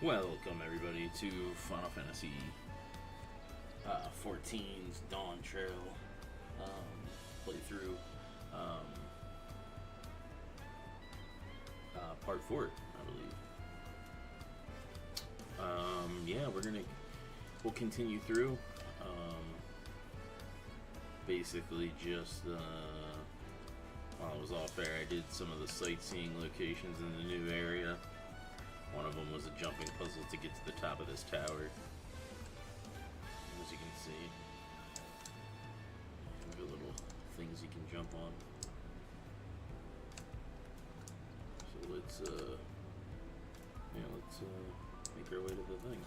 Welcome everybody to Final Fantasy 14's Dawntrail playthrough, part 4, I believe. Yeah, we'll continue through. Basically, just while I was off air, I did some of the sightseeing locations in the new area. One of them was a jumping puzzle to get to the top of this tower. As you can see, the little things you can jump on. So let's make our way to the thing.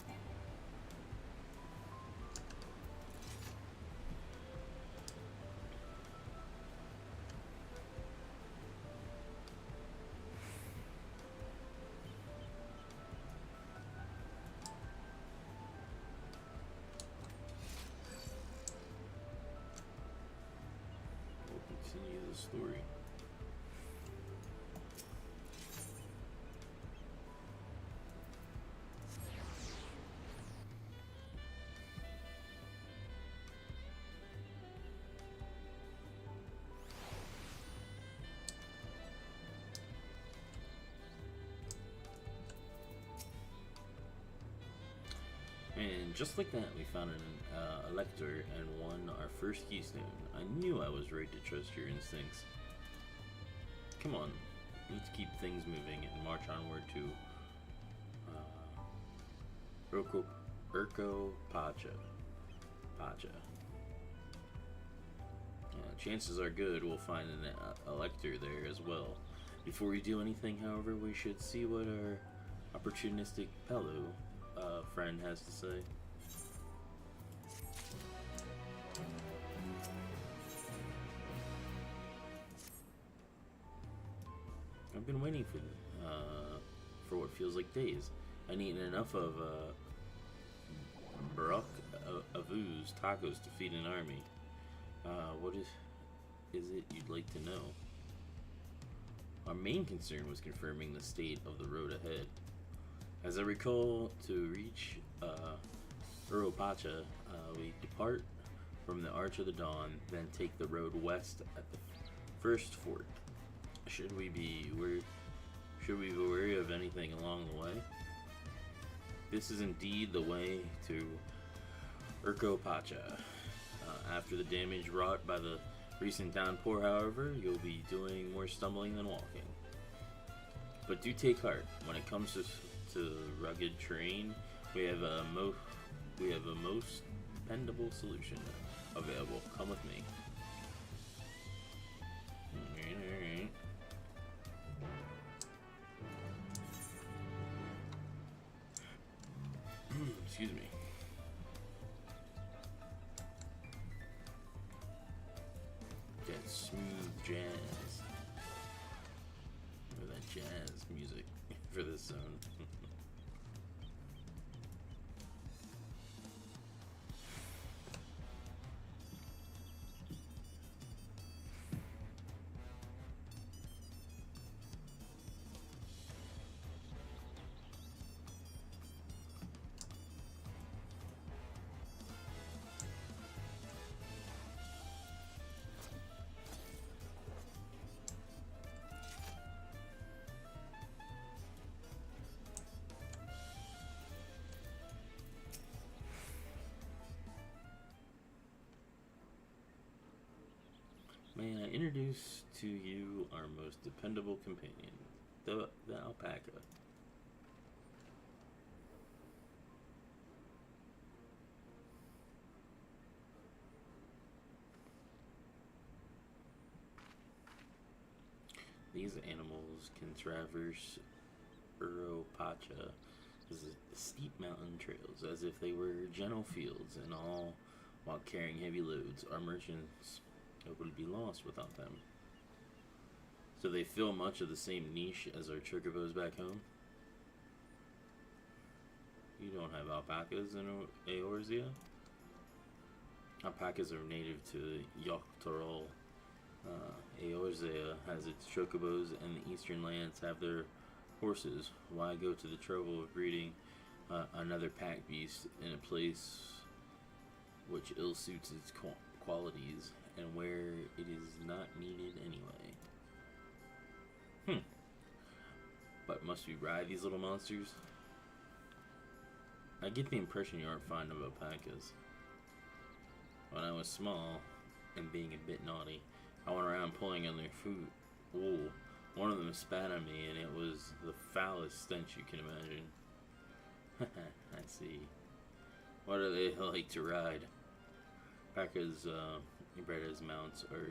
Continue the story. And just like that, we found an elector and won our first keystone. I knew I was right to trust your instincts. Come on, let's keep things moving and march onward to Urko Pacha. Chances are good we'll find an elector there as well. Before we do anything, however, we should see what our opportunistic Pelu friend has to say. I've been waiting for what feels like days. I've eaten enough of Barak Avu's tacos to feed an army. What is it you'd like to know? Our main concern was confirming the state of the road ahead. As I recall, to reach Uropacha, we depart from the Arch of the Dawn, then take the road west at the first fort. Should we be wary of anything along the way? This is indeed the way to Urko-Pacha. After the damage wrought by the recent downpour, however, you'll be doing more stumbling than walking. But do take heart. When it comes to rugged terrain, we have a most dependable solution available. Come with me. Alright. Excuse me. That smooth jazz. Or that jazz music for this zone. introduce to you our most dependable companion, the alpaca. These animals can traverse Uropacha, steep mountain trails, as if they were gentle fields, and all while carrying heavy loads. Our merchants would be lost without them. So they fill much of the same niche as our chocobos back home. You don't have alpacas in Eorzea? Alpacas are native to Yoctorol. Eorzea has its chocobos, and the eastern lands have their horses. Why go to the trouble of breeding another pack beast in a place which ill suits its qualities and where it is not needed anyway? But must we ride these little monsters? I get the impression you aren't fond of alpacas. When I was small and being a bit naughty, I went around pulling on their wool. One of them spat on me, and it was the foulest stench you can imagine. I see. What do they like to ride? Alpacas, bred as mounts, are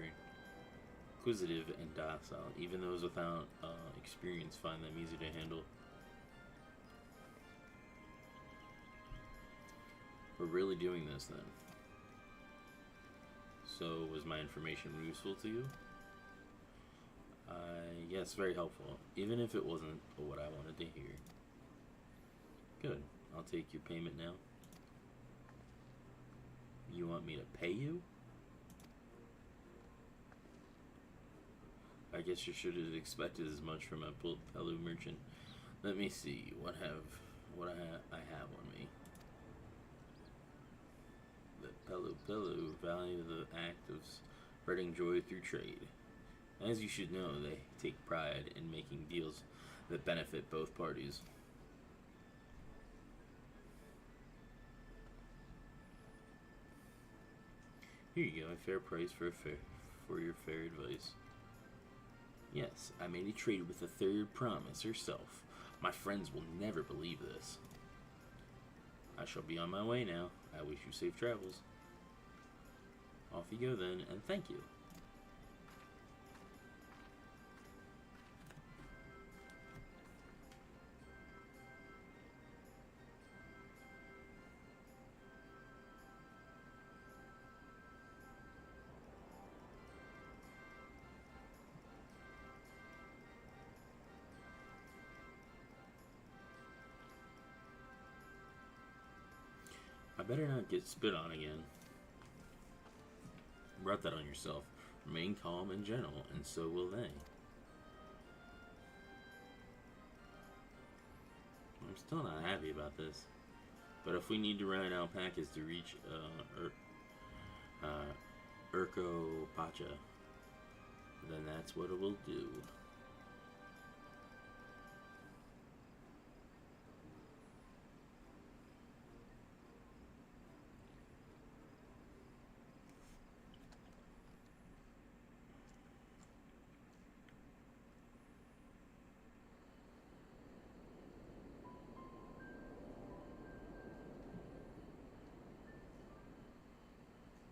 inquisitive and docile. Even those without experience find them easy to handle. We're really doing this then. So, was my information useful to you? Yes, very helpful. Even if it wasn't what I wanted to hear. Good. I'll take your payment now. You want me to pay you? I guess you should have expected as much from a Pelu merchant. Let me see what I have on me. The Pelu value the act of spreading joy through trade. As you should know, they take pride in making deals that benefit both parties. Here you go, a fair price for your fair advice. Yes, I made a trade with the third promise herself. My friends will never believe this. I shall be on my way now. I wish you safe travels. Off you go then, and thank you. I better not get spit on again. Brought that on yourself. Remain calm and gentle, and so will they. I'm still not happy about this. But if we need to ride alpacas to reach Urkopacha, then that's what it will do.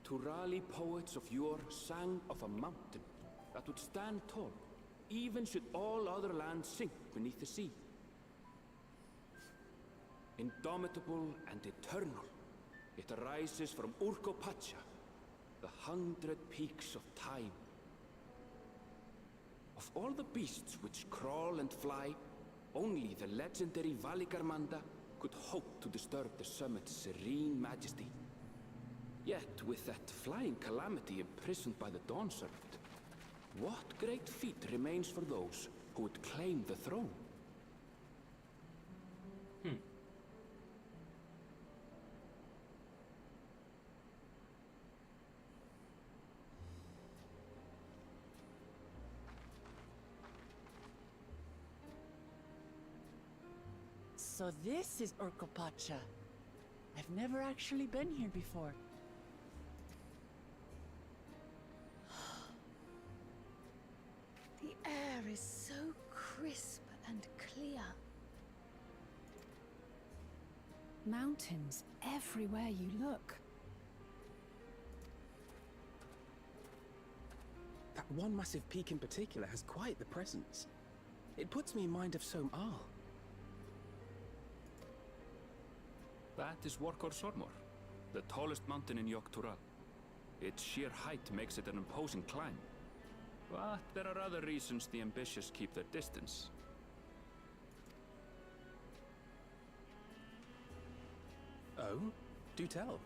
Turali poets of yore sang of a mountain that would stand tall, even should all other lands sink beneath the sea. Indomitable and eternal, it arises from Urkopacha, the 100 peaks of time. Of all the beasts which crawl and fly, only the legendary Valigarmanda could hope to disturb the summit's serene majesty. Yet, with that flying calamity imprisoned by the Dawn Serpent, what great feat remains for those who would claim the throne? So this is Urkopacha. I've never actually been here before. Mountains everywhere you look. That one massive peak in particular has quite the presence. It puts me in mind of Som Al. That is Workor Sormor, the tallest mountain in Yogg-Tural. Its sheer height makes it an imposing climb. But there are other reasons the ambitious keep their distance. Oh? Do tell.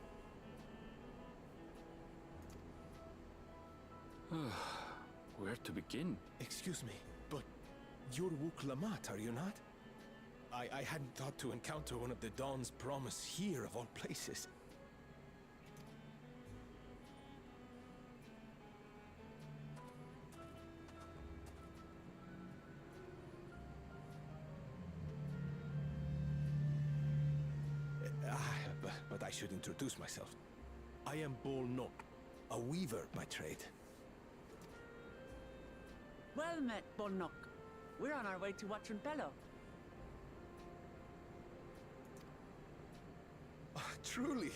Where to begin? Excuse me, but you're Wuk Lamat, are you not? I hadn't thought to encounter one of the Dawn's promise here of all places. But I should introduce myself. I am Bol Nok, a weaver by trade. Well met, Bolnok. We're on our way to Watranpello. Oh, truly.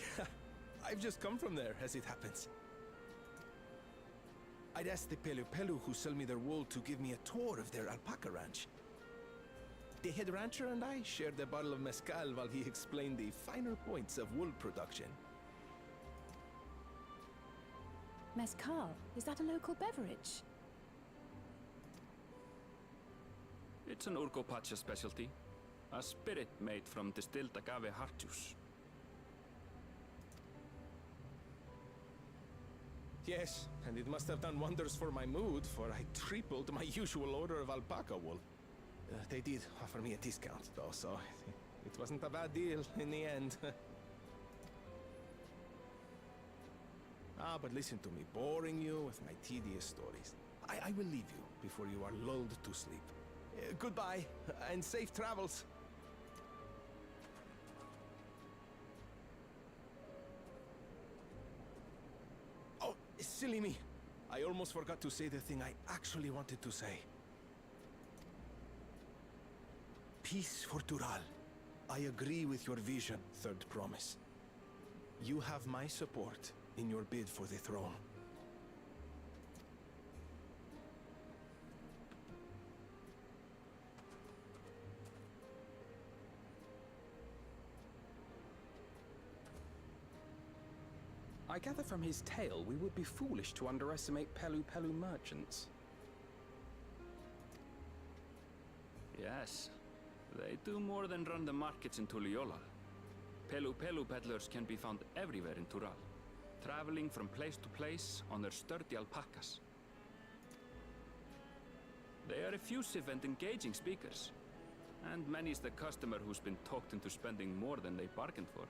I've just come from there, as it happens. I'd asked the Pelu Pelu who sell me their wool to give me a tour of their alpaca ranch. The head rancher and I shared a bottle of mezcal while he explained the finer points of wool production. Mezcal, is that a local beverage? It's an Urgopacha specialty. A spirit made from distilled agave heart juice. Yes, and it must have done wonders for my mood, for I tripled my usual order of alpaca wool. They did offer me a discount, though, so it wasn't a bad deal in the end. But listen to me, boring you with my tedious stories. I will leave you before you are lulled to sleep. Goodbye, and safe travels. Oh, silly me. I almost forgot to say the thing I actually wanted to say. Peace for Tural. I agree with your vision, Third Promise. You have my support in your bid for the throne. I gather from his tale we would be foolish to underestimate Pelu Pelu merchants. Yes, they do more than run the markets in Tuliyollal. Pelu Pelu peddlers can be found everywhere in Tural, traveling from place to place on their sturdy alpacas. They are effusive and engaging speakers, and many's the customer who's been talked into spending more than they bargained for.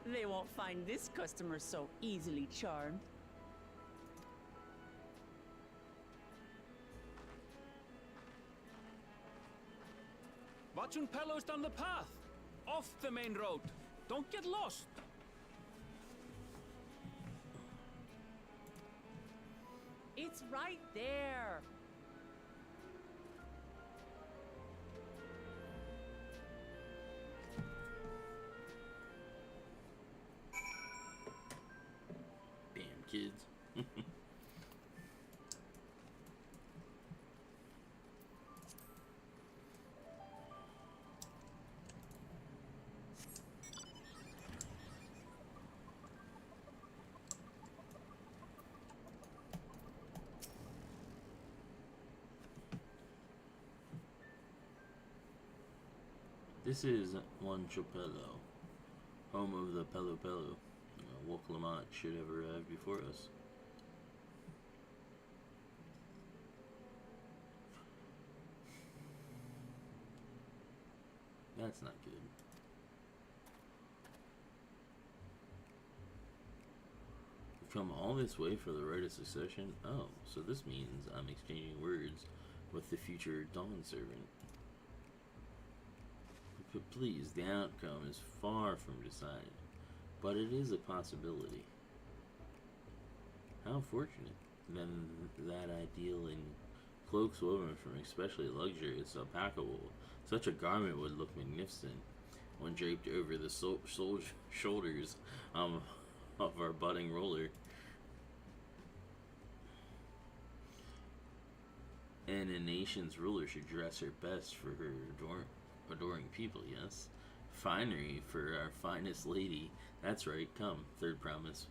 They won't find this customer so easily charmed. Watranpello's down the path! Off the main road! Don't get lost! It's right there. Damn kids. This is Watranpello, home of the Pelu Pelu. Wuk Lamat should have arrived before us. That's not good. We've come all this way for the right of succession? Oh, so this means I'm exchanging words with the future Dawn servant. But please, the outcome is far from decided, but it is a possibility. How fortunate then that ideal cloaks woven from especially luxurious alpaca wool. Such a garment would look magnificent when draped over the shoulders of our budding ruler. And a nation's ruler should dress her best for her adoring people, yes? Finery for our finest lady. That's right, come, third promise.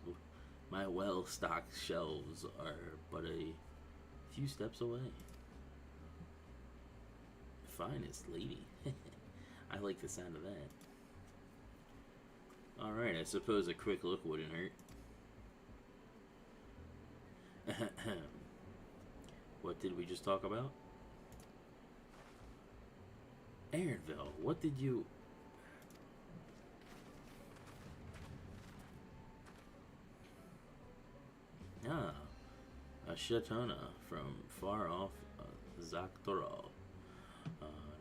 My well-stocked shelves are but a few steps away. Finest lady. I like the sound of that. Alright, I suppose a quick look wouldn't hurt. What did we just talk about? Aaronville, what did you... Ah, a Shetana from far off Zaktoral.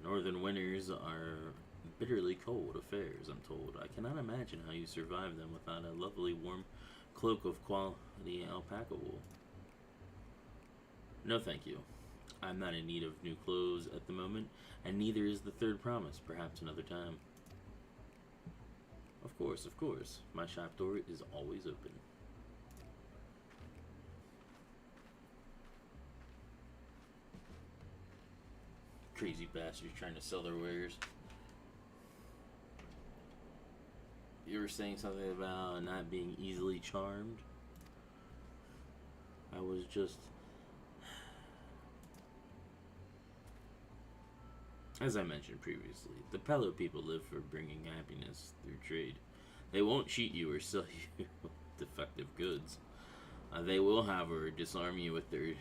Northern winters are bitterly cold affairs, I'm told. I cannot imagine how you survive them without a lovely warm cloak of quality alpaca wool. No thank you. I'm not in need of new clothes at the moment, and neither is the third promise. Perhaps another time. Of course, of course. My shop door is always open. Crazy bastards trying to sell their wares. You were saying something about not being easily charmed? I was just... As I mentioned previously, the Pelo people live for bringing happiness through trade. They won't cheat you or sell you defective goods. They will, however, disarm you with their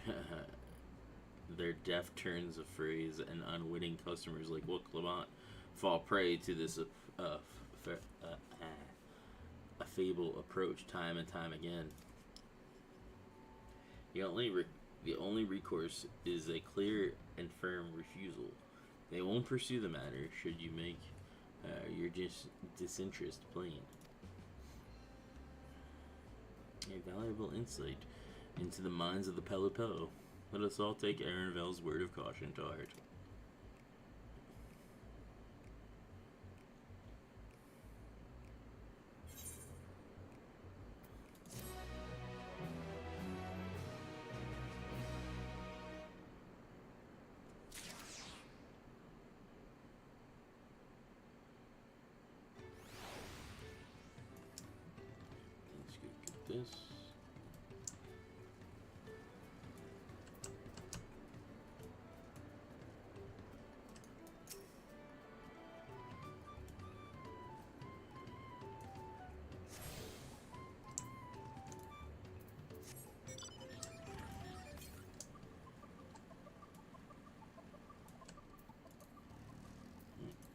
their deft turns of phrase, and unwitting customers like Will Clement fall prey to this affable approach time and time again. The only recourse is a clear and firm refusal. They won't pursue the matter should you make your disinterest plain. A valuable insight into the minds of the Pelo. Let us all take Aaronville's word of caution to heart. Let's go get this.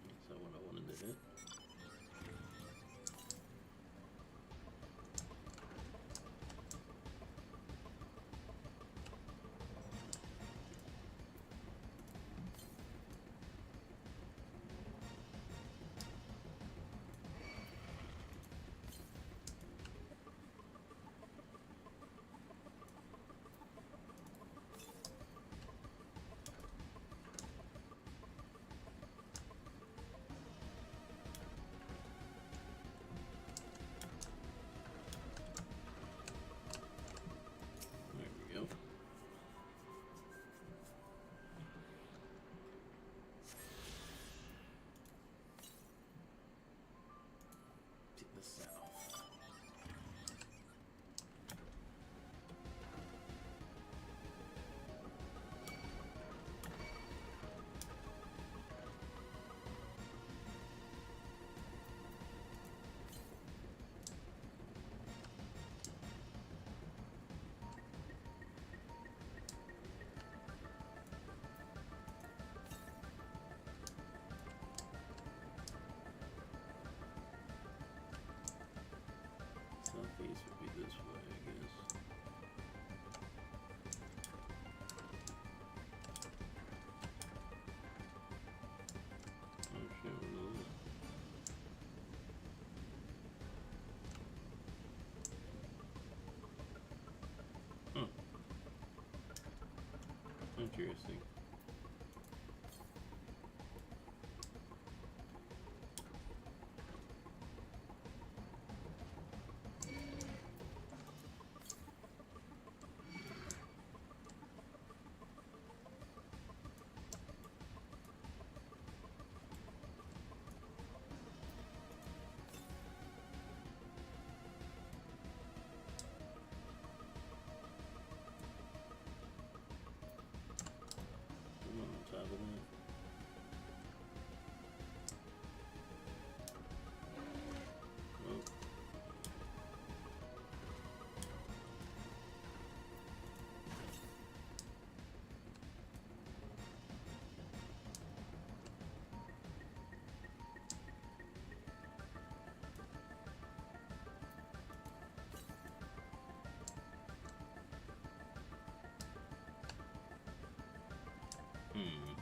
That's not what I wanted to hit. There we go. To the south. Interesting. On top of that. Well, hmm.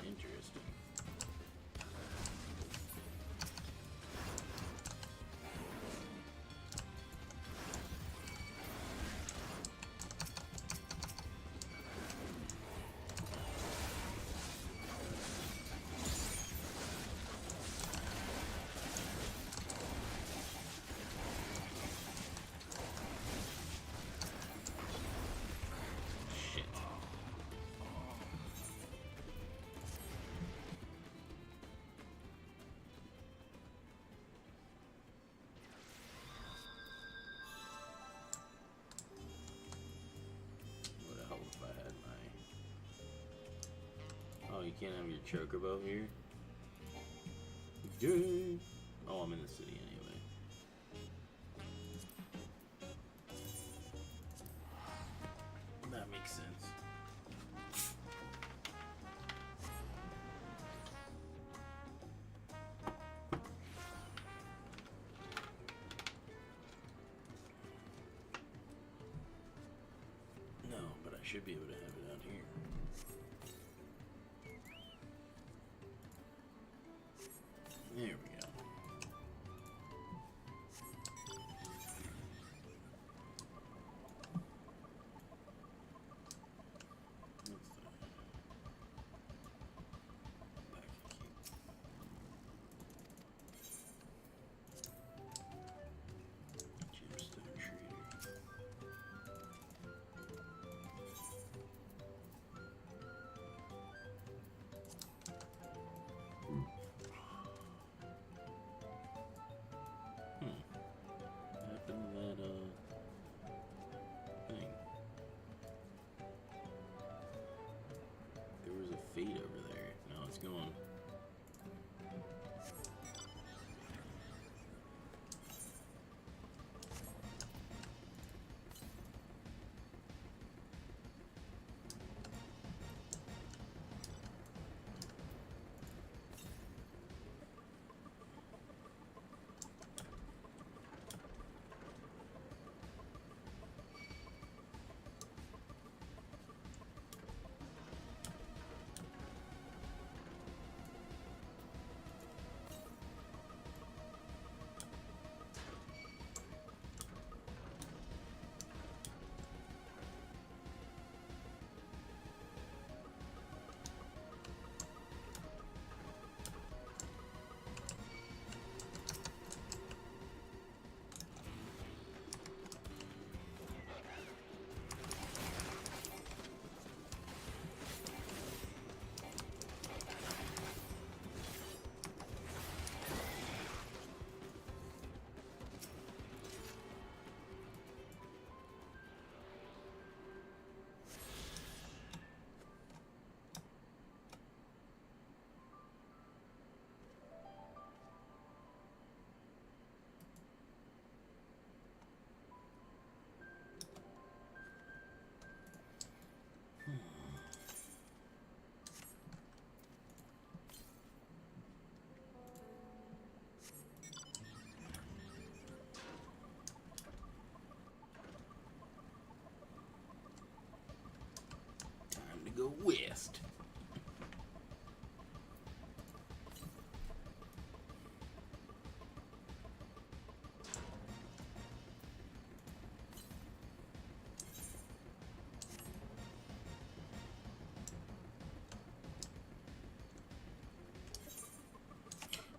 Interesting. Shit. What the hell if I had my... Oh, you can't have your chocobo here? Yay! Oh, I'm in the city anyway. That makes sense. No, but I should be able to have it out here. There we go.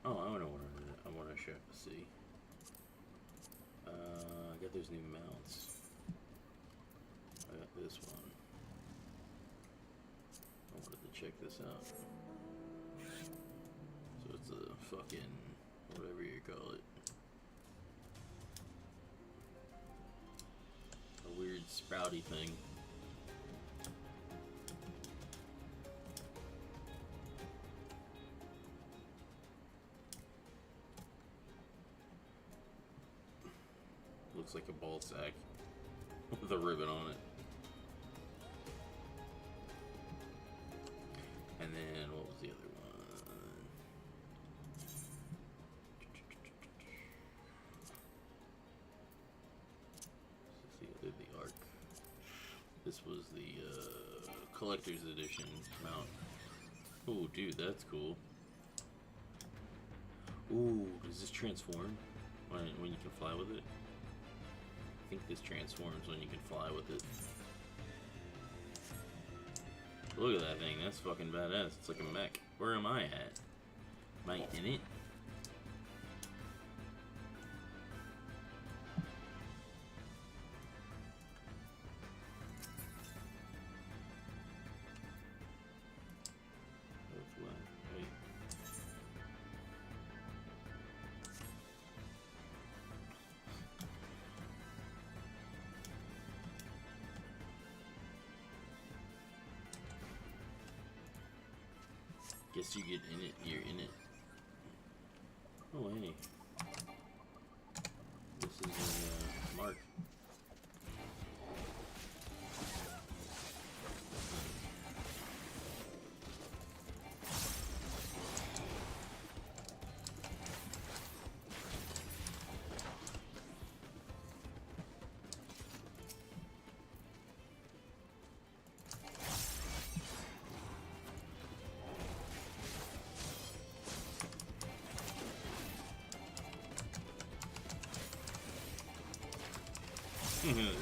Oh, I know what I want to see. I got those new mounts. I got this one. I wanted to check this out. So it's a fucking whatever you call it. A weird sprouty thing. Looks like a ball sack with a ribbon on it. And then what was the other one? The Arc. This was the collector's edition mount. Oh, dude, that's cool. Ooh, does this transform when you can fly with it? I think this transforms when you can fly with it. Look at that thing, that's fucking badass. It's like a mech. Where am I at? Am I in it? Wait. Guess you get in it, you're in it. Oh, hey. This is a mark.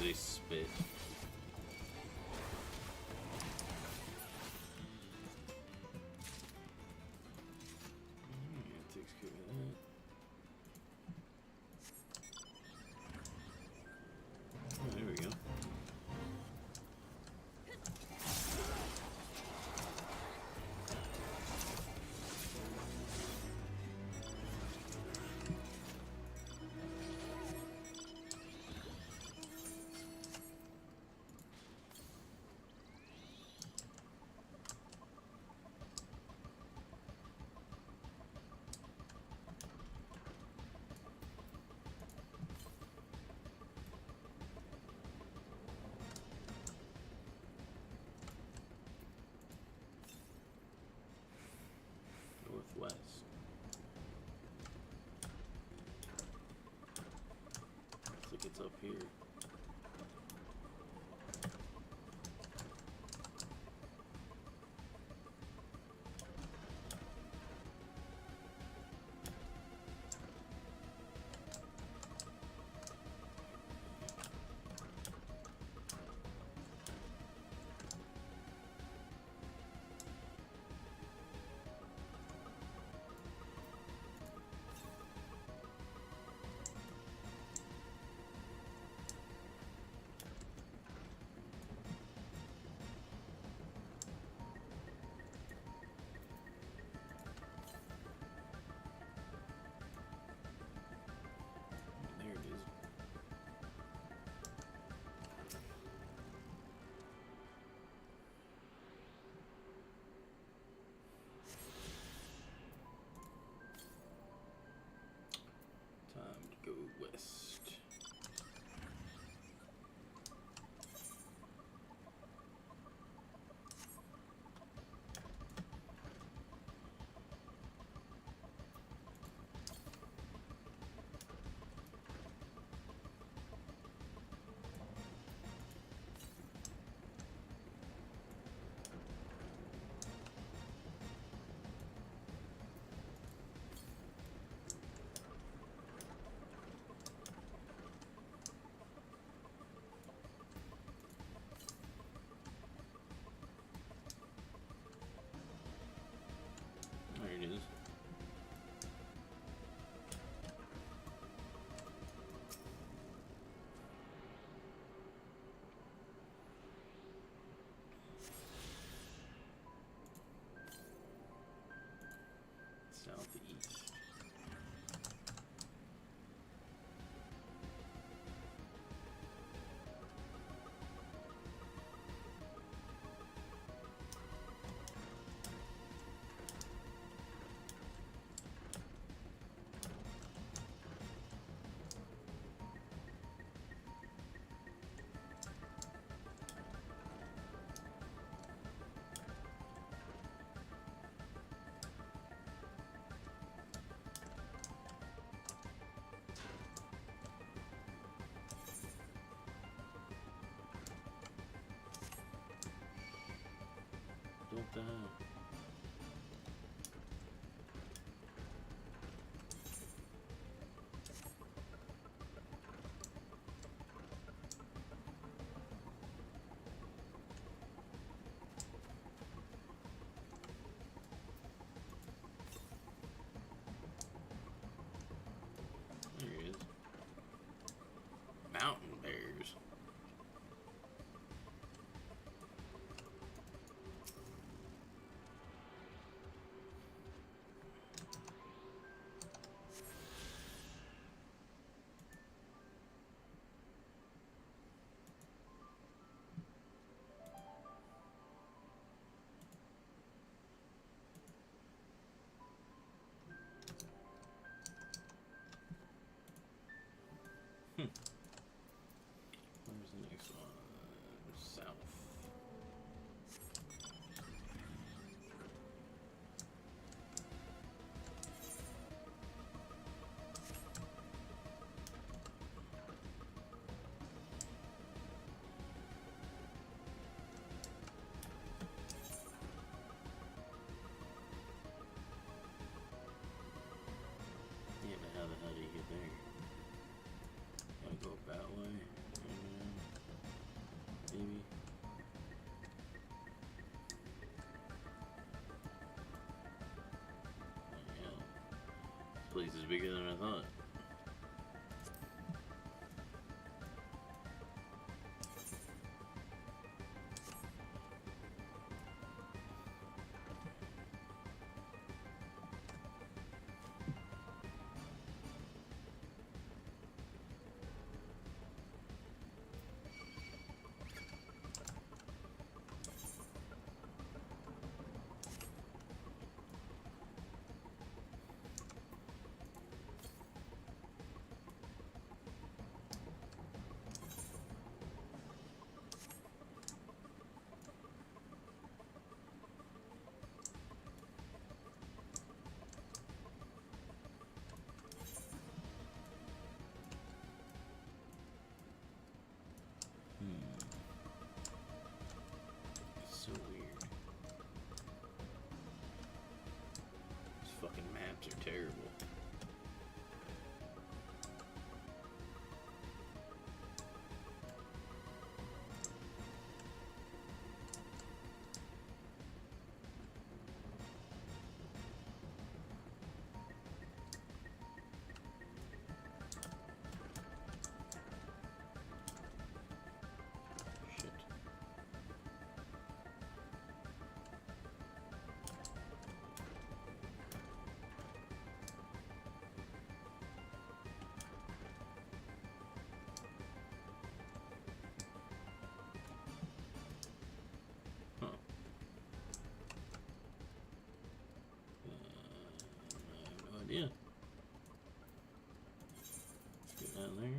They spit. That takes care of that. Oh, there we go. Northwest. Looks like it's up here. go that way. Maybe. Yeah. This place is bigger than I thought. So weird. These fucking maps are terrible. Shit. Huh. I have no idea. Let's get down there.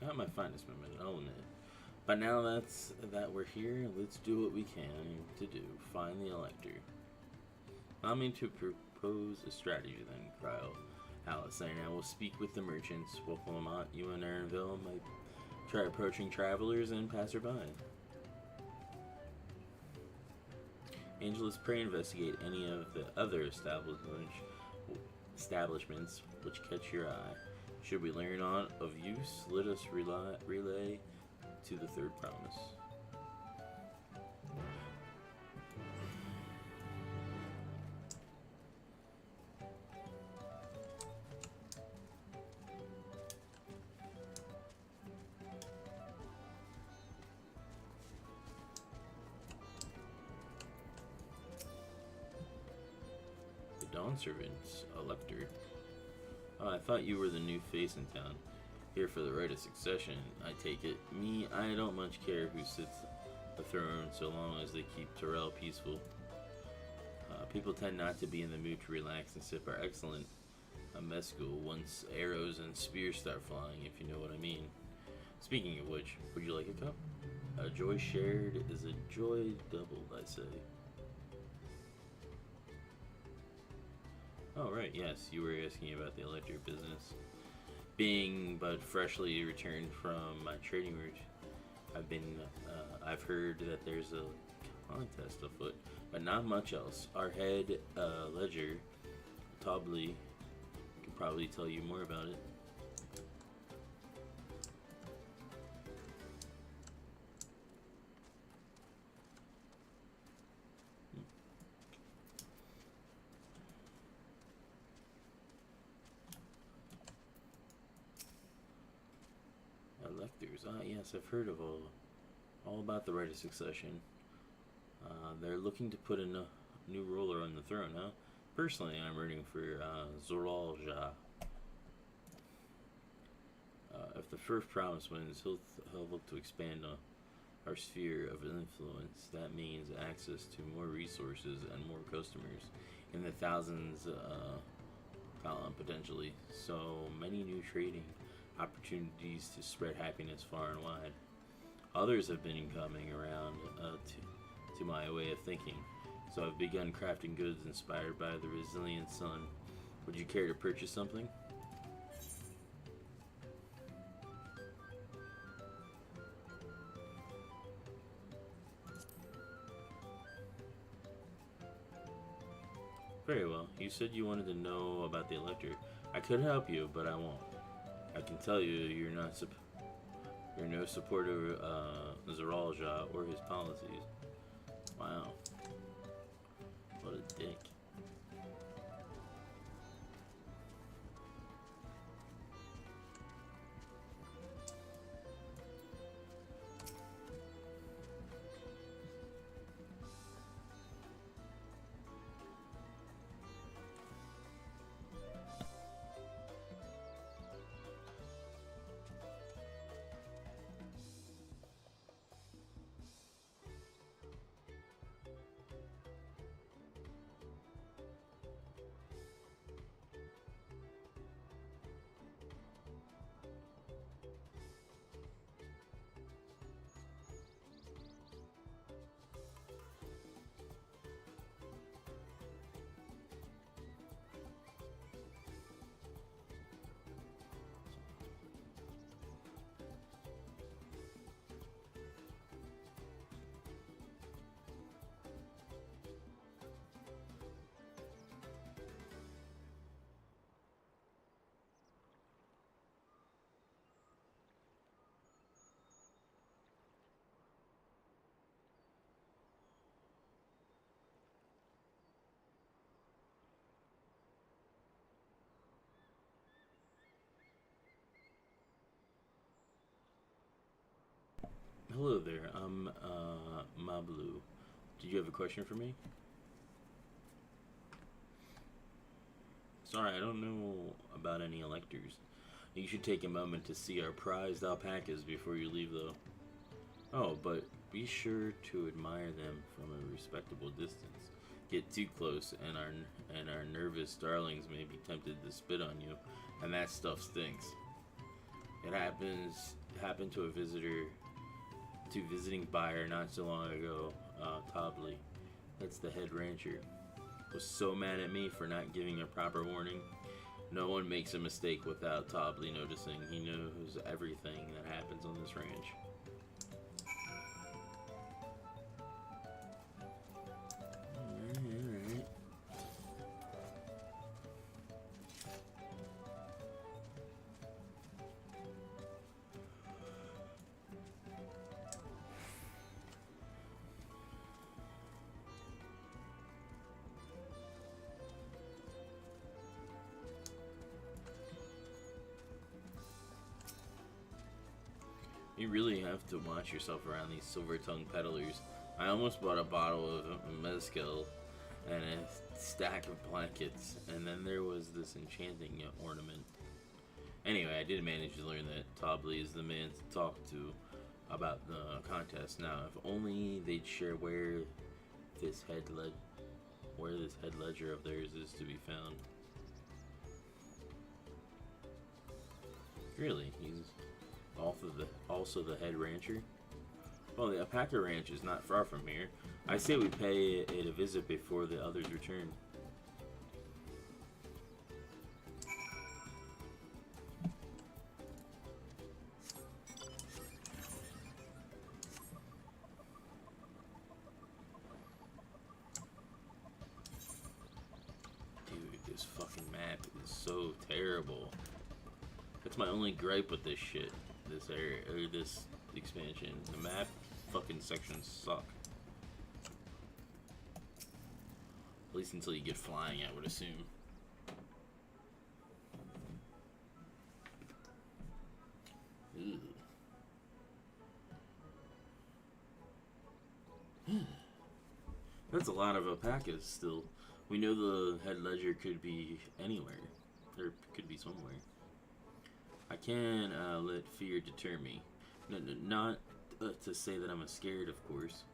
I might find this moment, I'll own it. But now that we're here, let's do what we can to do. Find the Elector. Allow me to propose a strategy then, Cryle. Alice and I will speak with the merchants. Wilplamont, you and Ernville might try approaching travelers and passerby. Angelus, pray investigate any of the other establishments which catch your eye. Should we learn on of use, let us relay to the third promise. The Dawn Servant's Elector. Oh, I thought you were the new face in town. Here for the right of succession, I take it. Me, I don't much care who sits the throne so long as they keep Terrell peaceful. People tend not to be in the mood to relax and sip our excellent MSQ once arrows and spears start flying, if you know what I mean. Speaking of which, would you like a cup? A joy shared is a joy doubled, I say. Oh, right, yes, you were asking about the Elector business. Being but freshly returned from my trading route, I've heard that there's a contest afoot, but not much else. Our head ledger, Tobley, can probably tell you more about it. Electors, yes, I've heard of all about the right of succession. They're looking to put a new ruler on the throne, huh? Personally, I'm rooting for Zoralja. If the first promise wins, he'll look to expand our sphere of influence. That means access to more resources and more customers in the thousands column potentially. So many new trading opportunities to spread happiness far and wide. Others have been coming around to my way of thinking, so I've begun crafting goods inspired by the resilient sun. Would you care to purchase something? Very well. You said you wanted to know about the Elector. I could help you, but I won't. I can tell you, you're no supporter of Zoralja or his policies. Wow. What a dick. Hello there, I'm Mablu. Did you have a question for me? Sorry, I don't know about any electors. You should take a moment to see our prized alpacas before you leave, though. Oh, but be sure to admire them from a respectable distance. Get too close, and our nervous darlings may be tempted to spit on you, and that stuff stinks. It happened to a visitor to visiting buyer not so long ago, Tobley. That's the head rancher. Was so mad at me for not giving a proper warning. No one makes a mistake without Tobley noticing. He knows everything that happens on this ranch. Alright. You really have to watch yourself around these silver-tongued peddlers. I almost bought a bottle of MSQ and a stack of blankets, and then there was this enchanting ornament. Anyway, I did manage to learn that Tobley is the man to talk to about the contest. Now, if only they'd share where this head ledger of theirs is to be found. Really, he's also the head rancher? Well, the Alpaca Ranch is not far from here. I say we pay it a visit before the others return. Dude, this fucking map is so terrible. That's my only gripe with this shit. This area, or this expansion. The map fucking sections suck. At least until you get flying, I would assume. That's a lot of alpacas still. We know the head ledger could be anywhere. Or could be somewhere. I can't let fear deter me. Not to say that I'm scared, of course.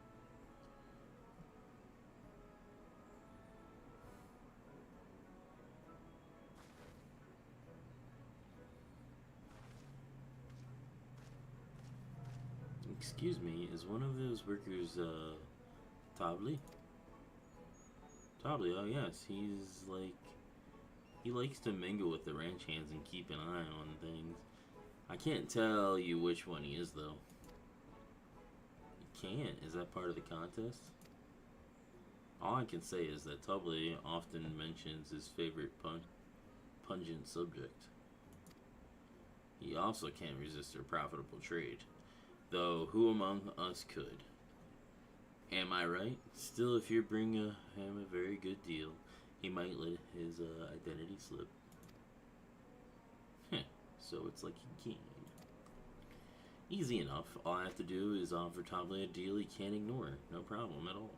Excuse me, is one of those workers, Tobley? Tobley, oh yes, he's like... He likes to mingle with the ranch hands and keep an eye on things. I can't tell you which one he is, though. You can't? Is that part of the contest? All I can say is that Tobley often mentions his favorite pungent subject. He also can't resist a profitable trade. Though, who among us could? Am I right? Still, if you bring him a very good deal, he might let his identity slip. Heh, so it's like he can. Easy enough. All I have to do is offer Tobley a deal he can't ignore. No problem at all.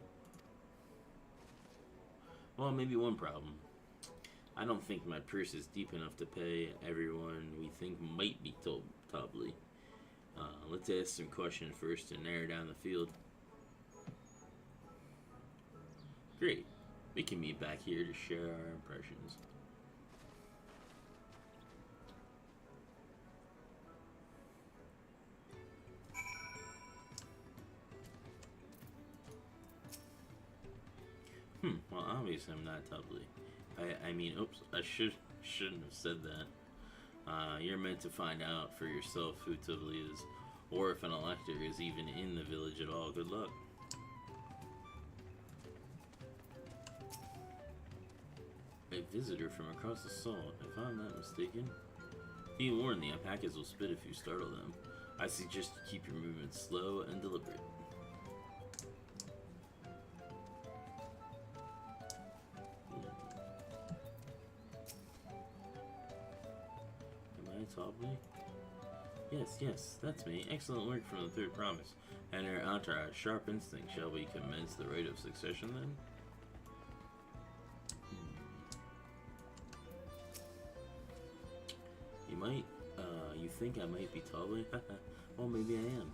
Well, maybe one problem. I don't think my purse is deep enough to pay everyone we think might be Tobley. Let's ask some questions first to narrow down the field. Great. We can meet back here to share our impressions. Well, obviously I'm not Tobley. I mean, oops, I shouldn't have said that. You're meant to find out for yourself who Tobley is, or if an elector is even in the village at all. Good luck. A visitor from across the salt, if I'm not mistaken. Be warned, the alpacas will spit if you startle them. I suggest you keep your movements slow and deliberate. Am I Tobley? Yes, that's me. Excellent work from the Third Promise. And her entourage, sharp instinct. Shall we commence the rite of succession then? You think I might be Tobley? Well, maybe I am.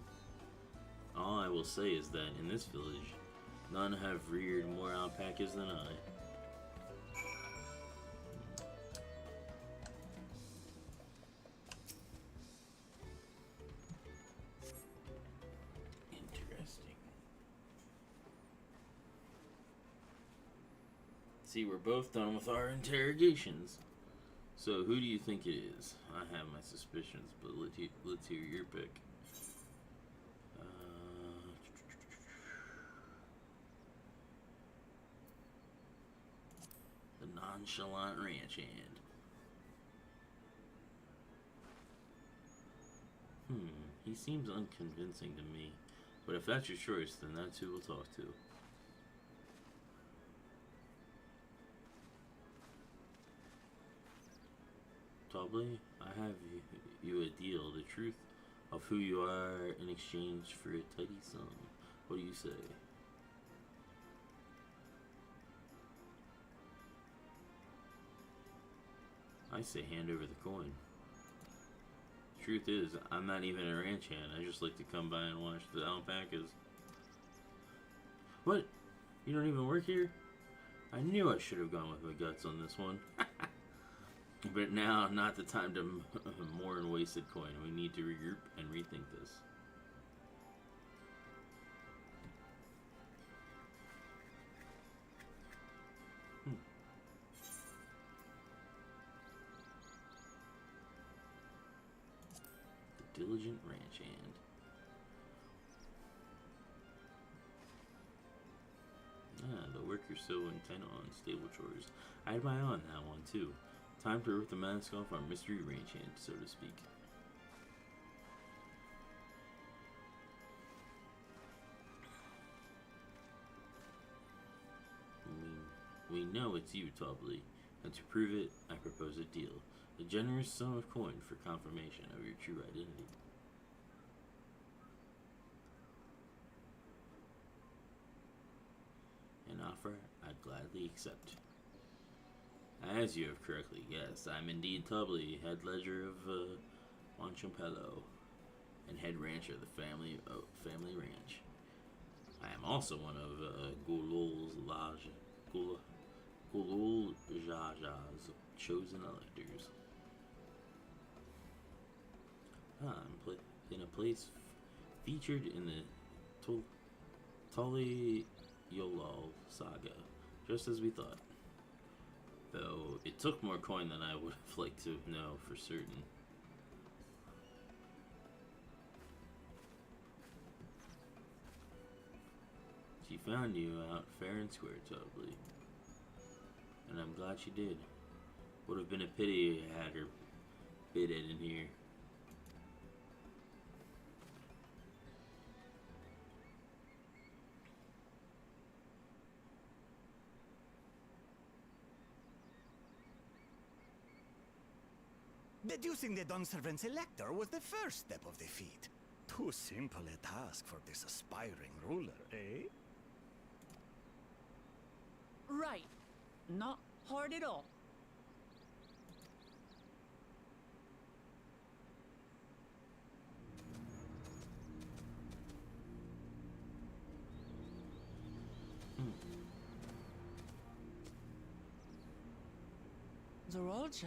All I will say is that in this village, none have reared more alpacas than I. See, we're both done with our interrogations. So, who do you think it is? I have my suspicions, but let's hear your pick. The nonchalant ranch hand. He seems unconvincing to me. But if that's your choice, then that's who we'll talk to. Tobley, I have you a deal. The truth of who you are in exchange for a tidy sum. What do you say? I say hand over the coin. Truth is, I'm not even a ranch hand. I just like to come by and watch the alpacas. What? You don't even work here? I knew I should have gone with my guts on this one. But now, not the time to mourn wasted coin. We need to regroup and rethink this. The diligent ranch hand. The worker so intent on stable chores. I had my eye on that one too. Time to rip the mask off our mystery ranch hand, so to speak. We know it's you, Tobley, and to prove it, I propose a deal. A generous sum of coin for confirmation of your true identity. An offer I'd gladly accept. As you have correctly guessed, I'm indeed Tobley, head ledger of Monchampello, and head rancher of the family ranch. I am also one of Gulul Jaja's chosen electors. I'm in a place featured in the Tully Yolal saga, just as we thought. Though it took more coin than I would have liked to know for certain. She found you out fair and square, Tobley. And I'm glad she did. Would have been a pity you had her bid it in here. Deducing the Dawnservant's elector was the first step of the feat. Too simple a task for this aspiring ruler, eh? Right. Not hard at all. Zorolja.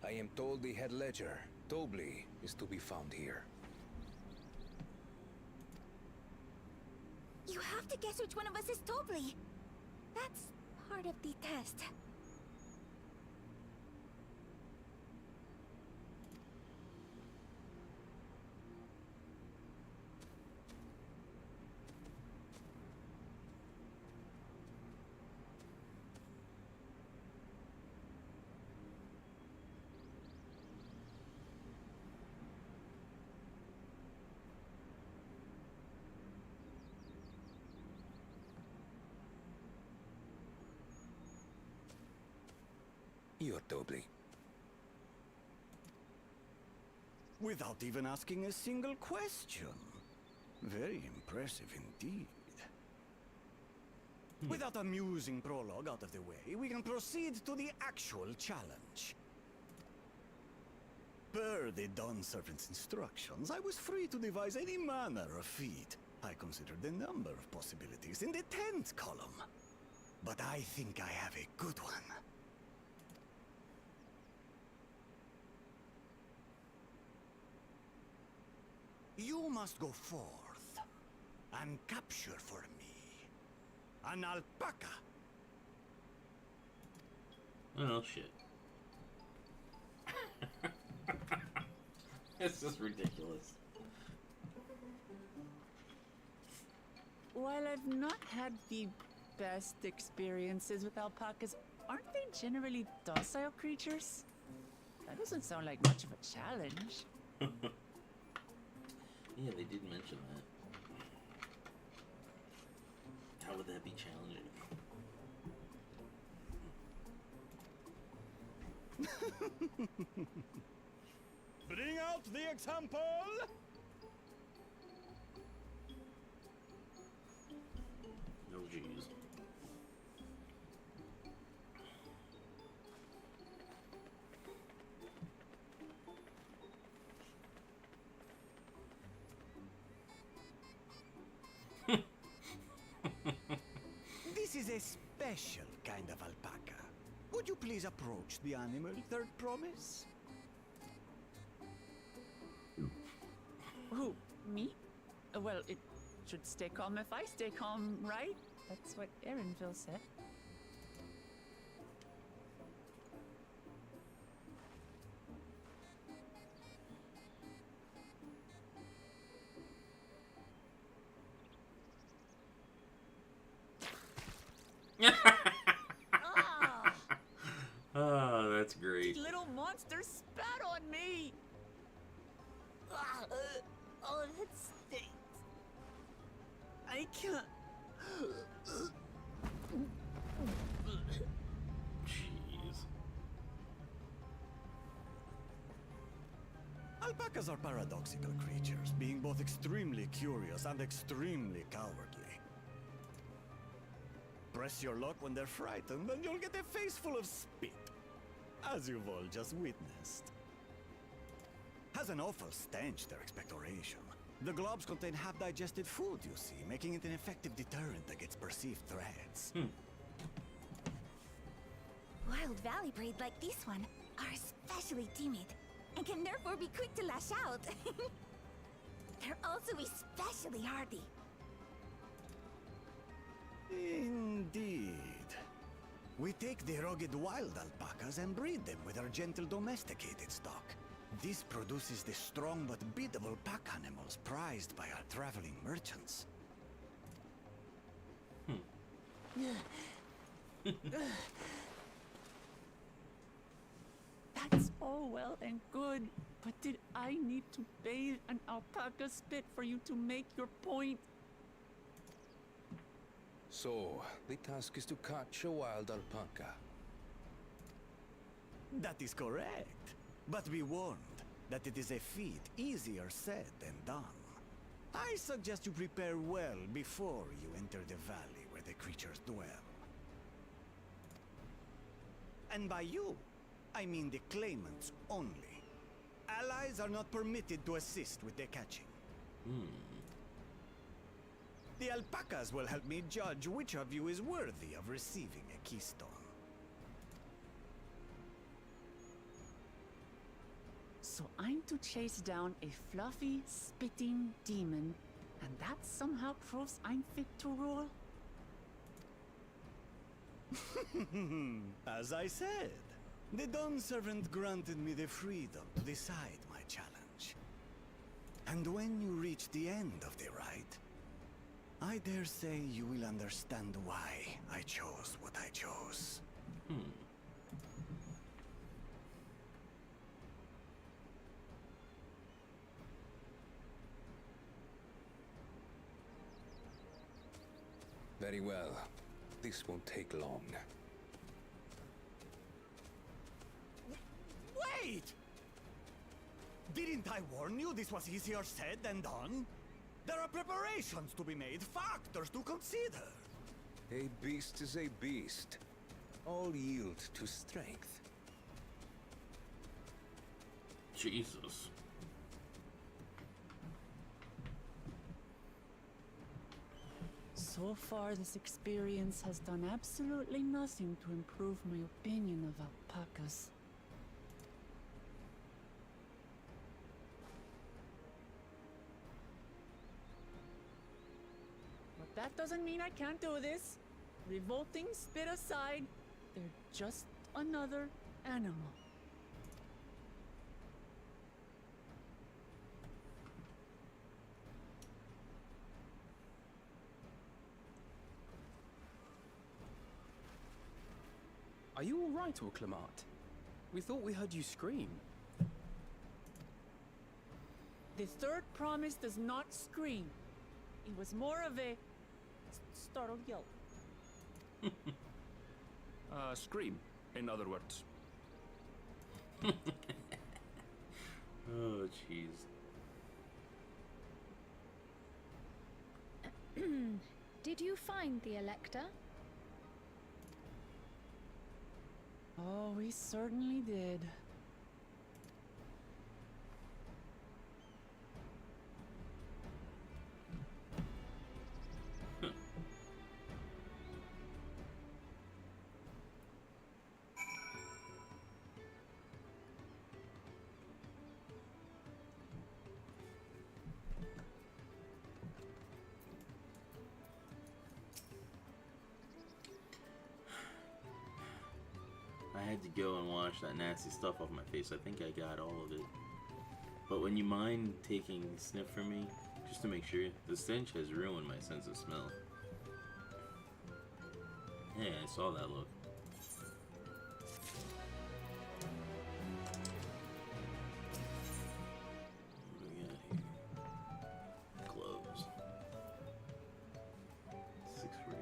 I am told the head ledger, Tobley, is to be found here. You have to guess which one of us is Tobley. That's part of the test. You're Tobley. Without even asking a single question. Very impressive indeed. With that amusing prologue out of the way, we can proceed to the actual challenge. Per the Dawnservant's instructions, I was free to devise any manner of feat. I considered a number of possibilities in the 10th column. But I think I have a good one. You must go forth, can capture for me. An alpaca. Oh shit. This is ridiculous. While I've not had the best experiences with alpacas, aren't they generally docile creatures? That doesn't sound like much of a challenge. Yeah, they did mention that. How would that be challenging? Bring out the example! No jeez. This is a special kind of alpaca. Would you please approach the animal, Third Promise? Who, me? Well, it should stay calm if I stay calm, right? That's what Erinville said. Ah! Oh, that's great. Little monster spat on me! Oh, that stinks. I can't. Jeez. Alpacas are paradoxical creatures, being both extremely curious and extremely cowardly. Press your luck when they're frightened, and you'll get a face full of spit, as you've all just witnessed. Has an awful stench, their expectoration. The globs contain half-digested food, you see, making it an effective deterrent against perceived threats. Wild valley breed like this one are especially timid and can therefore be quick to lash out. They're also especially hardy. Indeed. We take the rugged wild alpacas and breed them with our gentle domesticated stock. This produces the strong but biddable pack animals prized by our traveling merchants. That's all well and good, but did I need to bathe an alpaca spit for you to make your point? So, the task is to catch a wild alpaca. That is correct. But be warned that it is a feat easier said than done. I suggest you prepare well before you enter the valley where the creatures dwell. And by you, I mean the claimants only. Allies are not permitted to assist with their catching. The alpacas will help me judge which of you is worthy of receiving a keystone. So I'm to chase down a fluffy, spitting demon, and that somehow proves I'm fit to rule? As I said, the Dawn Servant granted me the freedom to decide my challenge. And when you reach the end of the ride, I dare say you will understand why I chose what I chose. Very well. This won't take long. Wait! Didn't I warn you this was easier said than done? There are preparations to be made, factors to consider. A beast is a beast. All yield to strength. Jesus. So far, this experience has done absolutely nothing to improve my opinion of alpacas. that doesn't mean I can't do this. Revolting spit aside, they're just another animal. Are you all right, Clement? We thought we heard you scream. The third promise does not scream. It was more of a startled yelp. Scream, in other words. Oh, jeez. Did you find the Elector? Oh, we certainly did. I had to go and wash that nasty stuff off my face. I think I got all of it. But when you mind taking a sniff from me, just to make sure, the stench has ruined my sense of smell. Hey, I saw that look. What do we got here? Gloves. 645.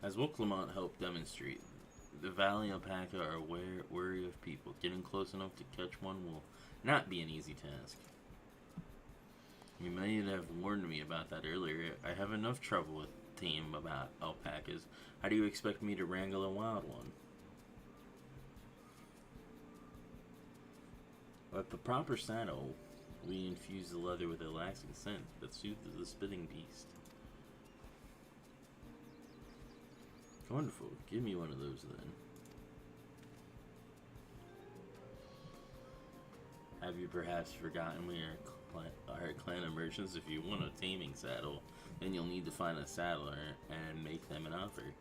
As will Clement helped demonstrate, the Valley Alpaca are wary of people. Getting close enough to catch one will not be an easy task. You might have warned me about that earlier. I have enough trouble with tame about alpacas. How do you expect me to wrangle a wild one? With the proper saddle, we infuse the leather with a relaxing scent that soothes the spitting beast. Wonderful. Give me one of those then. Have you perhaps forgotten we are clan of merchants? If you want a taming saddle, then you'll need to find a saddler and make them an offer.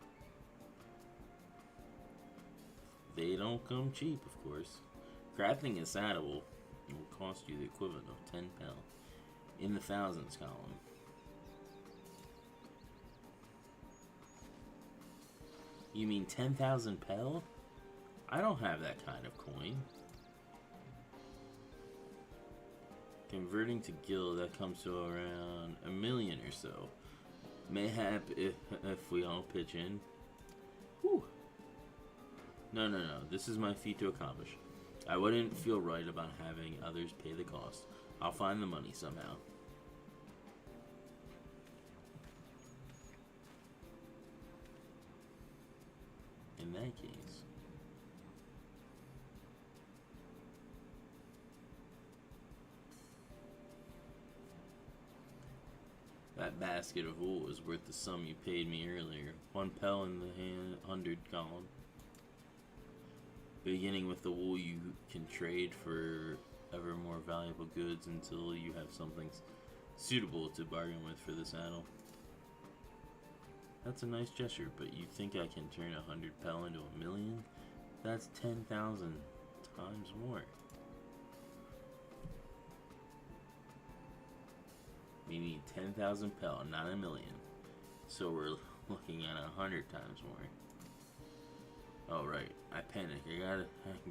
They don't come cheap, of course. Crafting a saddle will cost you the equivalent of 10 pel in the thousands column. You mean 10,000 pel? I don't have that kind of coin. Converting to gil, that comes to around 1 million or so. Mayhap if we all pitch in. Whew. No. This is my feat to accomplish. I wouldn't feel right about having others pay the cost. I'll find the money somehow. In that case. That basket of wool is worth the sum you paid me earlier. 1 pel in the 100 column. Beginning with the wool, you can trade for ever more valuable goods until you have something suitable to bargain with for the saddle. That's a nice gesture, but you think I can turn 100 pel into 1 million? That's 10,000 times more. We need 10,000 pel, not 1 million. So we're looking at 100 times more. Oh right, I panicked. I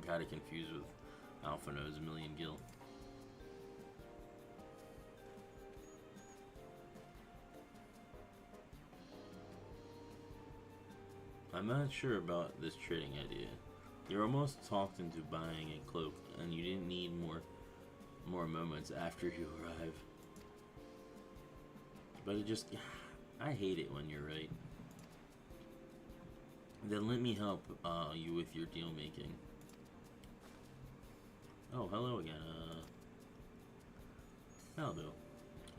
got it confused with Alphino's 1 million gil. I'm not sure about this trading idea. You're almost talked into buying a cloak, and you didn't need more moments after you arrive. But it just, I hate it when you're right. Then let me help you with your deal making. Oh, hello again. Aldo.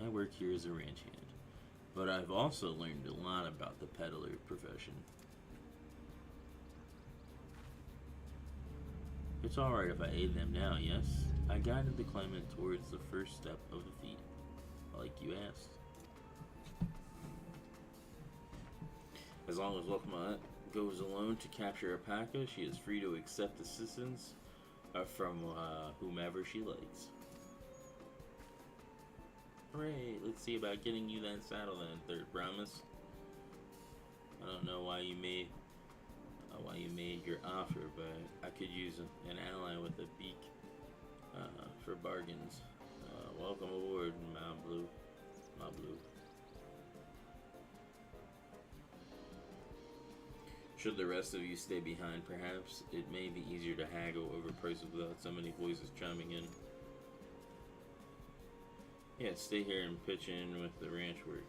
I work here as a ranch hand, but I've also learned a lot about the peddler profession. It's alright if I aid them now, yes? I guided the claimant towards the first step of the feat, like you asked. As long as Lokma goes alone to capture Alpaca, she is free to accept assistance from whomever she likes. Hooray! Let's see about getting you that saddle then, Third Promise. I don't know why you made your offer, but I could use an ally with a beak for bargains. Welcome aboard, Mablu. Should the rest of you stay behind, perhaps it may be easier to haggle over prices without so many voices chiming in. Yeah, stay here and pitch in with the ranch work.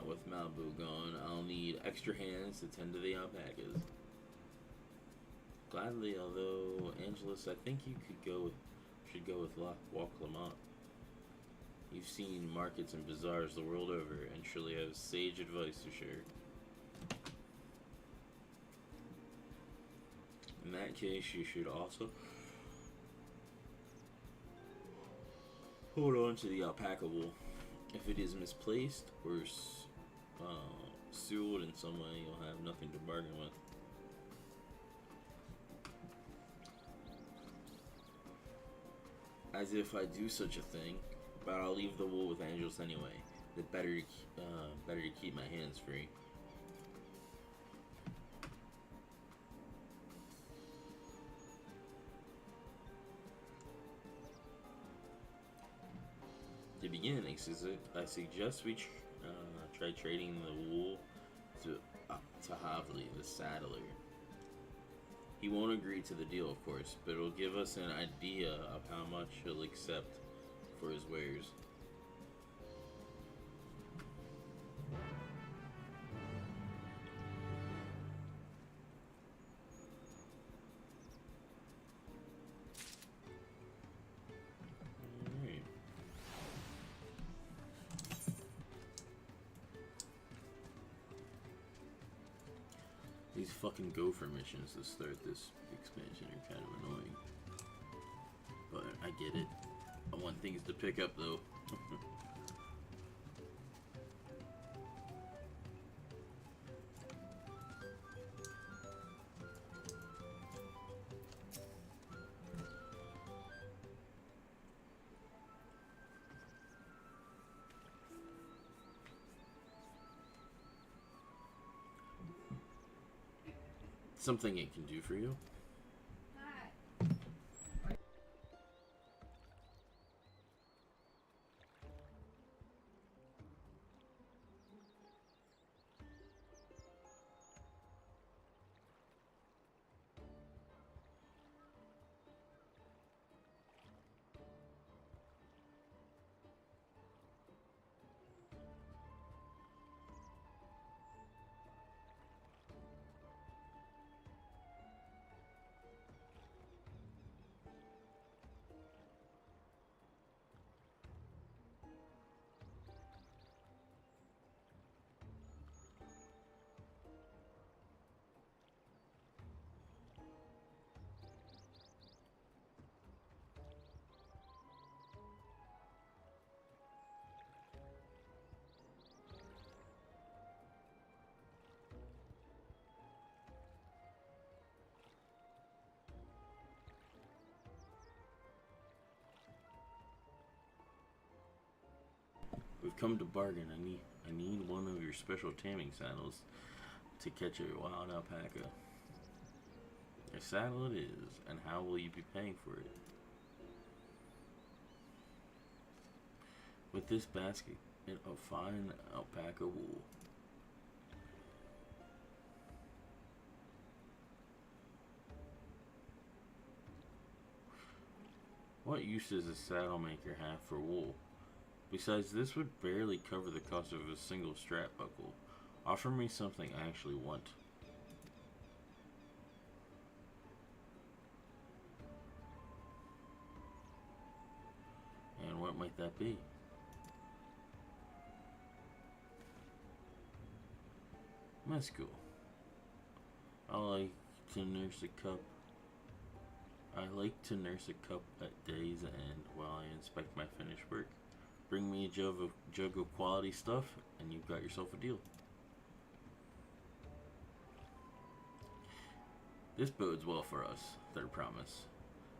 With Malibu gone, I'll need extra hands to tend to the alpacas. Gladly, although, Angelus, I think you should go with Walk Lamont. You've seen markets and bazaars the world over, and surely have sage advice to share. In that case, you should also hold on to the alpaca wool. If it is misplaced or sealed in some way, you'll have nothing to bargain with. As if I do such a thing, but I'll leave the wool with Angelus anyway. The better to keep my hands free. To begin, I suggest we try trading the wool to Havli, the saddler. He won't agree to the deal, of course, but it'll give us an idea of how much he'll accept for his wares. Alright. These fucking gopher missions to start this expansion are kind of annoying. But I get it. I want things to pick up though. Something it can do for you. We've come to bargain. I need one of your special taming saddles to catch a wild alpaca. A saddle it is, and how will you be paying for it? With this basket of fine alpaca wool. What use does a saddle maker have for wool? Besides, this would barely cover the cost of a single strap buckle. Offer me something I actually want. And what might that be? MSQ. I like to nurse a cup I like to nurse a cup at day's end while I inspect my finished work. Bring me a jug of quality stuff, and you've got yourself a deal. This bodes well for us, third promise.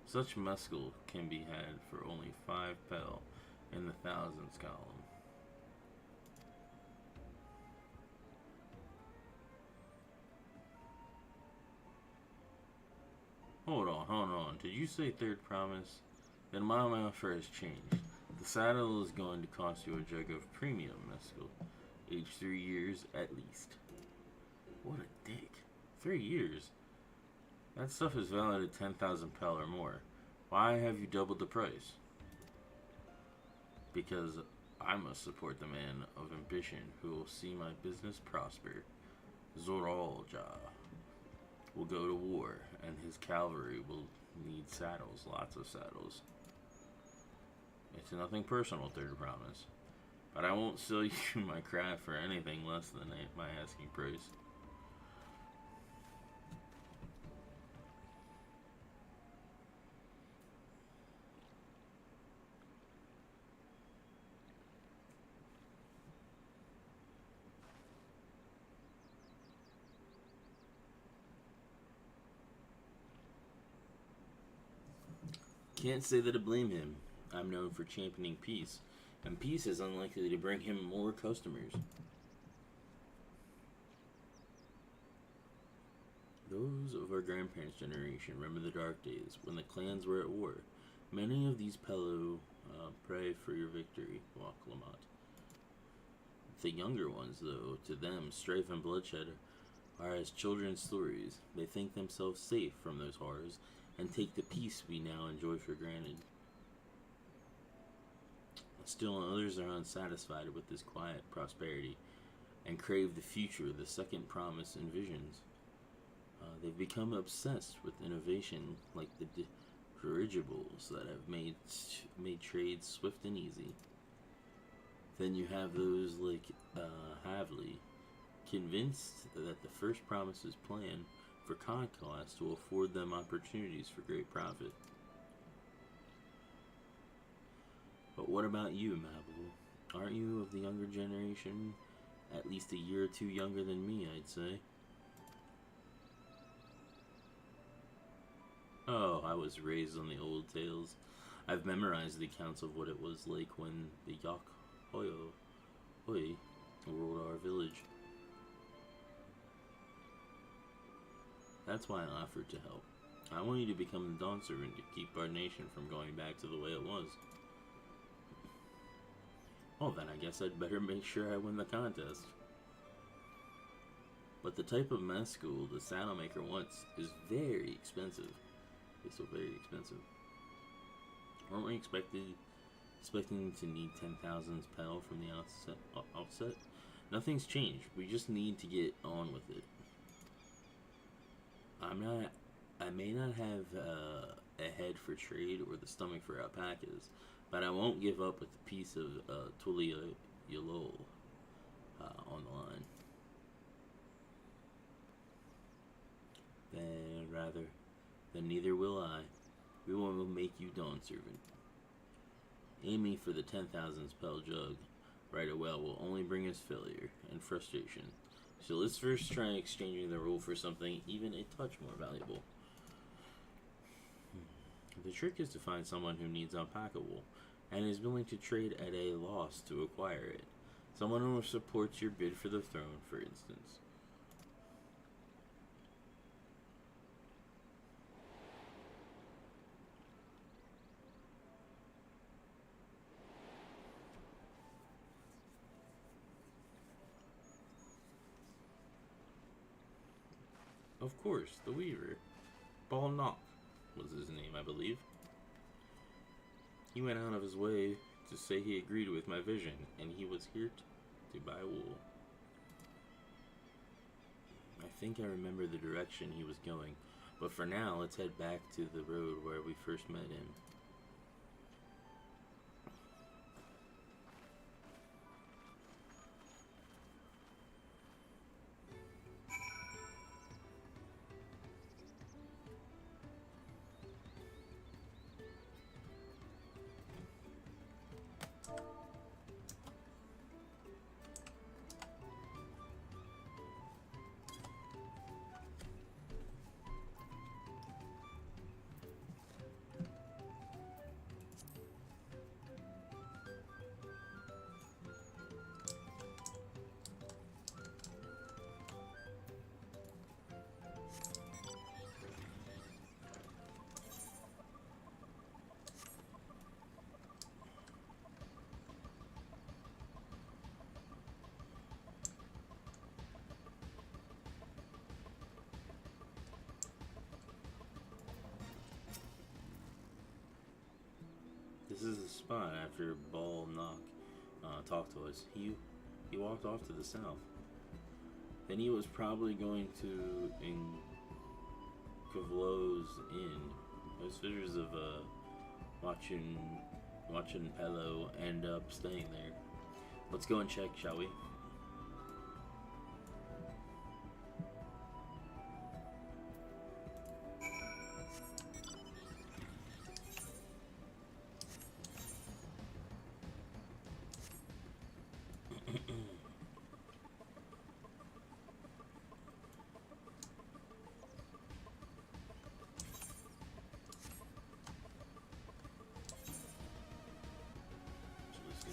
Such mescal can be had for only 5 pel in the thousands column. Hold on. Did you say third promise? Then my offer has changed. The saddle is going to cost you a jug of premium mescal, aged 3 years at least. What a dick. 3 years? That stuff is valued at 10,000 pel or more. Why have you doubled the price? Because I must support the man of ambition who will see my business prosper. Zoralja will go to war, and his cavalry will need saddles, lots of saddles. It's nothing personal, third promise, but I won't sell you my craft for anything less than my asking price. Can't say that I blame him. I'm known for championing peace, and peace is unlikely to bring him more customers. Those of our grandparents' generation remember the dark days when the clans were at war. Many of these Pelu pray for your victory, Waklamat. The younger ones, though, to them, strife and bloodshed are as children's stories. They think themselves safe from those horrors and take the peace we now enjoy for granted. Still, others are unsatisfied with this quiet prosperity and crave the future the second promise envisions. They've become obsessed with innovation like the dirigibles that have made trade swift and easy. Then you have those like Havley, convinced that the first promise's plan for conquest will afford them opportunities for great profit. But what about you, Mabel? Aren't you of the younger generation? At least a year or two younger than me, I'd say. Oh, I was raised on the old tales. I've memorized the accounts of what it was like when the Yak Hoyo ruled our village. That's why I offered to help. I want you to become the Dawn Servant to keep our nation from going back to the way it was. Well, then I guess I'd better make sure I win the contest. But the type of mescal the saddle maker wants is very expensive. It's so very expensive. Weren't we expecting to need 10,000 pel from the outset? Nothing's changed. We just need to get on with it. I may not have a head for trade or the stomach for alpacas, but I won't give up with the piece of Tulia Yalol on the line. Then neither will I. We will make you Dawn Servant. Aiming for the 10,000 pel jug right away will only bring us failure and frustration. So let's first try exchanging the rule for something even a touch more valuable. The trick is to find someone who needs alpaca wool and is willing to trade at a loss to acquire it. Someone who supports your bid for the throne, for instance. Of course, the Weaver. Ball Knock was his name, I believe. He went out of his way to say he agreed with my vision, and he was here to buy wool. I think I remember the direction he was going, but for now, let's head back to the road where we first met him. This is the spot after Ball Knock talked to us. He walked off to the south. Then he was probably going to Kavlo's Inn. There's pictures of watching Pello end up staying there. Let's go and check, shall we?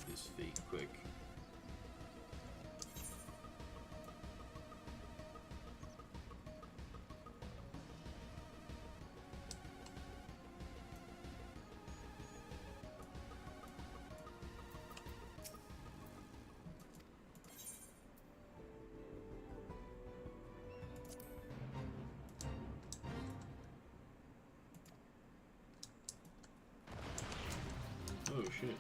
This fake quick. Oh shit.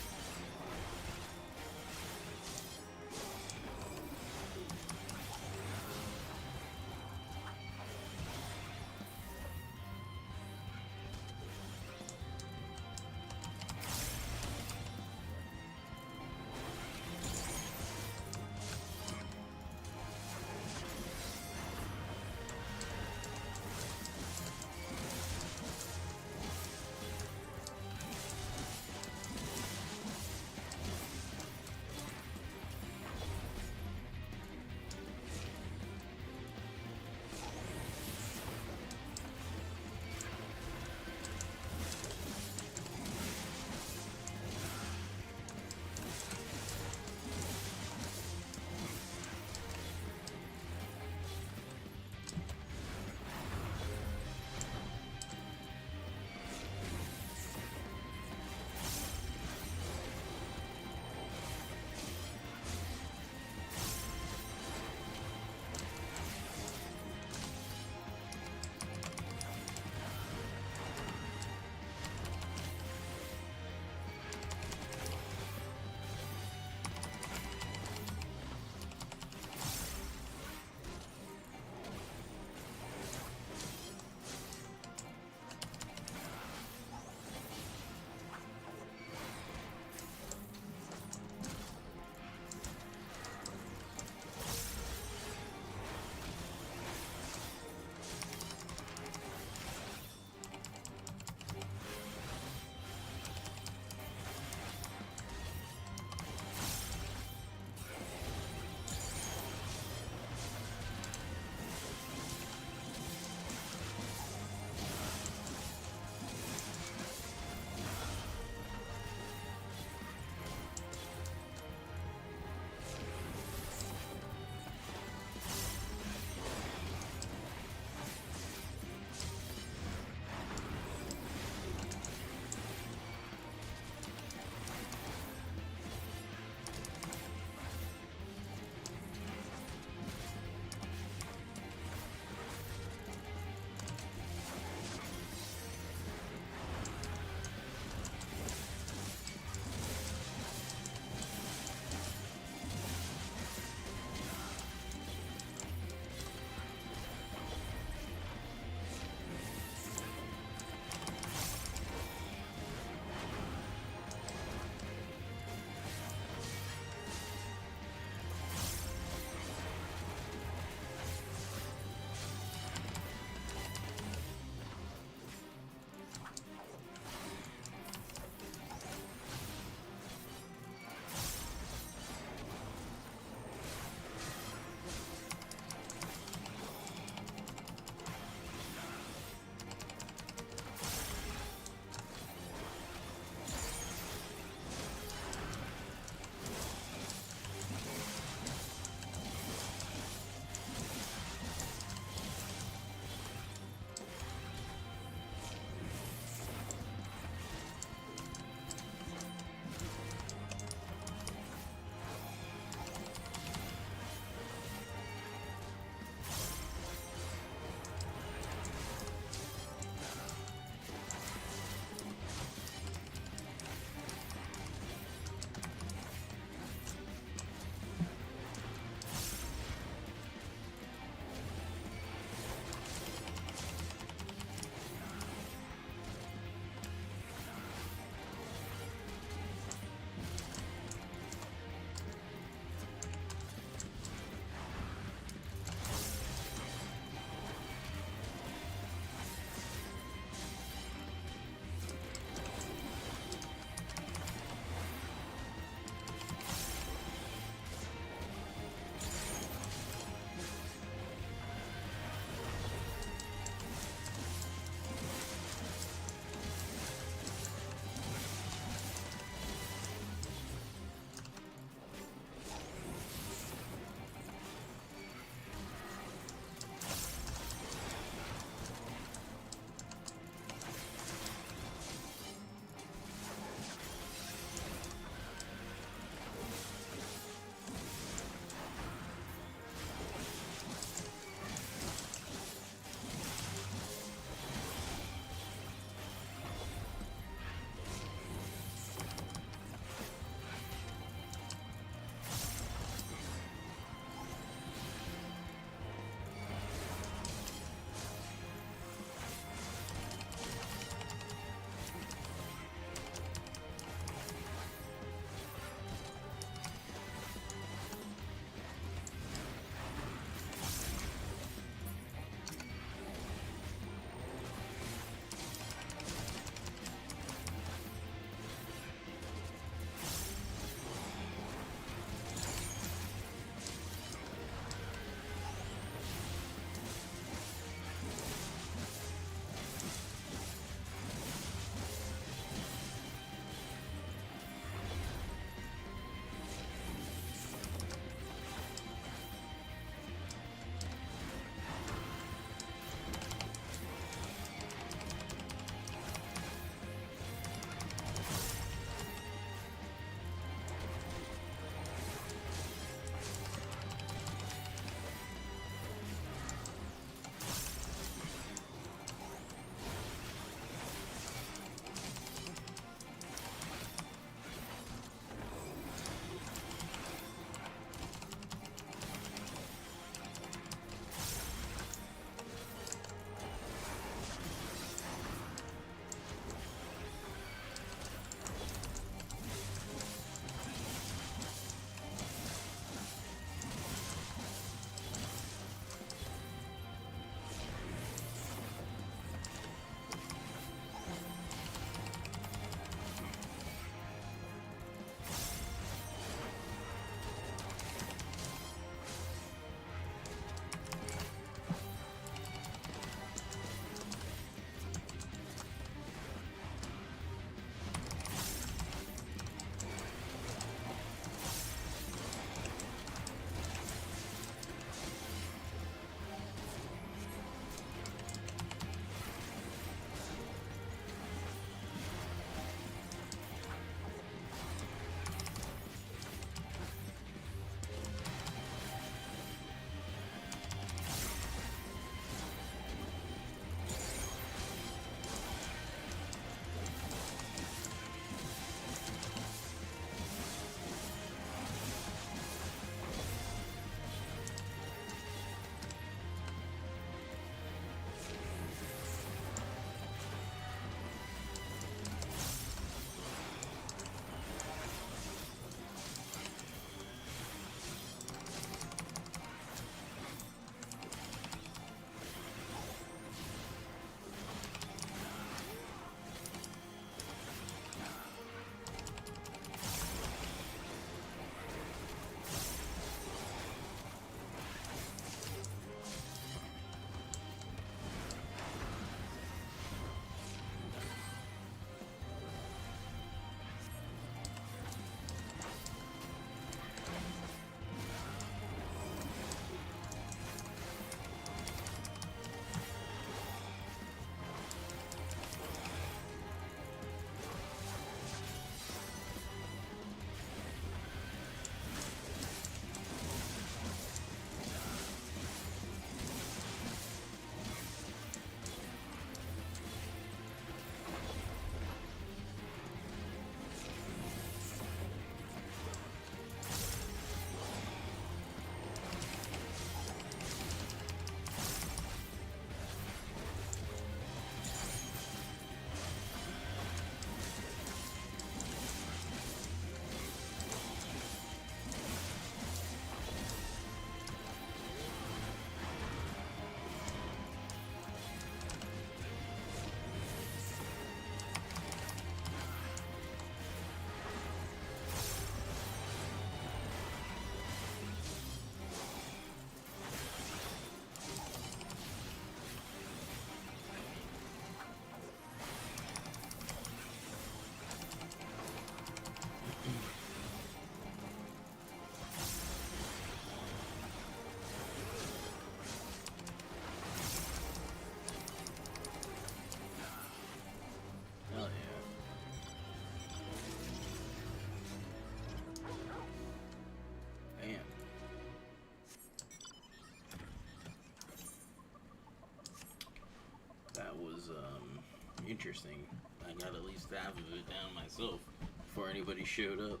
Interesting. I got at least half of it down myself before anybody showed up.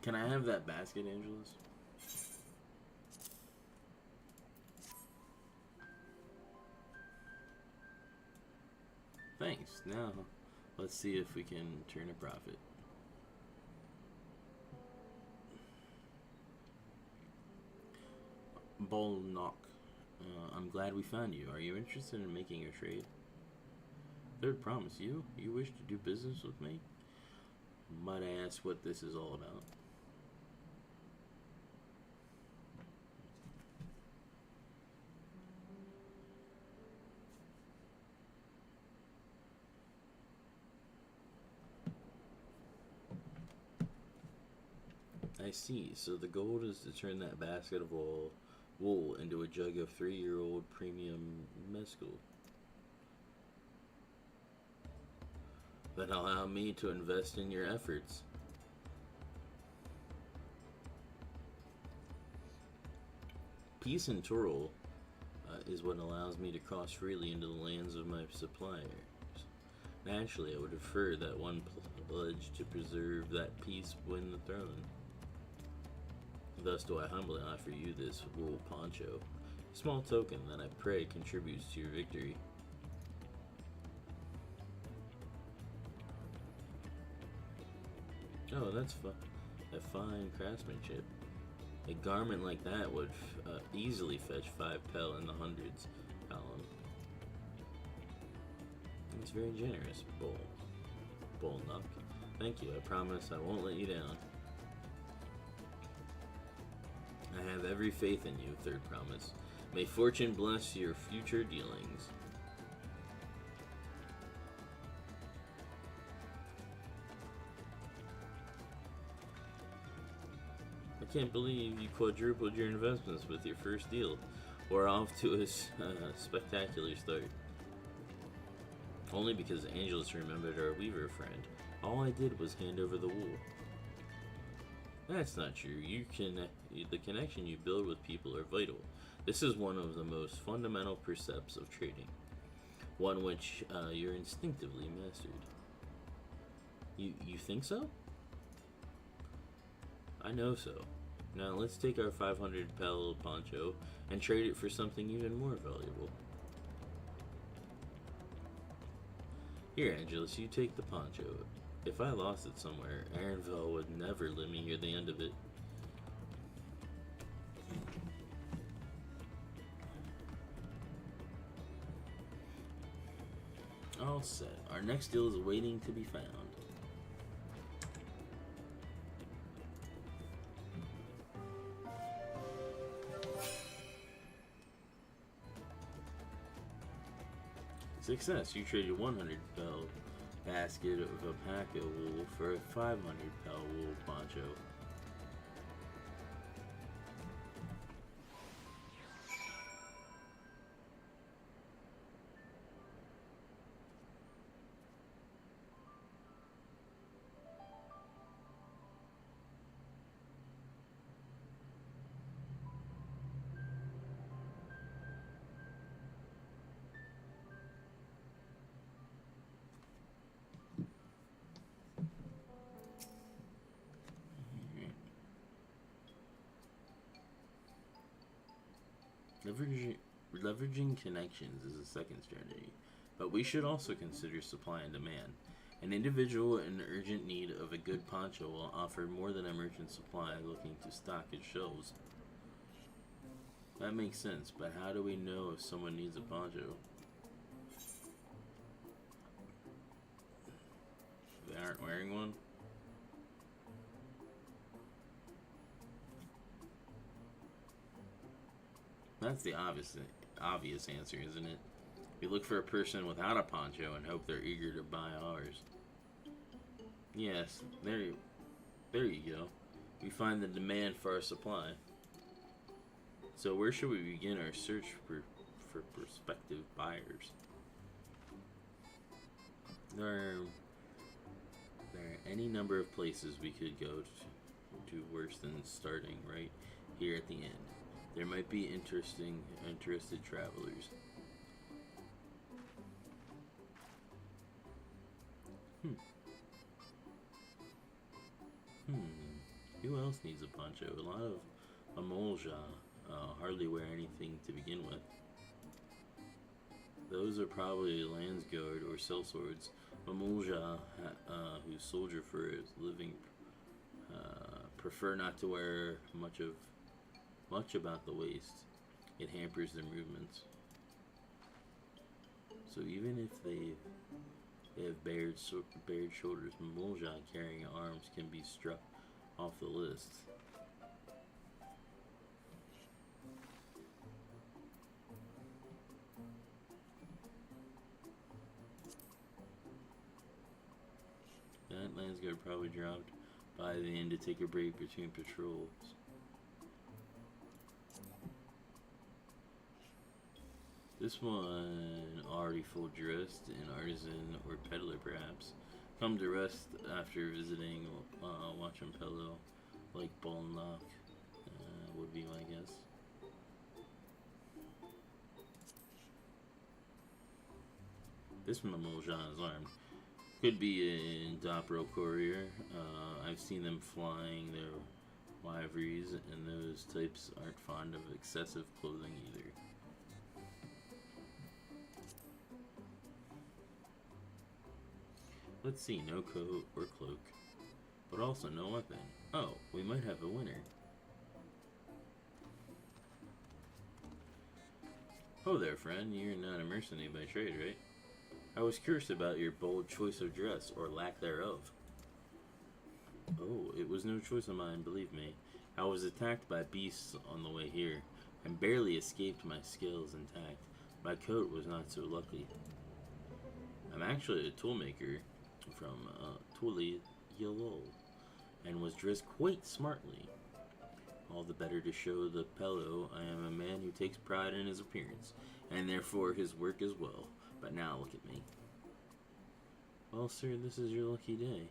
Can I have that basket, Angelus? Thanks. Now, let's see if we can turn a profit. Bull knock. I'm glad we found you. Are you interested in making a trade? Third promise, you? You wish to do business with me? Might I ask what this is all about? I see. So the goal is to turn that basket of wool into a jug of 3-year-old premium MSQ. Then allow me to invest in your efforts. Peace and Turl is what allows me to cross freely into the lands of my suppliers. Naturally, I would prefer that one pledge to preserve that peace win the throne. Thus do I humbly offer you this wool poncho, a small token that I pray contributes to your victory. Oh, that's a fine craftsmanship. A garment like that would easily fetch 5 pel in the hundreds, Colin. It's very generous, Bullnuck. Thank you, I promise I won't let you down. I have every faith in you, third promise. May fortune bless your future dealings. I can't believe you quadrupled your investments with your first deal. We're off to a spectacular start. Only because Angelus remembered our weaver friend. All I did was hand over the wool. That's not true. The connection you build with people are vital. This is one of the most fundamental precepts of trading. One which you're instinctively mastered. You think so? I know so. Now let's take our 500 pel poncho and trade it for something even more valuable. Here, Angelus, you take the poncho. If I lost it somewhere, Aaronville would never let me hear the end of it. All set. Our next deal is waiting to be found. Success. You traded 100 pel basket of alpaca wool for a 500 pel wool poncho. Leveraging connections is a second strategy, but we should also consider supply and demand. An individual in urgent need of a good poncho will offer more than a merchant supply looking to stock its shelves. That makes sense, but how do we know if someone needs a poncho? They aren't wearing one? That's the obvious answer, isn't it? We look for a person without a poncho and hope they're eager to buy ours. Yes, there you go. We find the demand for our supply. So where should we begin our search for prospective buyers? There are any number of places we could go to worse than starting right here at the end. There might be interested travelers. Who else needs a poncho? A lot of Amolja hardly wear anything to begin with. Those are probably Landsguard or sellswords. Amolja, who soldier for his living, prefer not to wear much about the waist. It hampers their movements. So even if they have bared shoulders, Amolja carrying arms can be struck off the list. That Landsguard probably dropped by the end to take a break between patrols. This one already full dressed, an artisan or peddler perhaps. Come to rest after visiting Wachampello, like Balnock, would be my guess. This Mamoljan is armed. Could be in Dopro Courier. I've seen them flying their liveries, and those types aren't fond of excessive clothing either. Let's see, no coat or cloak, but also no weapon. Oh, we might have a winner. Oh there, friend. You're not a mercenary by trade, right? I was curious about your bold choice of dress, or lack thereof. Oh, it was no choice of mine, believe me. I was attacked by beasts on the way here, and barely escaped my skills intact. My coat was not so lucky. I'm actually a toolmaker from Tuli Yalol, and was dressed quite smartly. All the better to show the Pello I am a man who takes pride in his appearance, and therefore his work as well. But now look at me. Well, sir, this is your lucky day.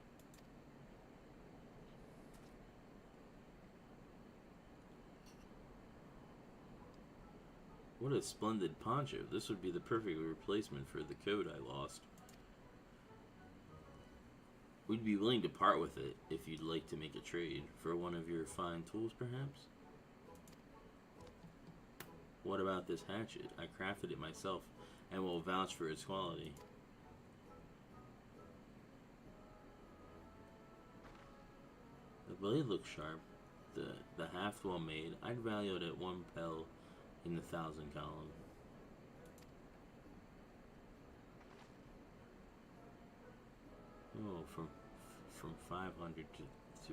What a splendid poncho. This would be the perfect replacement for the coat I lost. We'd be willing to part with it if you'd like to make a trade for one of your fine tools, perhaps? What about this hatchet? I crafted it myself and will vouch for its quality. The blade looks sharp, the haft well made. I'd value it at 1 pel in the 1,000 column. Oh, from 500 to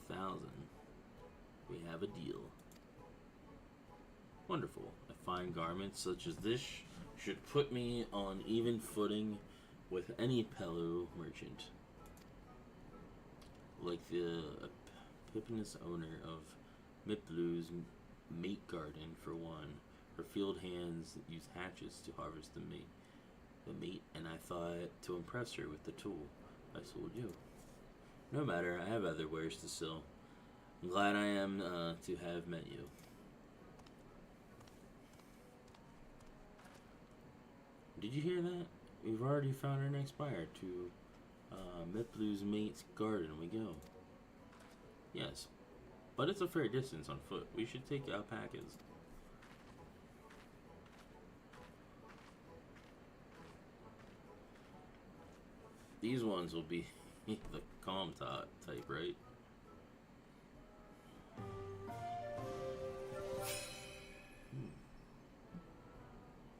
1,000, we have a deal. Wonderful. A fine garment such as this should put me on even footing with any Pellu merchant. Like the eponymous owner of Miplu's mate garden, for one. Her field hands use hatchets to harvest the mate, and I thought to impress her with the tool I sold you. No matter, I have other wares to sell. I'm glad I am to have met you. Did you hear that? We've already found our next buyer to Miplu's mate's garden. We go. Yes, but it's a fair distance on foot. We should take alpacas. These ones will be the calm type, right?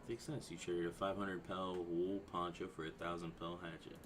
Makes sense. You traded a 500 pel wool poncho for a 1,000 pel hatchet.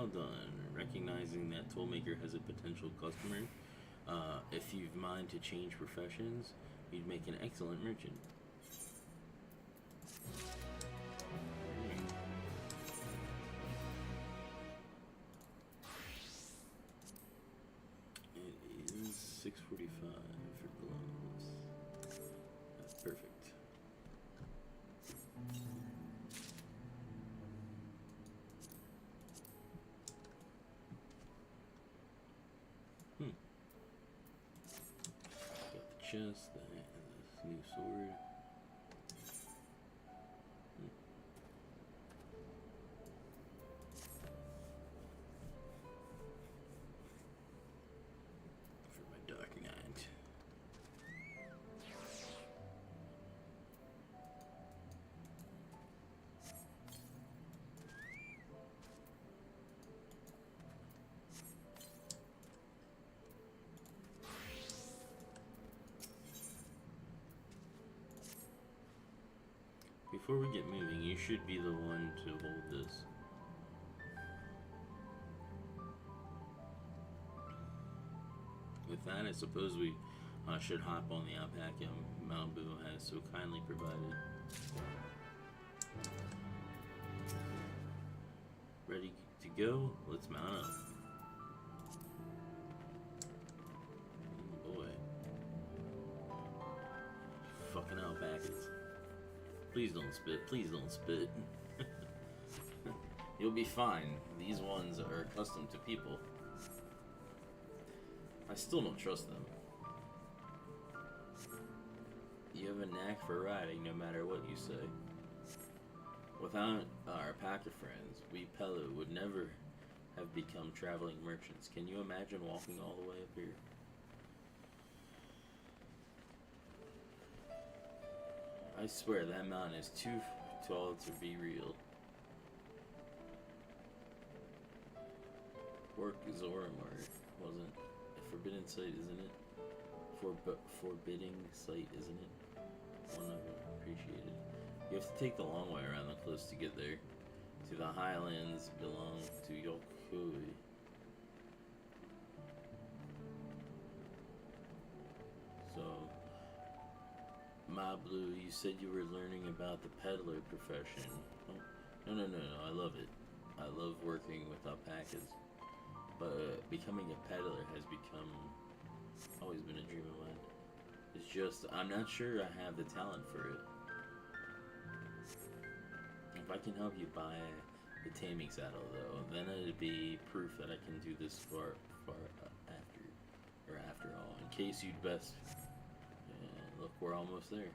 Well done. Recognizing that Toolmaker has a potential customer, if you've mind to change professions, you'd make an excellent merchant. It is 6:45 for gloves. That's perfect. Got the chest, the new sword. For my Dark Knight. Before we get moving, you should be the one to hold this. With that, I suppose we should hop on the alpaca Malibu has so kindly provided. Ready to go? Let's mount up. Oh boy. Fucking alpacas. Please don't spit. Please don't spit. You'll be fine. These ones are accustomed to people. I still don't trust them. You have a knack for riding no matter what you say. Without our pack of friends, we Pelu would never have become traveling merchants. Can you imagine walking all the way up here? I swear that mountain is too tall to be real. Work Zoramar wasn't a forbidden sight, isn't it? Forbidding sight, isn't it? One of them appreciated. You have to take the long way around the cliffs to get there. To the highlands belong to Yokui. So, Ma Blue, you said you were learning about the peddler profession. Oh, no, I love it. I love working with alpacas. But becoming a peddler has always been a dream of mine. It's just, I'm not sure I have the talent for it. If I can help you buy the taming saddle, though, then it'd be proof that I can do this far after all. In case you'd best, look, we're almost there.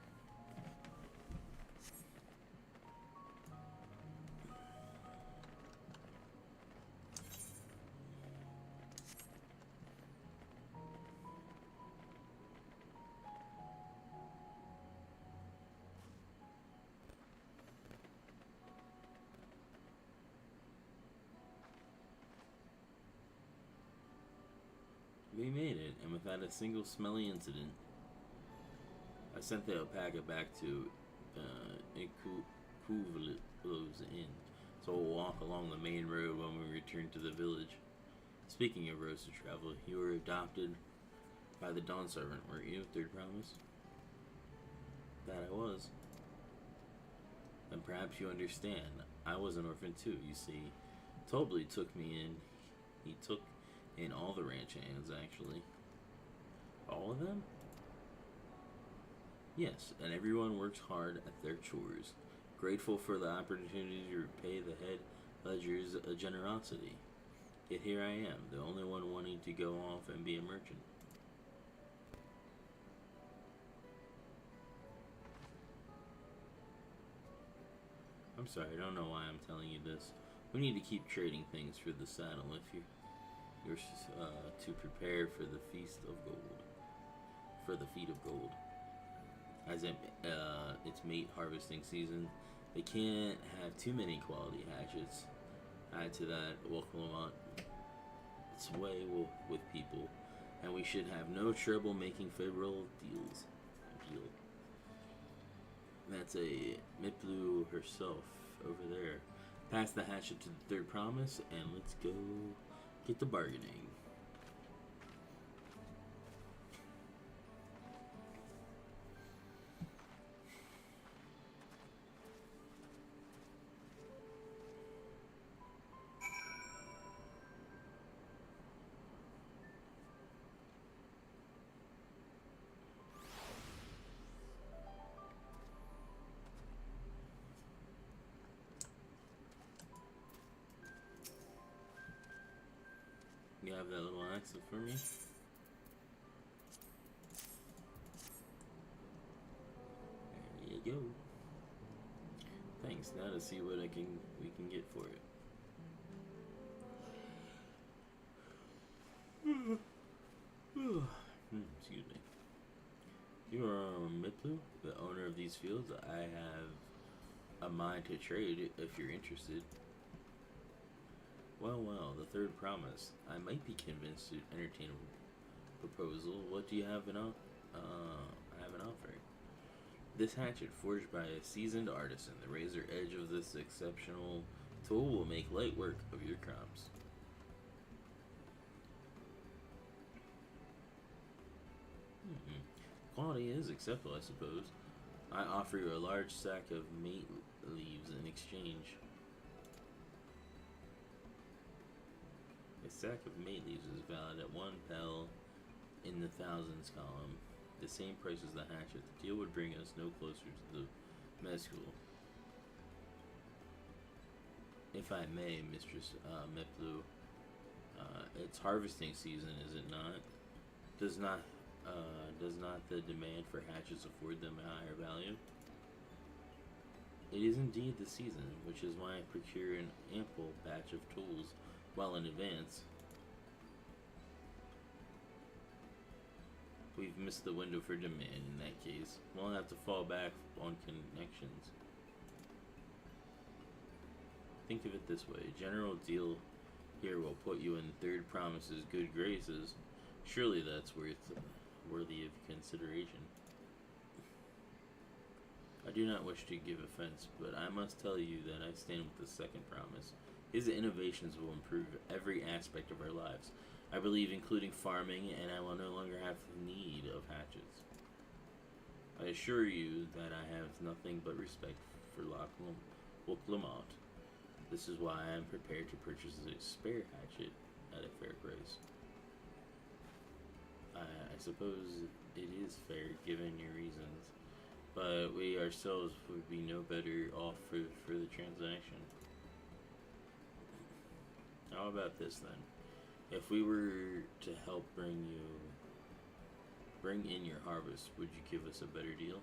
We made it, and without a single smelly incident. I sent the alpaca back to Ikuvulo's Inn, so we'll walk along the main road when we return to the village. Speaking of roads to travel, you were adopted by the Dawn Servant, weren't you? Third promise? That I was. And perhaps you understand, I was an orphan too, you see. Tobley took me in. He took in all the ranch hands, actually. All of them? Yes, and everyone works hard at their chores, grateful for the opportunity to repay the head ledger's generosity. Yet here I am, the only one wanting to go off and be a merchant. I'm sorry, I don't know why I'm telling you this. We need to keep trading things for the saddle if you're to prepare for the feast of gold. For the feet of gold. As it's mate harvesting season, they can't have too many quality hatchets. Add to that, Wokalomont, its way with people, and we should have no trouble making favorable deals. That's a Miplu herself over there. Pass the hatchet to the third promise, and let's go get the bargaining. You have that little axe for me? There you go. Thanks. Now to see what we can get for it. Excuse me. You are Miplu, the owner of these fields. I have a mind to trade if you're interested. Well, the third promise. I might be convinced to entertain a proposal. What do you have I have an offer. This hatchet, forged by a seasoned artisan, the razor edge of this exceptional tool will make light work of your crops. Quality is acceptable, I suppose. I offer you a large sack of mate leaves in exchange. A sack of mate leaves is valued at 1 pel in the thousands column, the same price as the hatchet. The deal would bring us no closer to the MSQ. If I may, Mistress Miplu, it's harvesting season, is it not? Does not the demand for hatchets afford them a higher value? It is indeed the season, which is why I procure an ample batch of tools well in advance. We've missed the window for demand in that case. We'll have to fall back on connections. Think of it this way. General deal here will put you in third promise's good graces. Surely that's worthy of consideration. I do not wish to give offense, but I must tell you that I stand with the second promise. His innovations will improve every aspect of our lives. I believe including farming, and I will no longer have need of hatchets. I assure you that I have nothing but respect for Lamont. This is why I am prepared to purchase a spare hatchet at a fair price. I suppose it is fair given your reasons, but we ourselves would be no better off for the transaction. How about this then? If we were to help bring in your harvest, would you give us a better deal?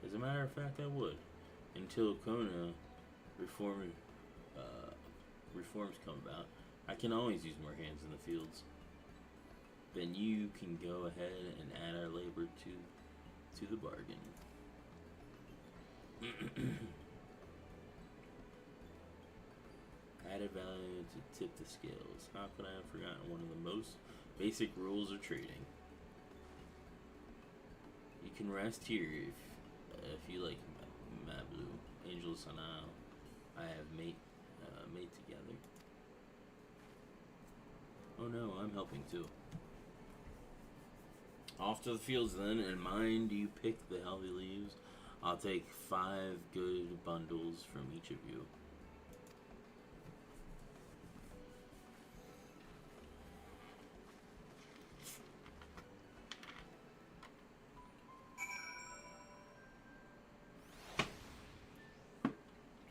As a matter of fact, I would. Until Kona reforms come about, I can always use more hands in the fields. Then you can go ahead and add our labor to the bargain. Added value to tip the scales. How could I have forgotten one of the most basic rules of trading? You can rest here if you like, Mablu. Angel Sanao. I have mate together. Oh no, I'm helping too. Off to the fields then, and mind you pick the healthy leaves. I'll take 5 good bundles from each of you.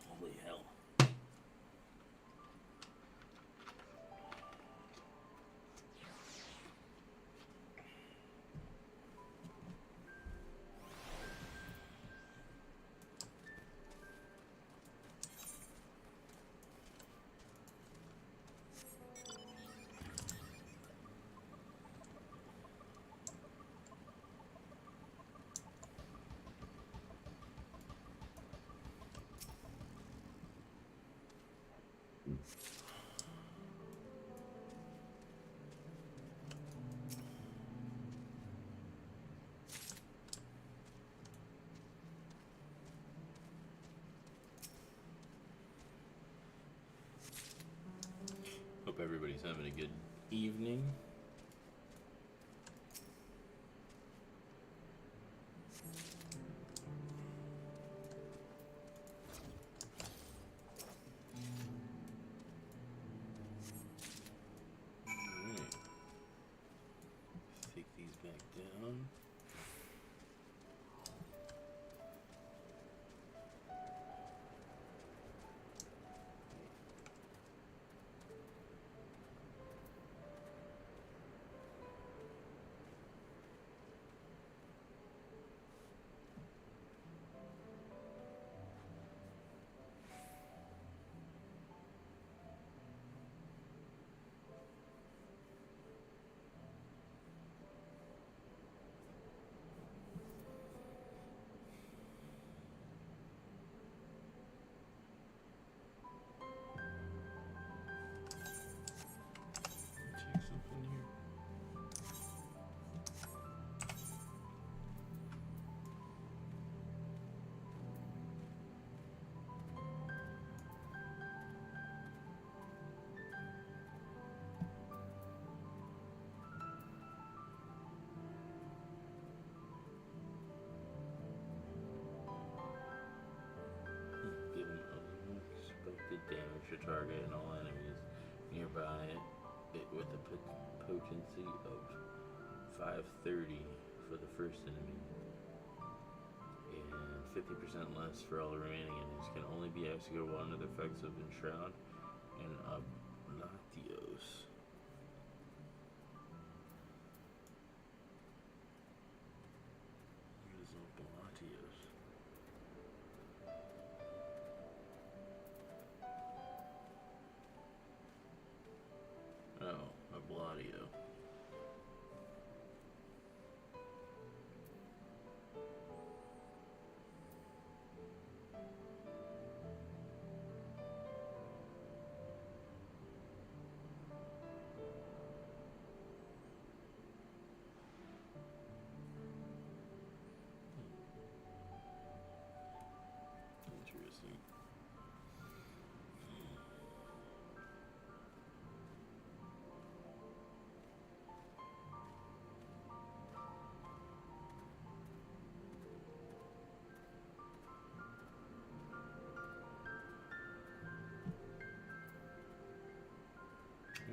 Holy hell. Hope everybody's having a good evening. Alright. Let's take these back down. Check something here. Give an unexpected damage to target and all enemies nearby it with a potency of 530 for the first enemy and 50% less for all the remaining enemies. Can only be executed while under the effects of Enshroud and Oblatios. What is Oblatios? Oh, Oblatio. Interesting.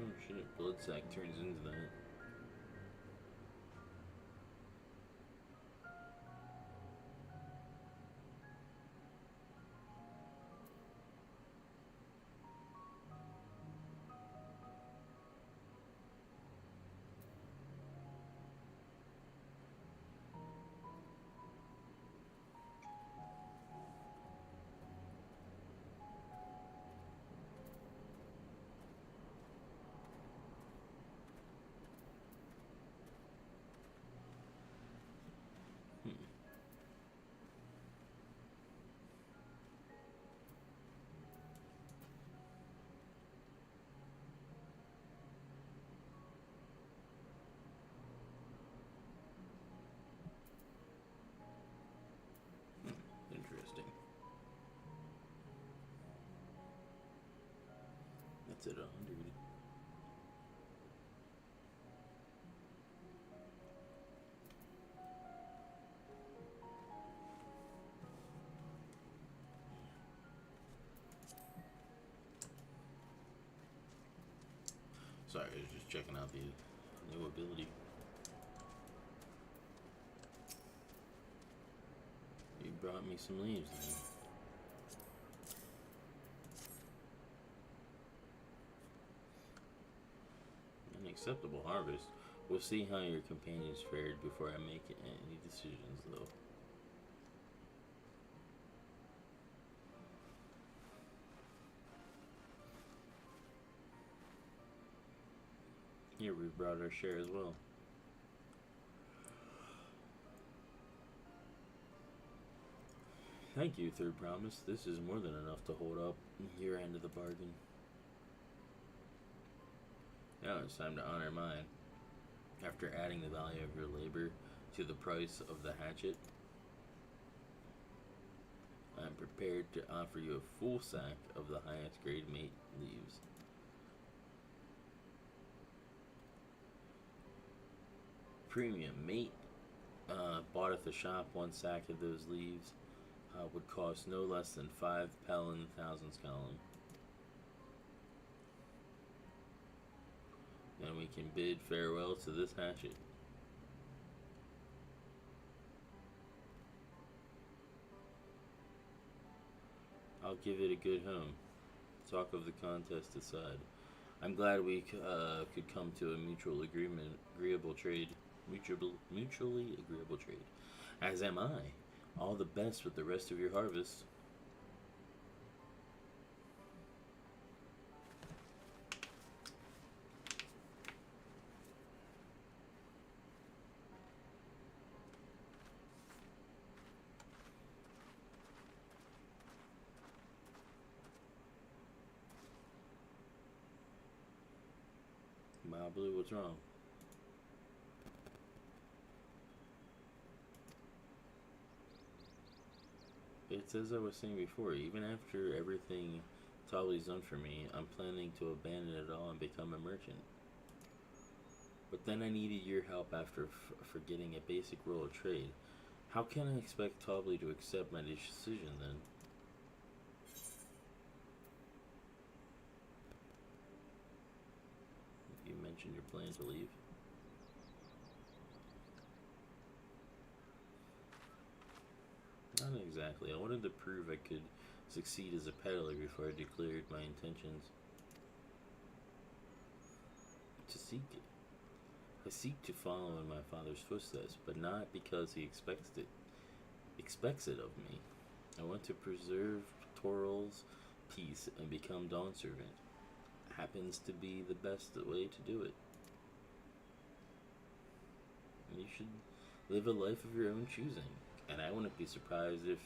Oh shit, Bloodsack turns into that. Interesting. That's at 100. Sorry, I was just checking out the new ability. You brought me some leaves then. An acceptable harvest. We'll see how your companions fared before I make any decisions, though. Here, we brought our share as well. Thank you, Third Promise. This is more than enough to hold up your end of the bargain. Now it's time to honor mine. After adding the value of your labor to the price of the hatchet, I am prepared to offer you a full sack of the highest grade mate leaves. premium. Mate bought at the shop 1 sack of those leaves would cost no less than 5 pel in the thousands column. Then we can bid farewell to this hatchet. I'll give it a good home. Talk of the contest aside, I'm glad we could come to a mutually agreeable trade. As am I. All the best with the rest of your harvest. Wow, Blue, what's wrong? It's as I was saying before, even after everything Tolly's done for me, I'm planning to abandon it all and become a merchant. But then I needed your help after forgetting a basic rule of trade. How can I expect Tolly to accept my decision then? You mentioned your plan to leave. Not exactly. I wanted to prove I could succeed as a peddler before I declared my intentions to seek it. I seek to follow in my father's footsteps, but not because he expects it of me. I want to preserve Toral's peace and become Dawn's servant. Happens to be the best way to do it. You should live a life of your own choosing, and I wouldn't be surprised if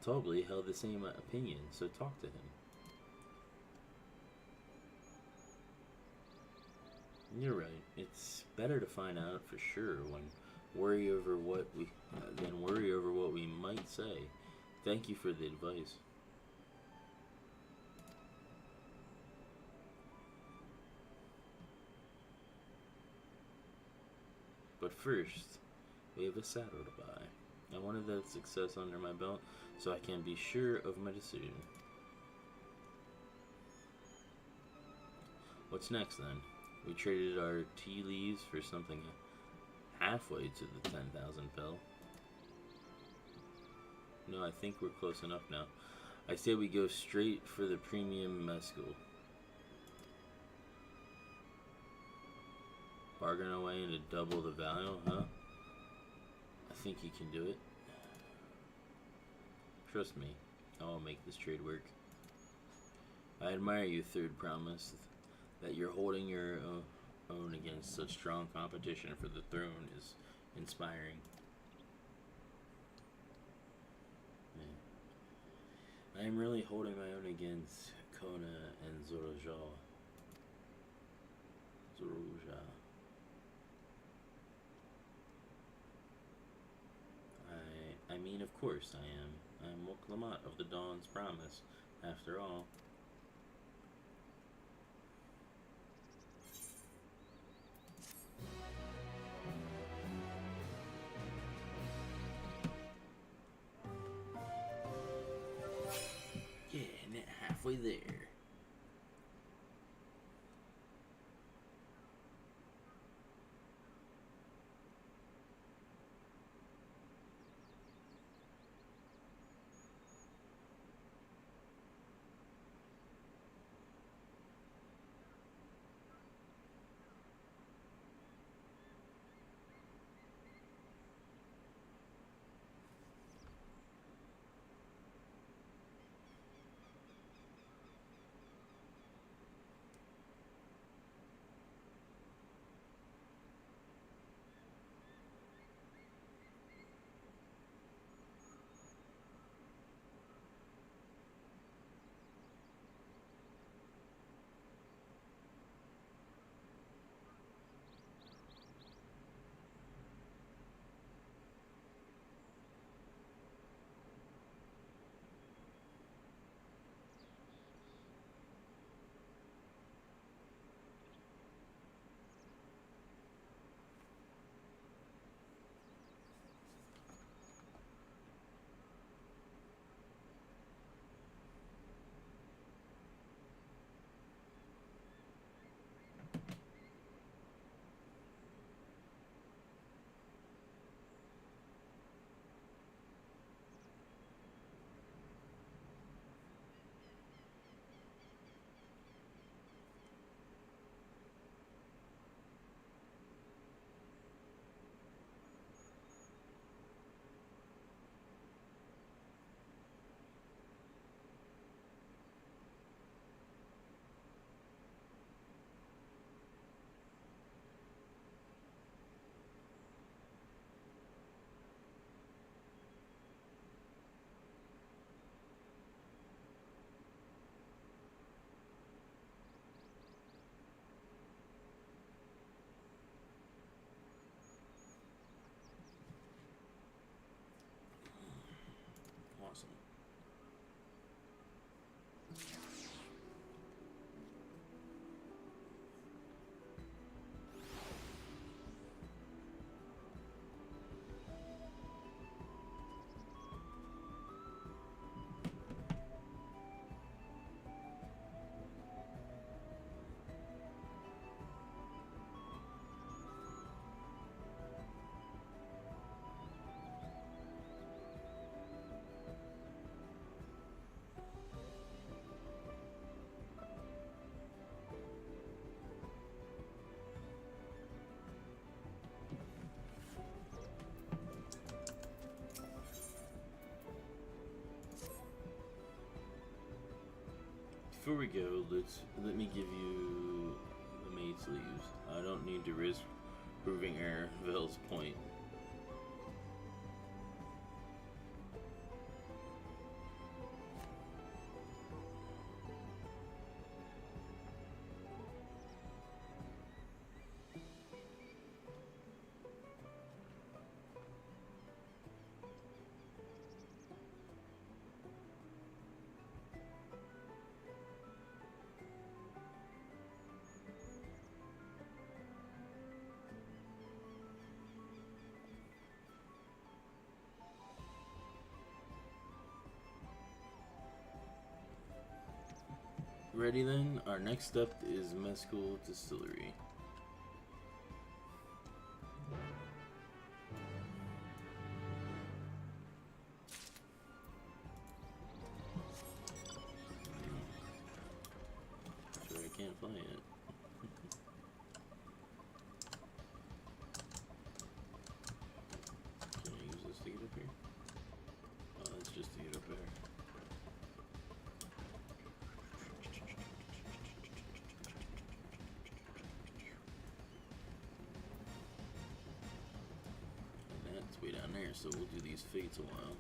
Tolly held the same opinion, so talk to him. You're right. It's better to find out for sure than worry over what we might say. Thank you for the advice. But first, we have a saddle to buy. I wanted that success under my belt so I can be sure of my decision. What's next then? We traded our tea leaves for something halfway to the 10,000 pel. No, I think we're close enough now. I say we go straight for the premium MSQ. Bargain away into double the value, huh? I think you can do it. Trust me, I will make this trade work. I admire you, Third Promise. That you're holding your own against such strong competition for the throne is inspiring. Yeah. I am really holding my own against Kona and Zoroja. I mean, of course I am. I am Moklamat of the Dawn's Promise, after all. Yeah, net halfway there. Before we go, let me give you the maid's leaves. I don't need to risk proving Aravel's point. Ready then? Our next step is MSQ Distillery. Sure, I can't fly it. Can I use this to get up here? Oh, that's just to get up there. Way down there, so we'll do these fates a while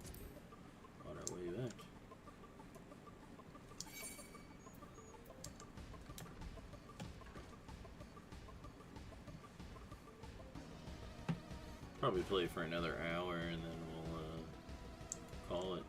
on our way back. Probably play for another hour and then we'll call it.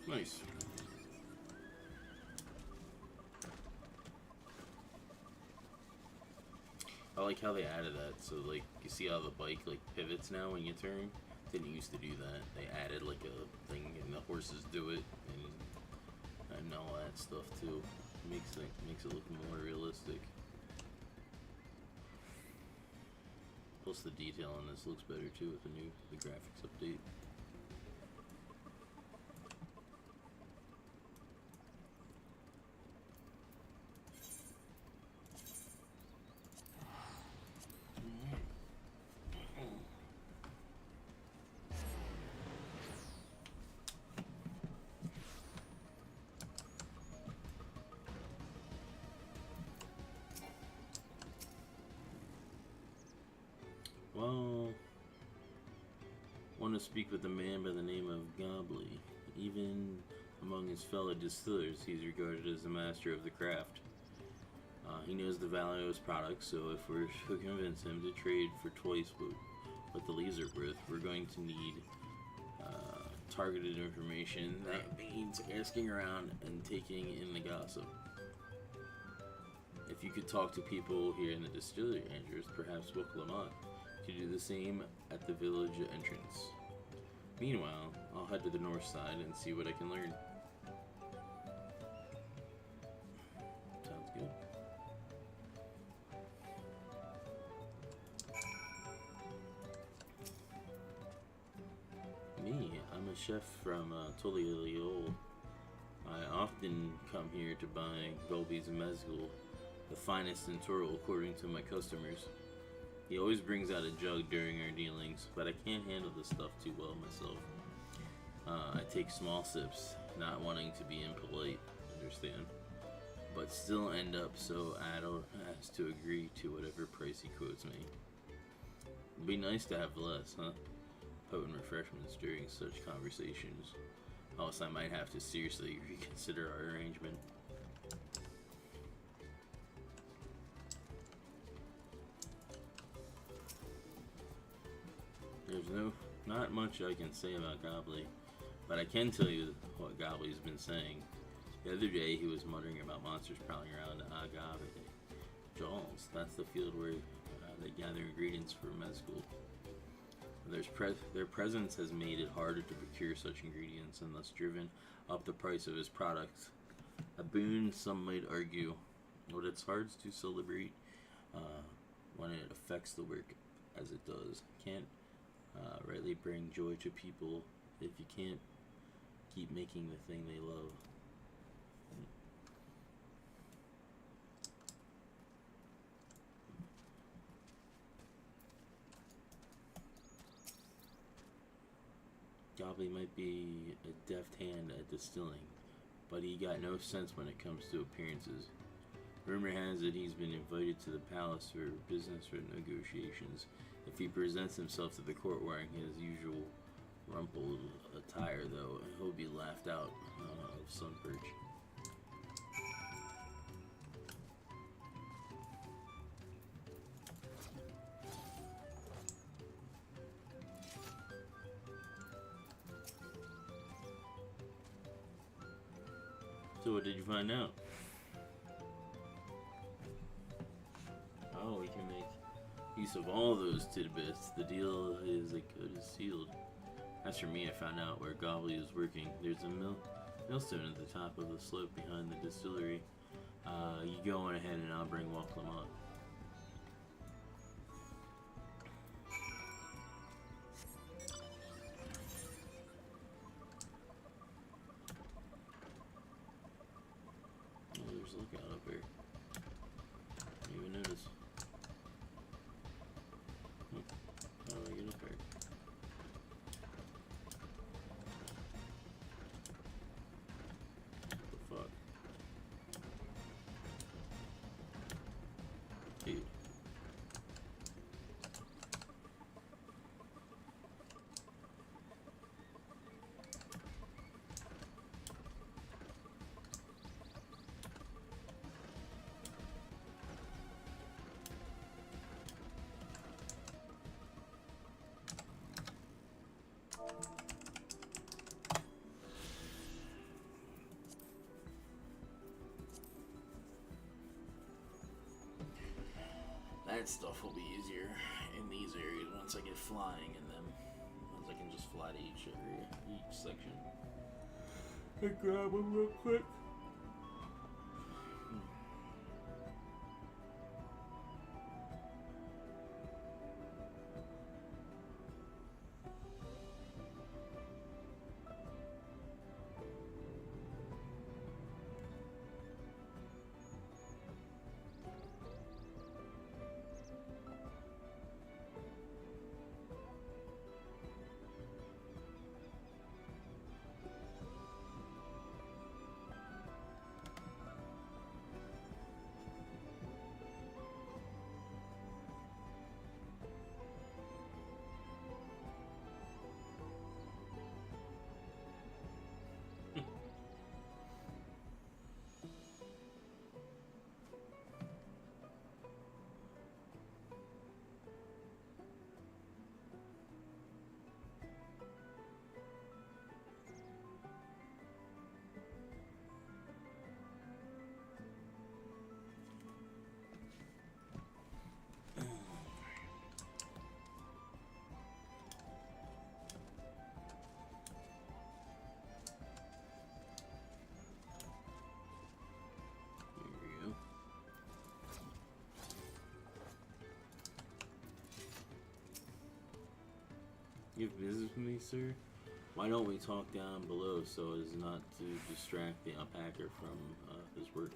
Nice. I like how they added that. So like you see how the bike like pivots now when you turn. Didn't used to do that. They added like a thing and the horses do it and all that stuff too. Makes it look more realistic. Plus the detail on this looks better too with the graphics update. Well, want to speak with a man by the name of Gobley. Even among his fellow distillers, he's regarded as the master of the craft. He knows the value of his products, so if we're to convince him to trade for twice what the leaves are worth, we're going to need targeted information. That means asking around and taking in the gossip. If you could talk to people here in the distillery, Andrews, perhaps Woklamot to do the same at the village entrance. Meanwhile, I'll head to the north side and see what I can learn. Sounds good. Me, I'm a chef from Tolioliol. I often come here to buy Golby's mezcal, the finest in Toril according to my customers. He always brings out a jug during our dealings, but I can't handle this stuff too well myself. I take small sips, not wanting to be impolite, understand, but still end up so idle as to agree to whatever price he quotes me. It'd be nice to have less, huh? Potent refreshments during such conversations. Else I might have to seriously reconsider our arrangement. There's not much I can say about Gobley, but I can tell you what Gobley's been saying. The other day he was muttering about monsters prowling around Agave. Jaws, that's the field where they gather ingredients for mezcal. Their presence has made it harder to procure such ingredients and thus driven up the price of his products. A boon, some might argue, but it's hard to celebrate when it affects the work as it does. Can't rightly bring joy to people if you can't keep making the thing they love. Gobley might be a deft hand at distilling, but he got no sense when it comes to appearances. Rumor has it he's been invited to the palace for business or negotiations. If he presents himself to the court wearing his usual rumpled attire, though, he'll be laughed out of some perch. So what did you find out? Oh, we can make use of all those tidbits. The deal is as good as sealed. As for me, I found out where Gobley is working. There's a millstone at the top of the slope behind the distillery. You go on ahead and I'll bring Woklamot. Oh, there's a lookout up here. Didn't even notice. How do I get up there? What the fuck? that stuff will be easier in these areas once I get flying in them. Once I can just fly to each area, each section. And grab them real quick. You have business with me, sir? Why don't we talk down below so as not to distract the unpacker from his work?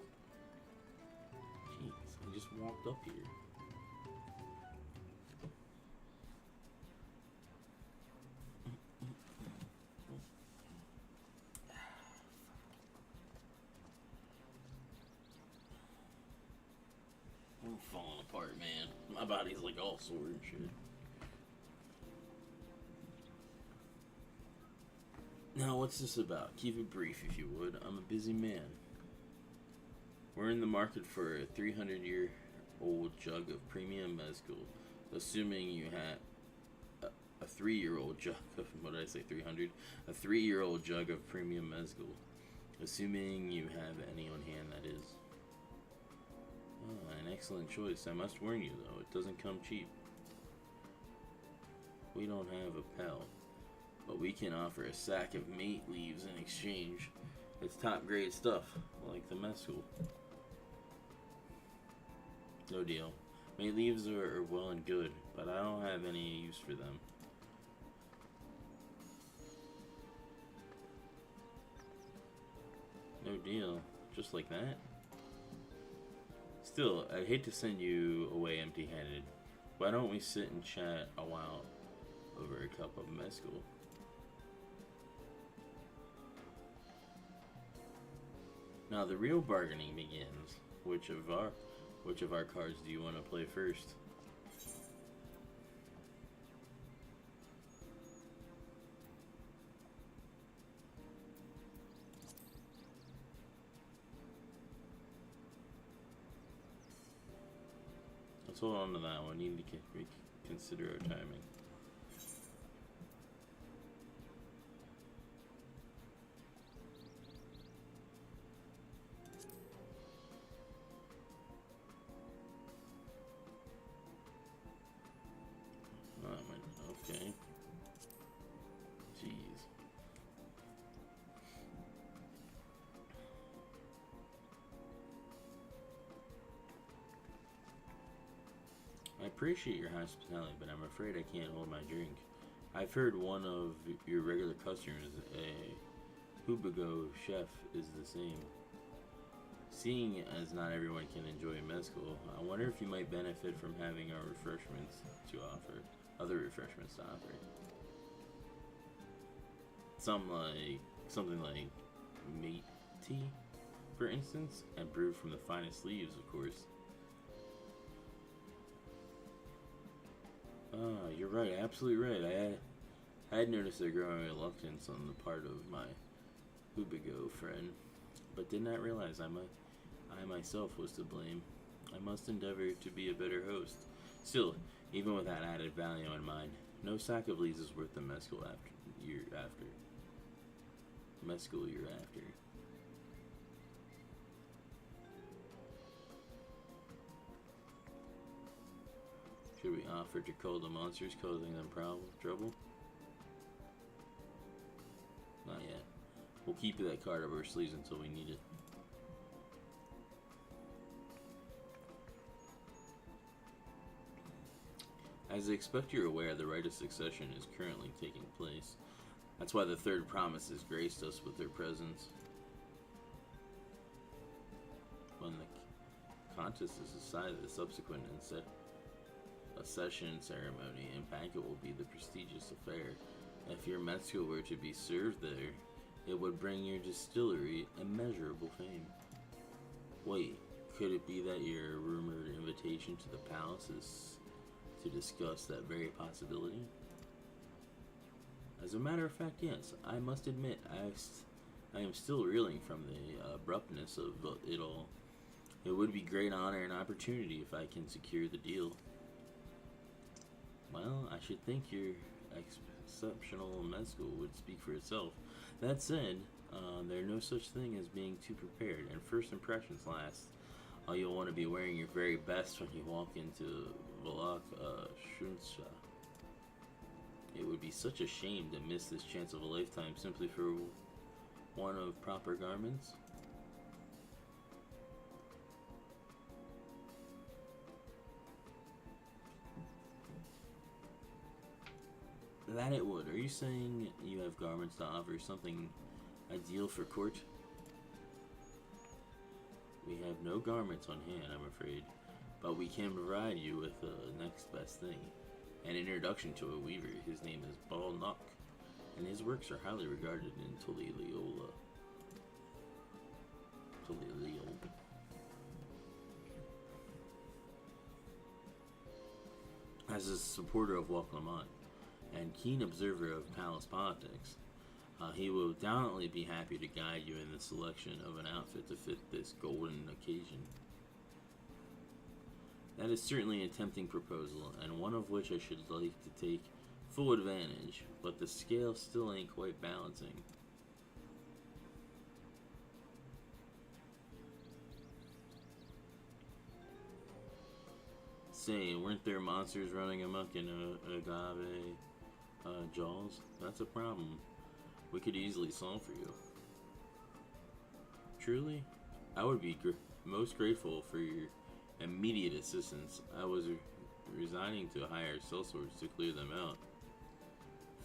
Jeez, I just walked up here. I'm falling apart, man. My body's like all sore and shit. Now, what's this about? Keep it brief, if you would. I'm a busy man. We're in the market for a 300-year-old jug of premium mezcal. Assuming you had a 3-year-old jug of... What did I say, 300? A 3-year-old jug of premium mezcal. Assuming you have any on hand, that is. Oh, an excellent choice. I must warn you, though, it doesn't come cheap. We don't have a pal. But we can offer a sack of mate leaves in exchange. It's top grade stuff, like the mezcal. No deal. Mate leaves are well and good, but I don't have any use for them. No deal. Just like that? Still, I'd hate to send you away empty-handed. Why don't we sit and chat a while over a cup of mezcal? Now the real bargaining begins. Which of our cards do you want to play first? Let's hold on to that one. Need to reconsider our timing. Okay. Jeez. I appreciate your hospitality, but I'm afraid I can't hold my drink. I've heard one of your regular customers, a Hubigo chef, is the same. Seeing as not everyone can enjoy mezcal, I wonder if you might benefit from having our refreshments to offer. Other refreshments to offer. Something like mate tea, for instance, and brewed from the finest leaves, of course. Ah, you're right, absolutely right. I had noticed a growing reluctance on the part of my Hubigo friend, but did not realize I myself was to blame. I must endeavor to be a better host. Still, even with that added value in mind, no sack of leaves is worth the mezcal you're after. Should we offer to call the monsters causing them trouble? Not yet. We'll keep that card up our sleeves until we need it. As I expect you're aware, the rite of succession is currently taking place. That's why the third promise has graced us with their presence. When the contest is decided, the subsequent accession ceremony and banquet will be the prestigious affair. If your MSQ were to be served there, it would bring your distillery immeasurable fame. Wait, could it be that your rumored invitation to the palace is to discuss that very possibility? As a matter of fact, yes. I must admit, I am still reeling from the abruptness of it all. It would be great honor and opportunity if I can secure the deal. Well, I should think your exceptional MSQ would speak for itself. That said, there's no such thing as being too prepared, and first impressions last. You'll want to be wearing your very best when you walk into Valak Shunsha. It would be such a shame to miss this chance of a lifetime simply for one of proper garments. That it would. Are you saying you have garments to offer something ideal for court? We have no garments on hand, I'm afraid, but we can provide you with the next best thing. An introduction to a weaver. His name is Balnock, and his works are highly regarded in Tuliliola. As a supporter of Waklamont and keen observer of palace politics, he will doubtlessly be happy to guide you in the selection of an outfit to fit this golden occasion. That is certainly a tempting proposal, and one of which I should like to take full advantage, but the scale still ain't quite balancing. Say, weren't there monsters running amok in Agave Jaws? That's a problem we could easily solve for you. Truly, I would be most grateful for your immediate assistance. I was resigning to hire sellswords to clear them out.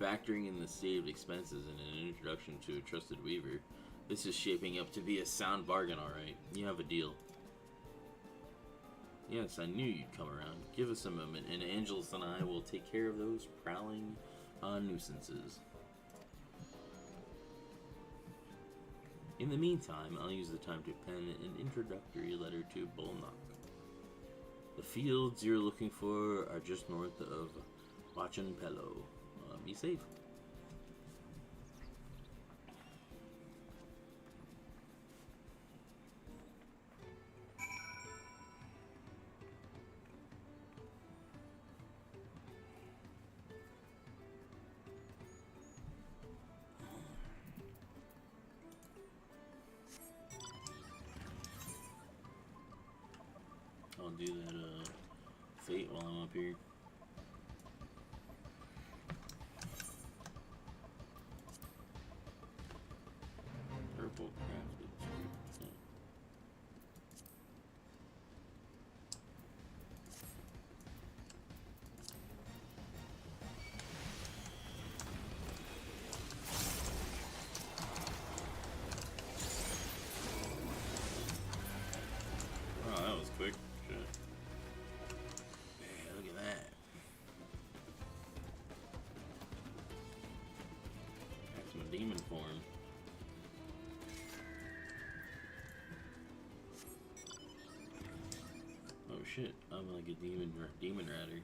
Factoring in the saved expenses and an introduction to a trusted weaver, this is shaping up to be a sound bargain, alright. You have a deal. Yes, I knew you'd come around. Give us a moment, and Angelus and I will take care of those prowling nuisances. In the meantime, I'll use the time to pen an introductory letter to Bolnock. The fields you're looking for are just north of Wachanpelo. Be safe. I'll do that fate while I'm up here. Purple crafted. Okay. Oh, that was quick. Shit. Yeah, look at that. That's my demon form. Oh shit, I'm like a demon rider.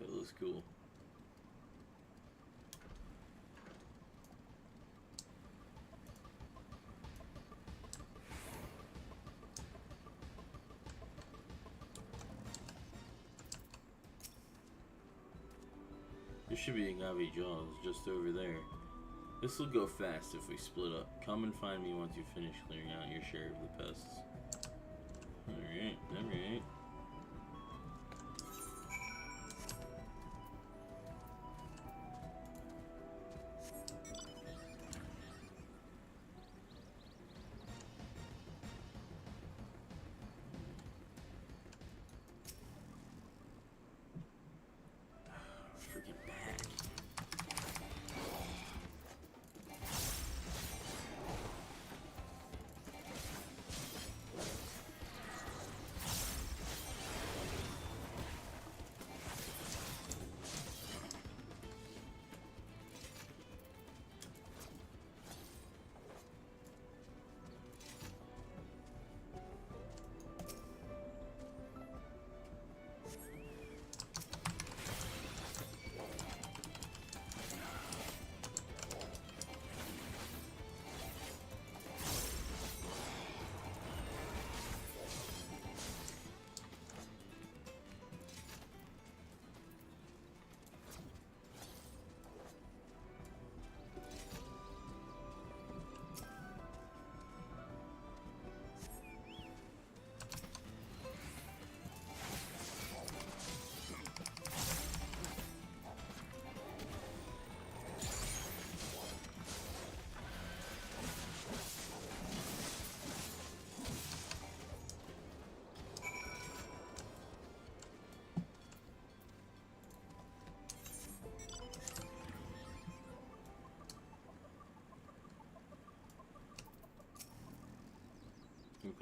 That looks cool. There should be Agave Jaws just over there. This will go fast if we split up. Come and find me once you finish clearing out your share of the pests. Alright, alright.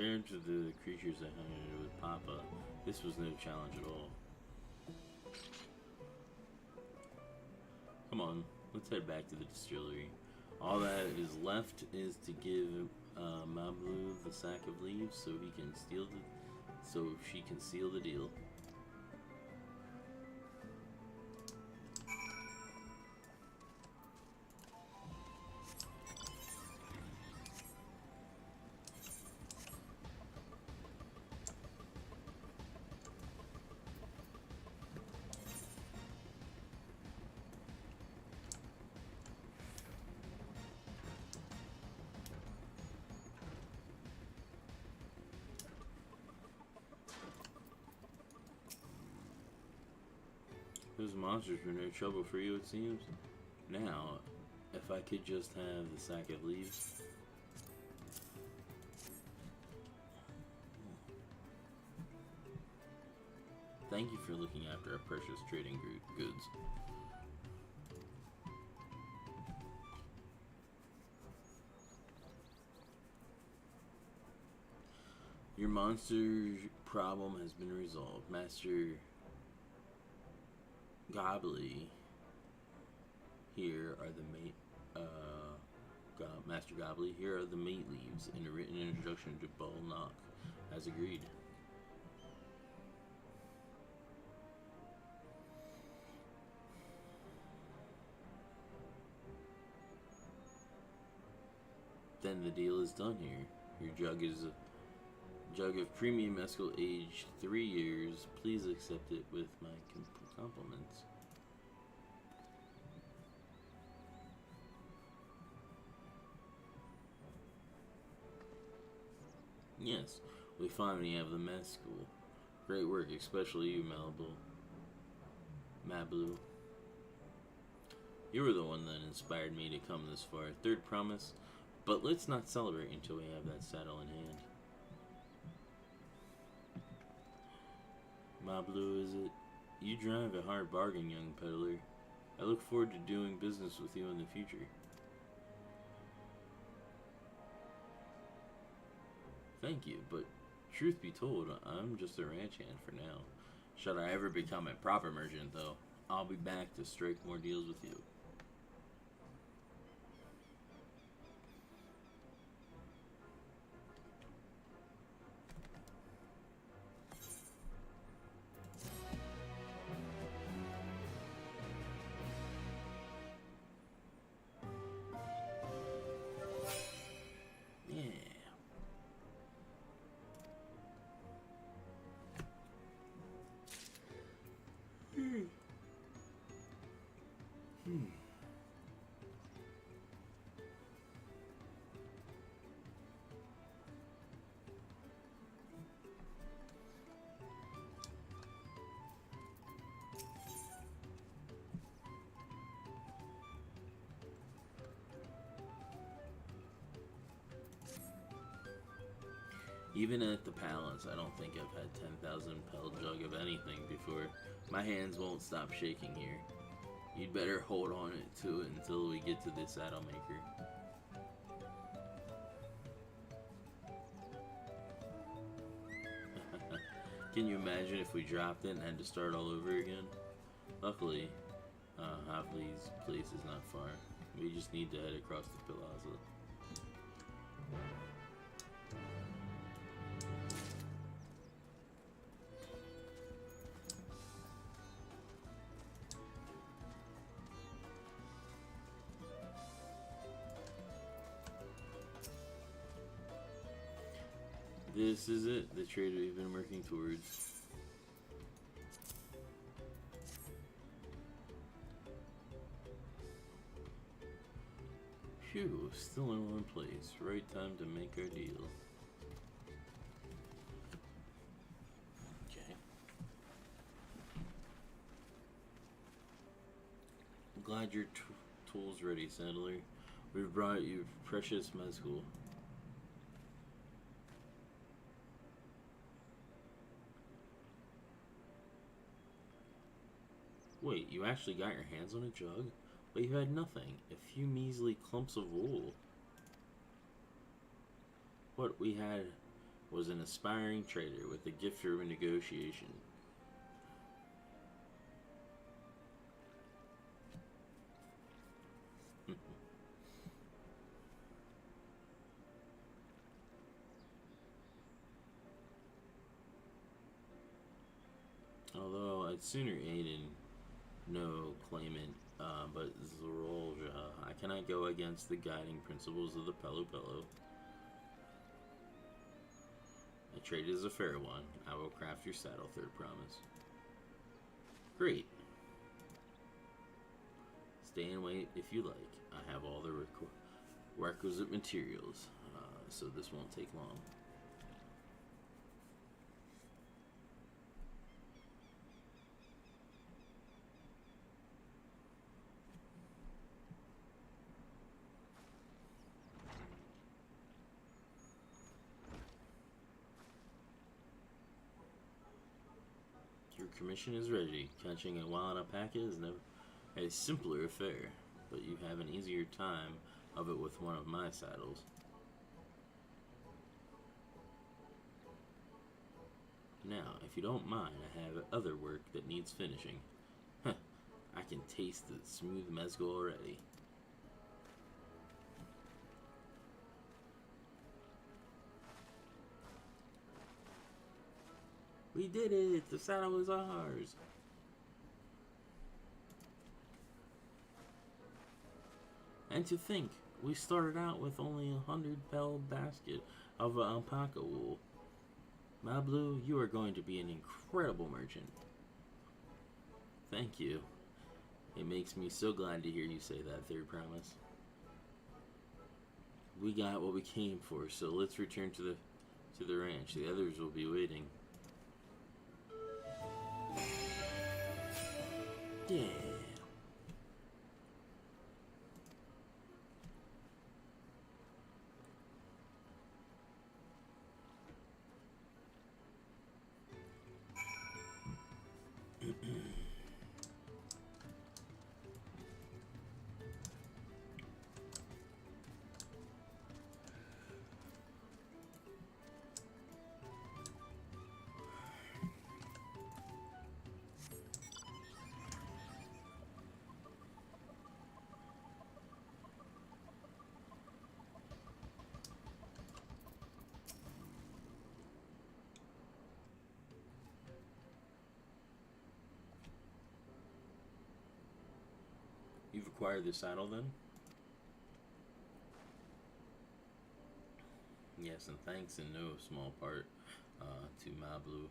Compared to the creatures I hunted with Papa, this was no challenge at all. Come on, let's head back to the distillery. All that is left is to give Mablu the sack of leaves so she can seal the deal. Those monsters were no trouble for you, it seems. Now, if I could just have the sack of leaves. Thank you for looking after our precious trading goods. Your monster problem has been resolved. Master Gobbly, here are the Master Gobbly, here are the mate leaves in a written introduction to Ball Knock, as agreed. Then the deal is done here. Your jug is a jug of premium mescal aged 3 years. Please accept it with my compliments. Yes, we finally have the mescal. Great work, especially you, Mablu. You were the one that inspired me to come this far. Third promise, but let's not celebrate until we have that saddle in hand. Mablu, is it? You drive a hard bargain, young peddler. I look forward to doing business with you in the future. Thank you, but truth be told, I'm just a ranch hand for now. Should I ever become a proper merchant, though, I'll be back to strike more deals with you. Even at the palace, I don't think I've had 10,000 pel jug of anything before. My hands won't stop shaking here. You'd better hold on to it until we get to this saddle maker. Can you imagine if we dropped it and had to start all over again? Luckily, Hopley's place is not far. We just need to head across the plaza. This is it, the trade we've been working towards. Phew, still in one place. Right time to make our deal. Okay. I'm glad your tool's ready, Saddler. We've brought you precious mescal. Wait, you actually got your hands on a jug? But you had nothing. A few measly clumps of wool. What, we had was an aspiring trader with a gift for negotiation. Although I'd sooner aid in no claimant, but Zorolja, I cannot go against the guiding principles of the Pelu Pelu. The trade is a fair one. I will craft your saddle, third promise. Great. Stay and wait if you like. I have all the requisite materials, so this won't take long. Your commission is ready. Catching a wild alpaca is never a simpler affair, but you have an easier time of it with one of my saddles. Now, if you don't mind, I have other work that needs finishing. Huh, I can taste the smooth mezcal already. We did it! The saddle is ours! And to think, we started out with only 100-bell basket of alpaca wool. Mablu, you are going to be an incredible merchant. Thank you. It makes me so glad to hear you say that, third promise. We got what we came for, so let's return to the ranch. The others will be waiting. Yeah. You've acquired the saddle then? Yes, and thanks in no small part to Mablu.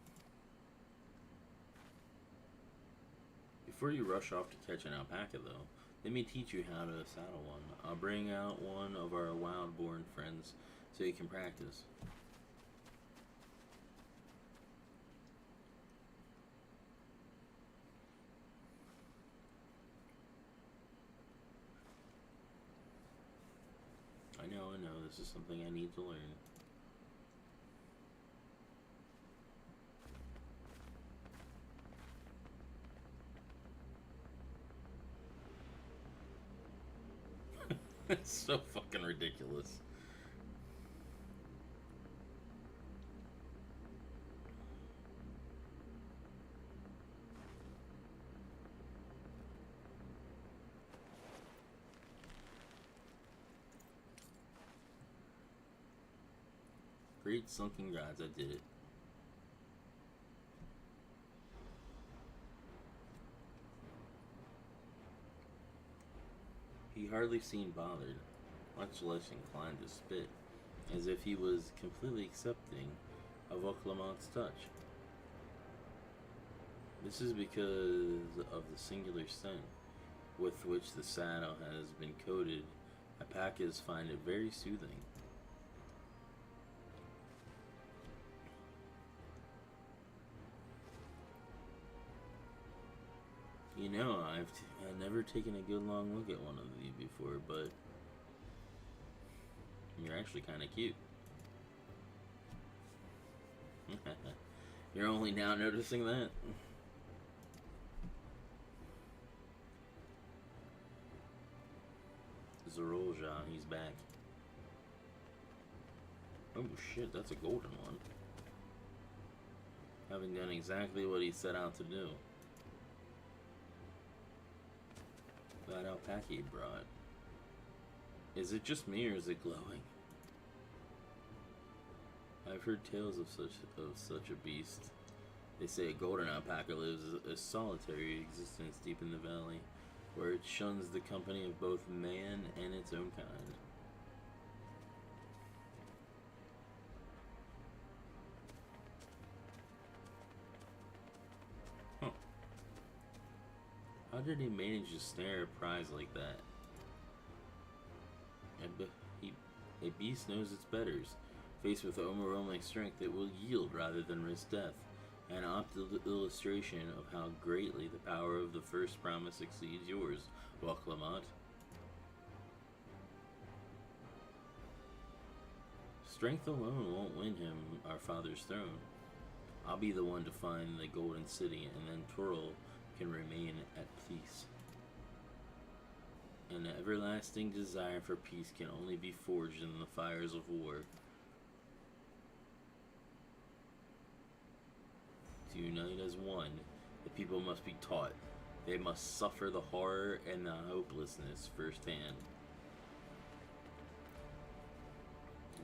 Before you rush off to catch an alpaca though, let me teach you how to saddle one. I'll bring out one of our wild-born friends so you can practice. I know, this is something I need to learn. It's so fucking ridiculous. Great sunken gods, I did it. He hardly seemed bothered, much less inclined to spit, as if he was completely accepting of Oclamont's touch. This is because of the singular scent with which the saddle has been coated. Alpacas find it very soothing. You know, I've never taken a good long look at one of these before, but you're actually kind of cute. You're only now noticing that? Zorolja, he's back. Oh shit, that's a golden one. Having done exactly what he set out to do. That alpaca he brought. Is it just me or is it glowing? I've heard tales of such a beast. They say a golden alpaca lives a solitary existence deep in the valley, where it shuns the company of both man and its own kind. Huh. How did he manage to snare a prize like that? A beast knows its betters. Faced with overwhelming strength, it will yield rather than risk death. An illustration of how greatly the power of the first promise exceeds yours, Waclamat. Strength alone won't win him our father's throne. I'll be the one to find the Golden City, and then Toril can remain at peace. An everlasting desire for peace can only be forged in the fires of war. To unite as one, the people must be taught. They must suffer the horror and the hopelessness firsthand.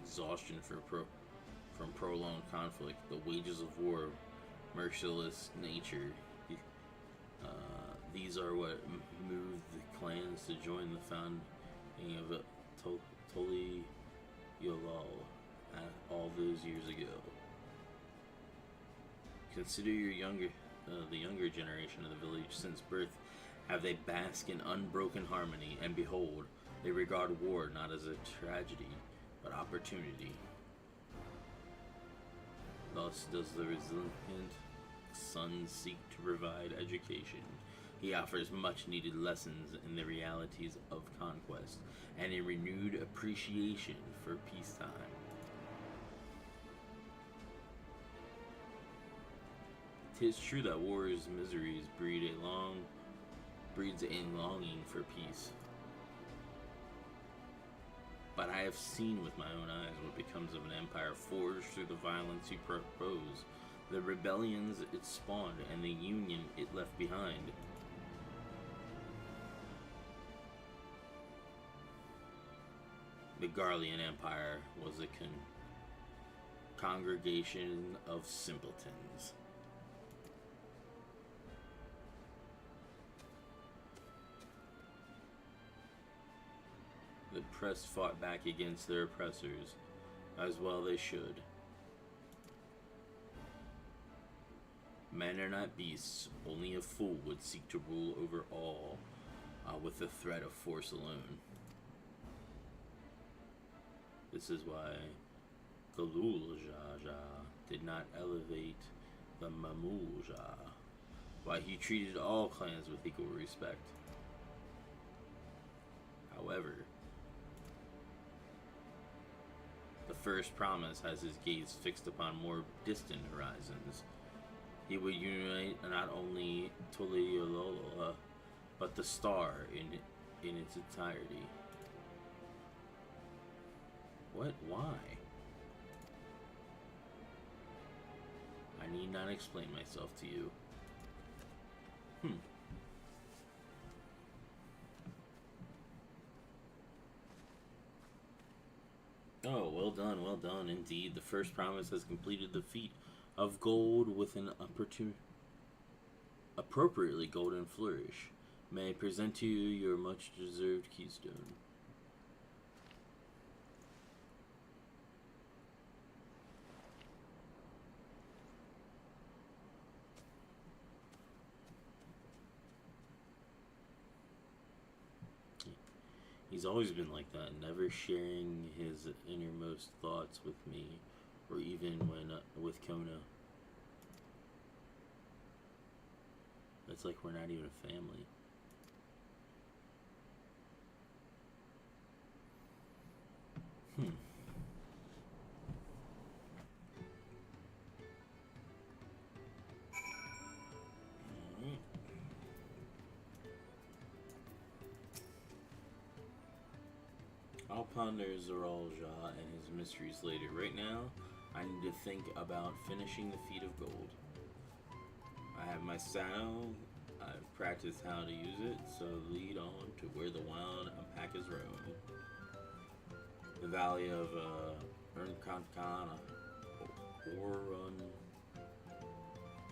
Exhaustion from prolonged conflict, the wages of war, merciless nature. These are what moved the clans to join the founding of Toli Yolal all those years ago. Consider the younger generation of the village since birth. Have they bask in unbroken harmony, and behold, they regard war not as a tragedy, but opportunity. Thus does the resilient son seek to provide education. He offers much needed lessons in the realities of conquest and a renewed appreciation for peacetime. Tis true that war's miseries breeds a longing for peace. But I have seen with my own eyes what becomes of an empire forged through the violence you propose, the rebellions it spawned, and the union it left behind. The Garlean Empire was a congregation of simpletons. The oppressed fought back against their oppressors, as well they should. Men are not beasts, only a fool would seek to rule over all with the threat of force alone. This is why Galuljaja did not elevate the Mamulja, why he treated all clans with equal respect. However, the first promise has his gaze fixed upon more distant horizons. He would unite not only Toliolola, but the star in its entirety. What? Why? I need not explain myself to you. Oh, well done, indeed. The first promise has completed the feat of gold with an appropriately golden flourish. May I present to you your much-deserved keystone. He's always been like that, never sharing his innermost thoughts with me, or even when with Kona. It's like we're not even a family. I'll ponder Zoralja and his mysteries later. Right now, I need to think about finishing the feat of gold. I have my saddle. I've practiced how to use it, so lead on to where the wild alpacas roam. The valley of Urnkankana,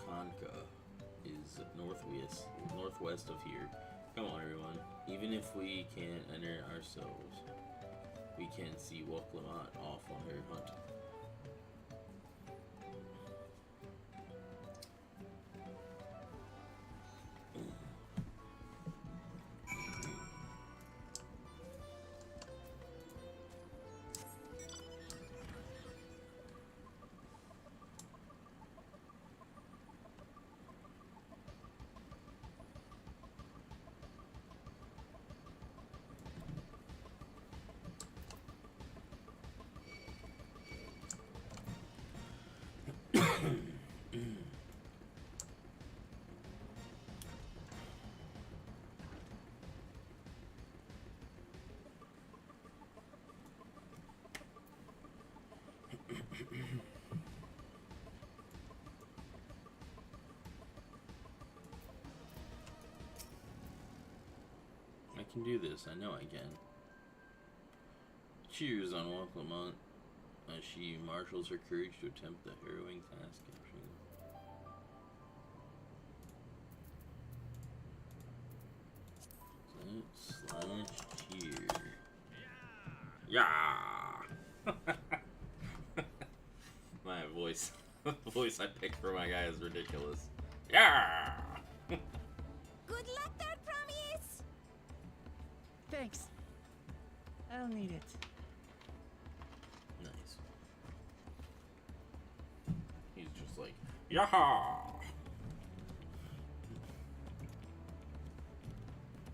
Kanka, is northwest of here. Come on, everyone. Even if we can't enter ourselves, we can see Woklamant off on her hunt. I can do this, I know I can. Cheers on Woklamant as she marshals her courage to attempt the harrowing task capturing. Slash cheer. Yeah! My voice. The voice I picked for my guy is ridiculous. Yeah! Good luck there, Promise! Thanks. I'll need it. Nice. He's just like, yaha!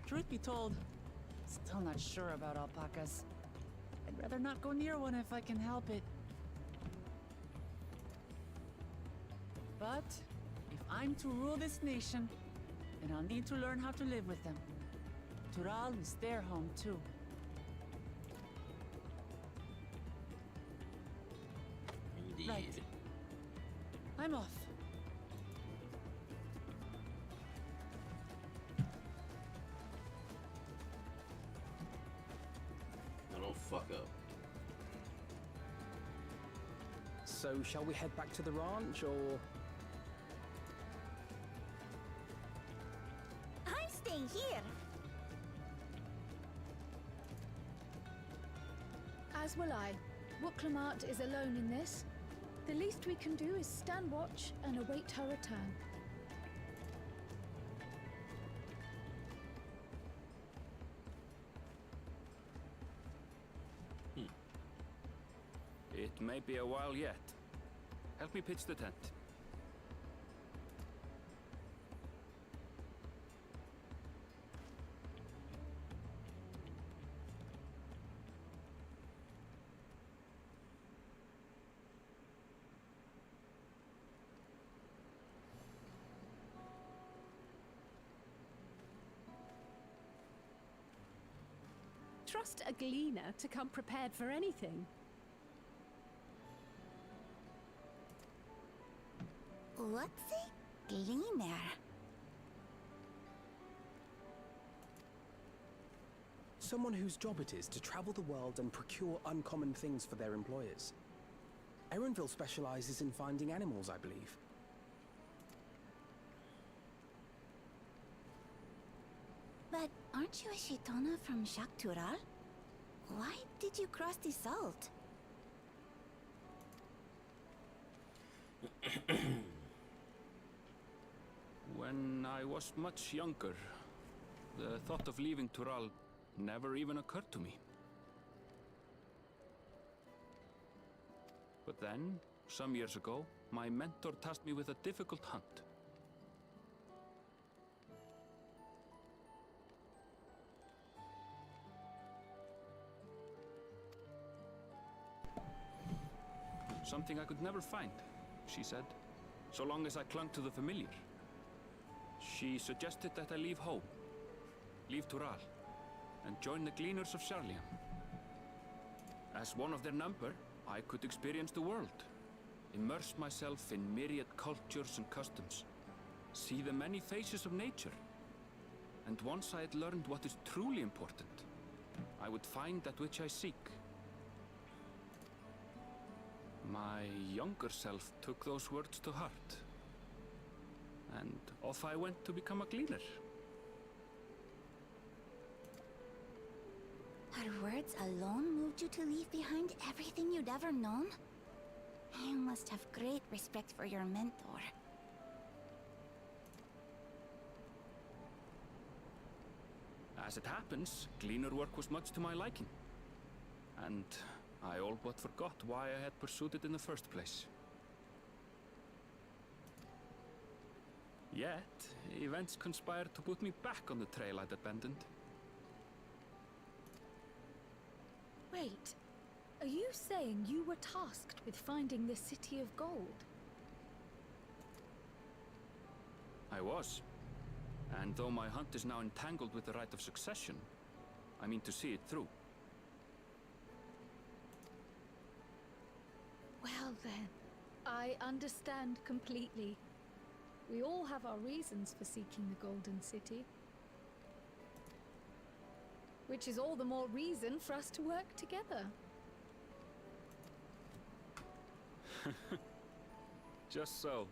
Truth be told, still not sure about alpacas. I'd rather not go near one if I can help it. But if I'm to rule this nation, then I'll need to learn how to live with them. Tural is their home too. Indeed. Right. I'm off. Don't fuck up. So, shall we head back to the ranch, or...? I'm staying here. As will I. Woklamant is alone in this. The least we can do is stand watch and await her return. It may be a while yet. Help me pitch the tent. Trust a gleaner to come prepared for anything. What's a gleaner? Someone whose job it is to travel the world and procure uncommon things for their employers. Erenville specializes in finding animals, I believe. But aren't you a Shaitana from Shak Tural? Why did you cross the salt? When I was much younger, the thought of leaving Tural never even occurred to me. But then, some years ago, my mentor tasked me with a difficult hunt. Something I could never find, she said, so long as I clung to the familiar. She suggested that I leave home, leave Tural, and join the Gleaners of Sharlian. As one of their number, I could experience the world, immerse myself in myriad cultures and customs, see the many faces of nature. And once I had learned what is truly important, I would find that which I seek. My younger self took those words to heart, and off I went to become a cleaner. Her words alone moved you to leave behind everything you'd ever known? You must have great respect for your mentor. As it happens, cleaner work was much to my liking. And I all but forgot why I had pursued it in the first place. Yet, events conspired to put me back on the trail I'd abandoned. Wait, are you saying you were tasked with finding the City of Gold? I was. And though my hunt is now entangled with the right of succession, I mean to see it through. Well then, I understand completely. We all have our reasons for seeking the Golden City. Which is all the more reason for us to work together. Just so.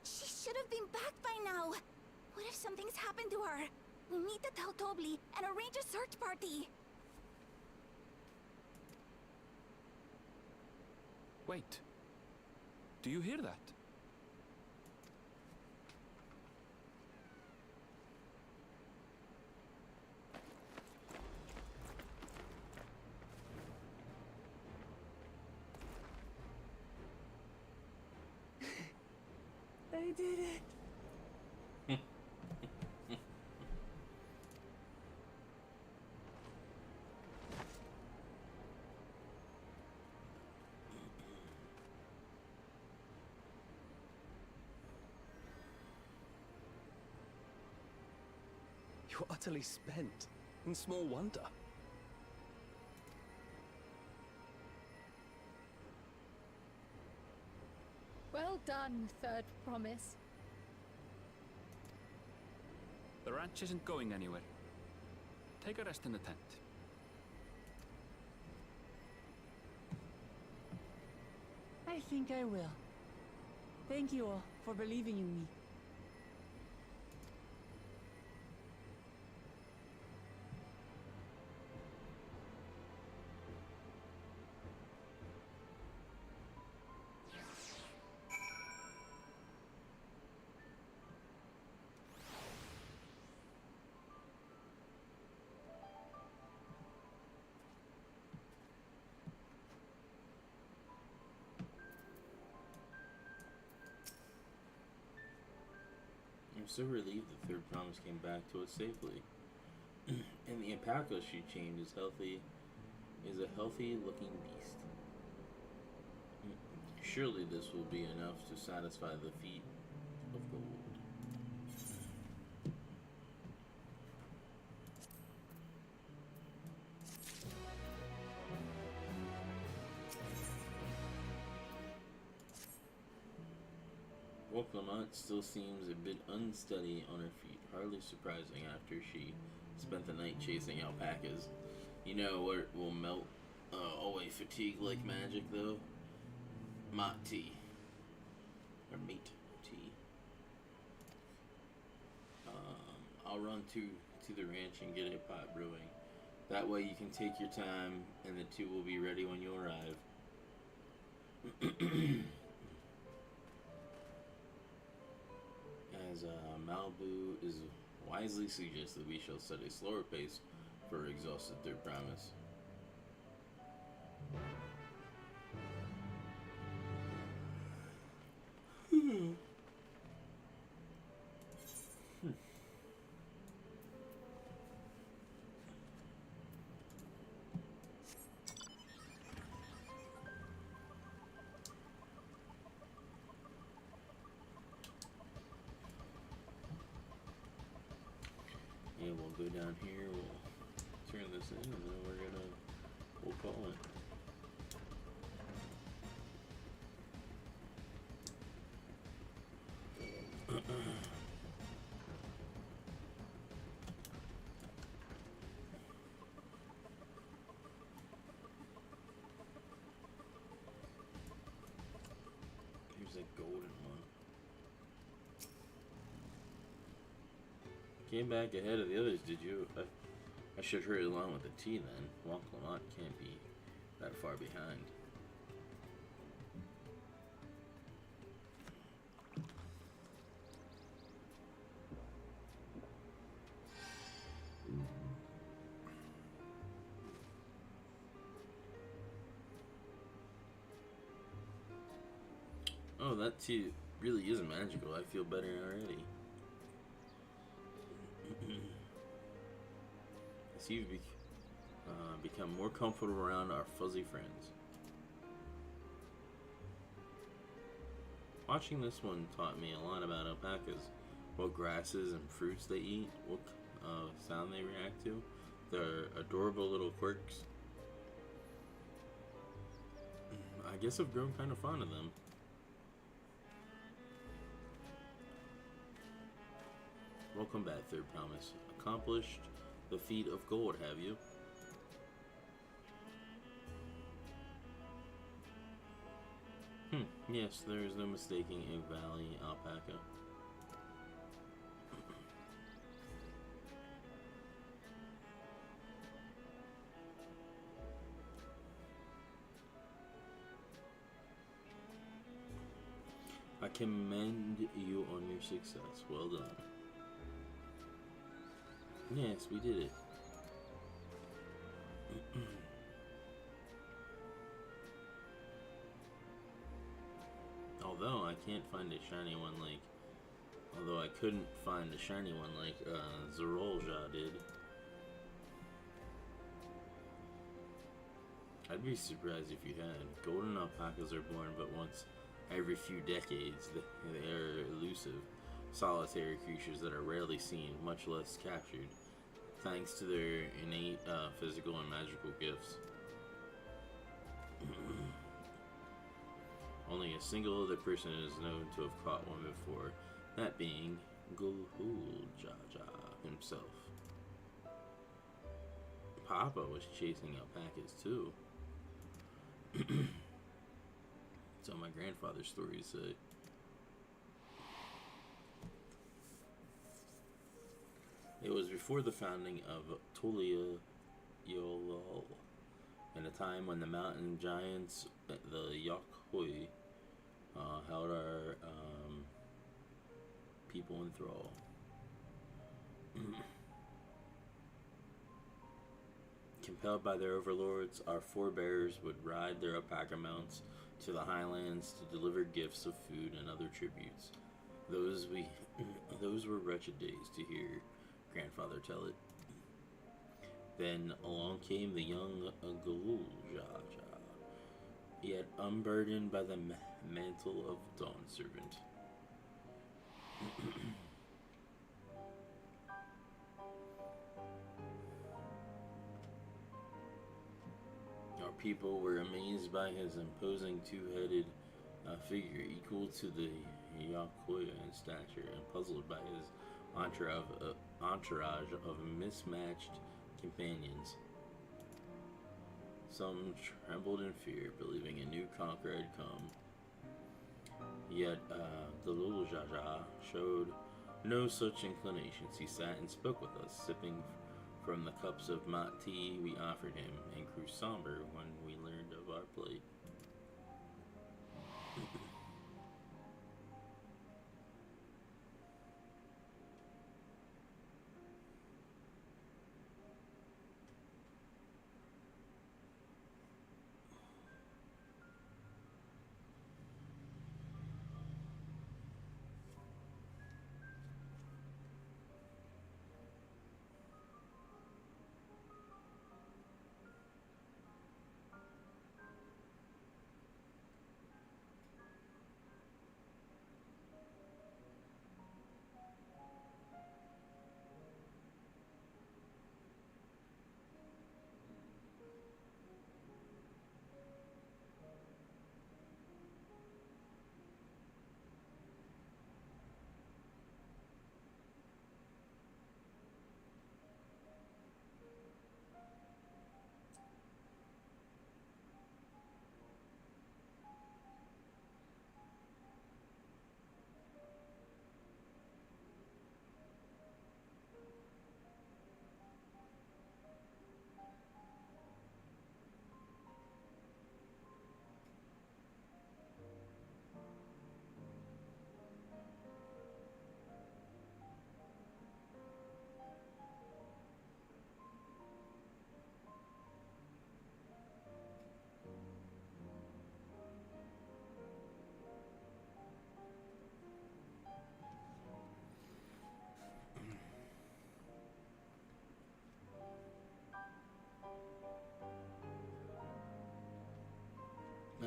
She should have been back by now. What if something's happened to her? We need to tell Tobli and arrange a search party. Wait. Do you hear that? I did it. You're utterly spent, and small wonder. Well done, Third Promise. The ranch isn't going anywhere. Take a rest in the tent. I think I will. Thank you all for believing in me. I'm so relieved the Third Promise came back to us safely. And the alpaca she chained is a healthy looking beast. Surely this will be enough to satisfy the feat of gold. Clement still seems a bit unsteady on her feet, hardly surprising after she spent the night chasing alpacas. You know what will melt away fatigue like magic, though? Mott tea. Or meat tea. I'll run to the ranch and get a pot brewing. That way you can take your time, and the tea will be ready when you arrive. As Malibu is wisely suggested, we shall set a slower pace for exhausted Third Promise. go down here, we'll turn this in, and then we'll call it. Here's a golden one. Came back ahead of the others, did you? I should hurry along with the tea then. Walt Lamont can't be that far behind. Oh, that tea really is magical. I feel better already. I see you've become more comfortable around our fuzzy friends. Watching this one taught me a lot about alpacas. What grasses and fruits they eat, what sound they react to, their adorable little quirks. I guess I've grown kind of fond of them. Welcome back, Third Promise. Accomplished the feat of gold, have you? Yes, there is no mistaking a valley alpaca. I commend you on your success. Well done. Yes, we did it. Although I can't find a shiny one like... Although I couldn't find a shiny one like Zerolja did. I'd be surprised if you had. Golden alpacas are born but once every few decades. They are elusive, solitary creatures that are rarely seen, much less captured, thanks to their innate physical and magical gifts. Only a single other person is known to have caught one before, that being Gulhuljaja himself. Papa was chasing alpacas too. So my grandfather's stories say. It was before the founding of Tulia Yolol, in a time when the mountain giants, the Yakhoi, held our people in thrall. Compelled by their overlords, our forebears would ride their alpaca mounts to the highlands to deliver gifts of food and other tributes. Those were wretched days, to hear grandfather tell it. Then along came the young Gulhuljaja, yet unburdened by the mantle of Dawn Servant. Our people were amazed by his imposing two-headed figure equal to the Yakoya in stature, and puzzled by his entourage of mismatched companions. Some trembled in fear, believing a new conqueror had come. Yet Gulhuljaja showed no such inclinations. He sat and spoke with us, sipping from the cups of mat tea we offered him, and grew somber when we learned of our plight.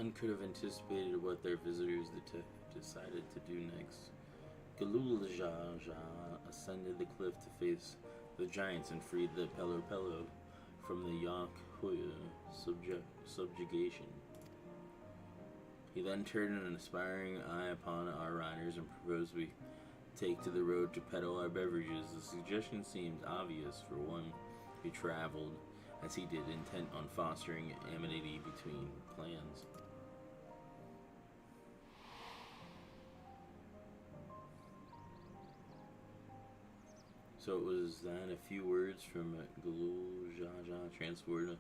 None could have anticipated what their visitors decided to do next. Galuljaja ascended the cliff to face the giants and freed the Pelo Pelo from the Yakuya subjugation. He then turned an aspiring eye upon our riders and proposed we take to the road to peddle our beverages. The suggestion seemed obvious for one who traveled as he did, intent on fostering amity between clans. So it was then a few words from Galul Jaja transformed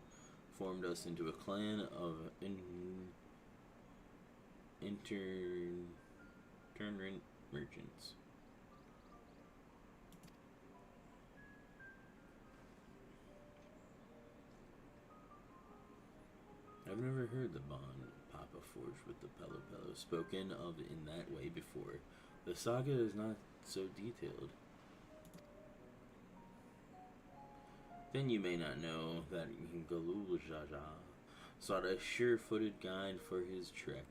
us into a clan of itinerant merchants. I've never heard the bond Papa forged with the Pelo Pelo spoken of in that way before. The saga is not so detailed. Then you may not know that Galul Jaja sought a sure-footed guide for his trek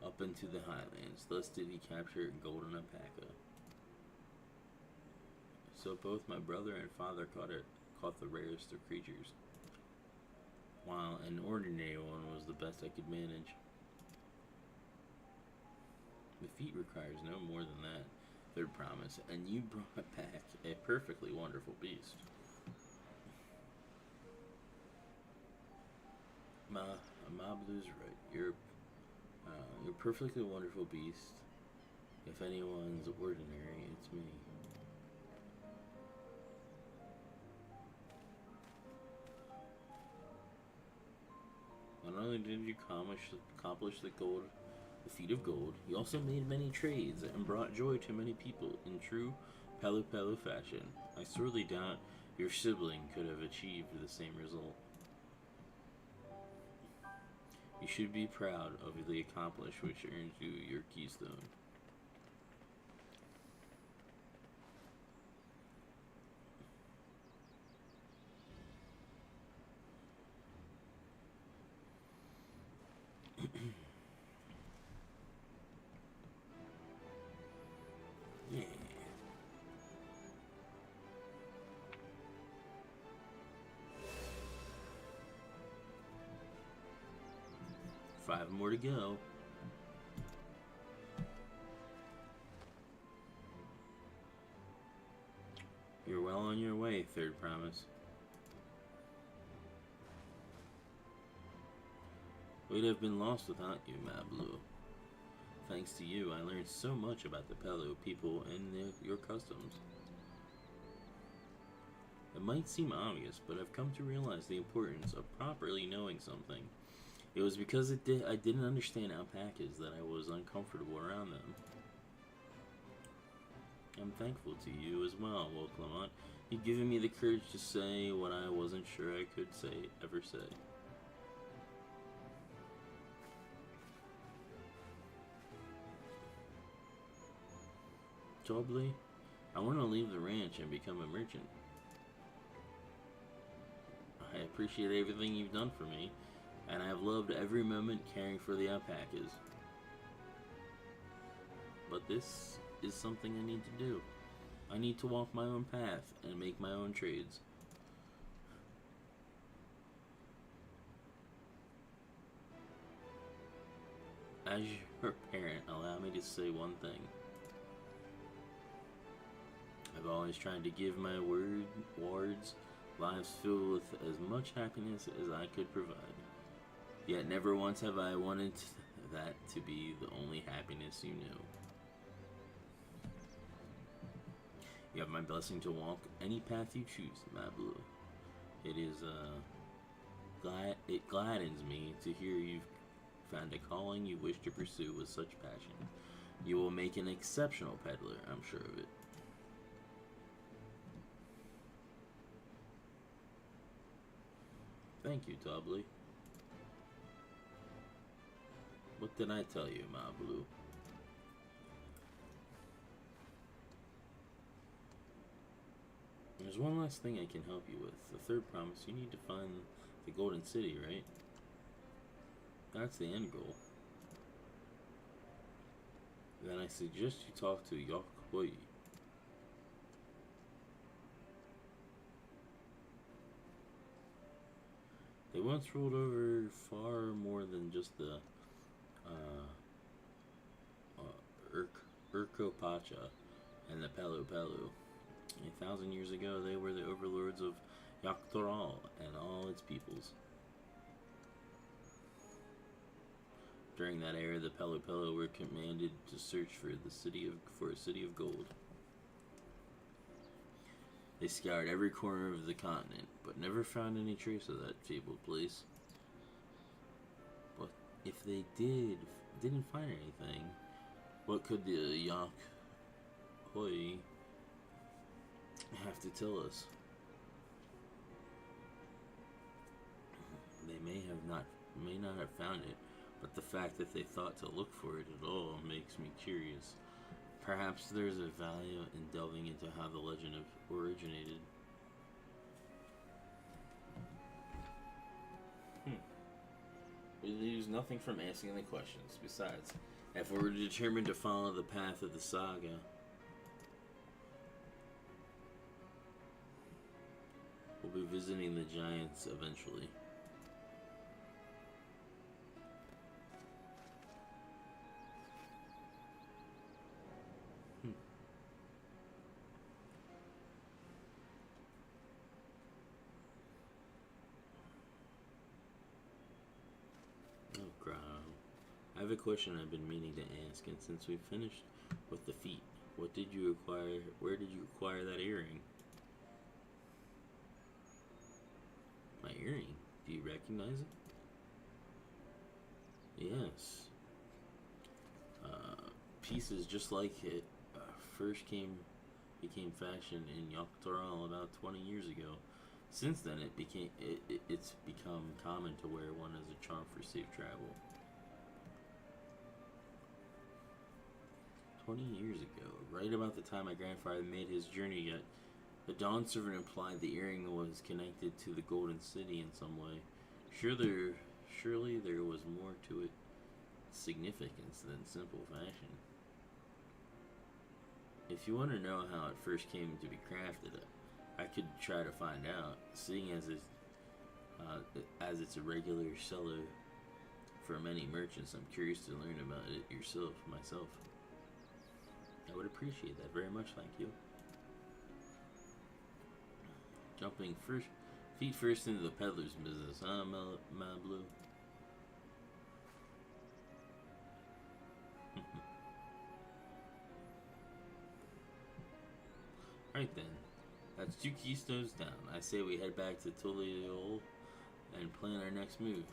up into the highlands. Thus did he capture Golden Alpaca. So both my brother and father caught the rarest of creatures, while an ordinary one was the best I could manage. The feat requires no more than that, third promise, and you brought back a perfectly wonderful beast. Mablu's right. You're a perfectly wonderful beast. If anyone's ordinary, it's me. Not only did you accomplish the feat of gold, you also made many trades and brought joy to many people in true Pelo Pelo fashion. I sorely doubt your sibling could have achieved the same result. You should be proud of the accomplishment which earns you your keystone. Yeah. Five more to go. You're well on your way, third promise. We'd have been lost without you, Mablu. Thanks to you, I learned so much about the Pelo people and your customs. It might seem obvious, but I've come to realize the importance of properly knowing something. It was because I didn't understand alpacas that I was uncomfortable around them. I'm thankful to you as well, Will Clement. You've given me the courage to say what I wasn't sure I could ever say. Doubly, I want to leave the ranch and become a merchant. I appreciate everything you've done for me, and I have loved every moment caring for the alpacas. But this is something I need to do. I need to walk my own path and make my own trades. As your parent, allow me to say one thing. I've always tried to give my wards lives filled with as much happiness as I could provide. Yet never once have I wanted that to be the only happiness you knew. You have my blessing to walk any path you choose, Mablu. It gladdens me to hear you've found a calling you wish to pursue with such passion. You will make an exceptional peddler, I'm sure of it. Thank you, Doubly. What did I tell you, Mablu? There's one last thing I can help you with. The third promise, you need to find the Golden City, right? That's the end goal. I suggest you talk to Yokwoi. They once ruled over far more than just the Urkopacha and the Pelu Pelu. 1,000 years ago, they were the overlords of Yaktoral and all its peoples. During that era, the Pelu Pelu were commanded to search for a city of gold. They scoured every corner of the continent, but never found any trace of that fabled place. But if they didn't find anything, what could the Yakhoi have to tell us? They may not have found it, but the fact that they thought to look for it at all makes me curious. Perhaps there's a value in delving into how the legend originated. We lose nothing from asking the questions. Besides, if we're determined to follow the path of the saga, we'll be visiting the giants eventually. I have a question I've been meaning to ask, and since we finished with the feet, what did you acquire? Where did you acquire that earring? My earring? Do you recognize it? Yes. Pieces just like it first became fashion in Yoktoral about 20 years ago. Since then, it's become common to wear one as a charm for safe travel. 20 years ago, right about the time my grandfather made his journey yet, the Dawn Servant implied the earring was connected to the Golden City in some way. Surely there was more to its significance than simple fashion. If you want to know how it first came to be crafted, I could try to find out, seeing as it's a regular seller for many merchants. I'm curious to learn about it myself. I would appreciate that very much, thank you. Jumping feet first into the peddler's business, huh, Blue? Alright then, that's 2 keystones down. I say we head back to Tuliol and plan our next move.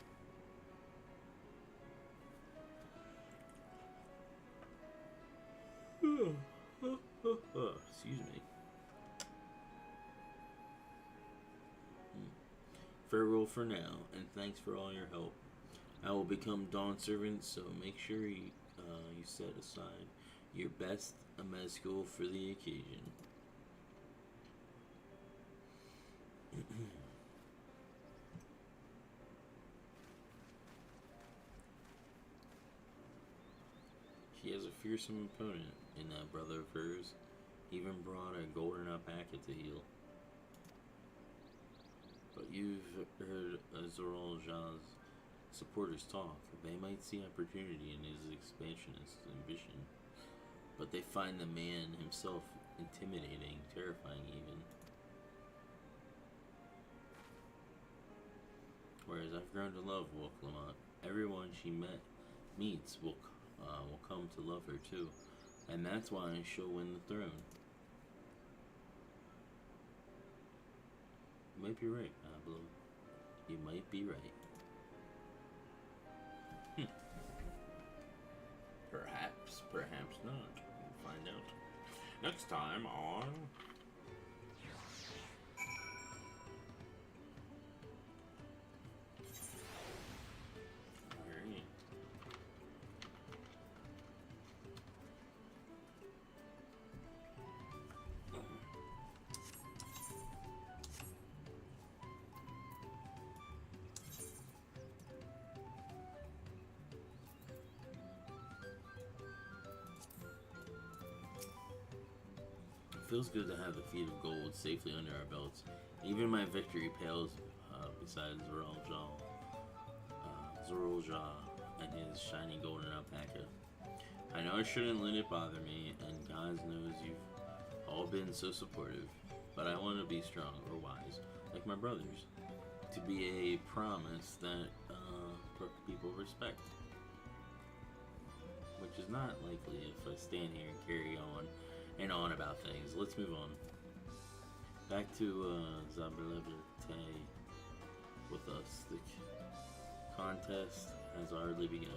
Excuse me. Farewell for now, and thanks for all your help. I will become Dawn Servant, so make sure you set aside your best MSQ for the occasion. She has a fearsome opponent in that brother of hers. Even brought a golden alpaca to heal. But you've heard Azoral Jah's supporters talk. They might see opportunity in his expansionist ambition, but they find the man himself intimidating, terrifying even. Whereas I've grown to love Wolflamont. Everyone she meets will come to love her too, and that's why she'll win the throne. You might be right, Pablo. You might be right. Perhaps not. We'll find out next time on feels good to have the feet of gold safely under our belts. Even my victory pales beside Zorolja and his shiny golden alpaca. I know I shouldn't let it bother me, and God knows you've all been so supportive, but I want to be strong or wise, like my brothers, to be a promise that people respect, which is not likely if I stand here and carry on and on about things. Let's move on. Back to Zabaleverte with us. The contest has already begun.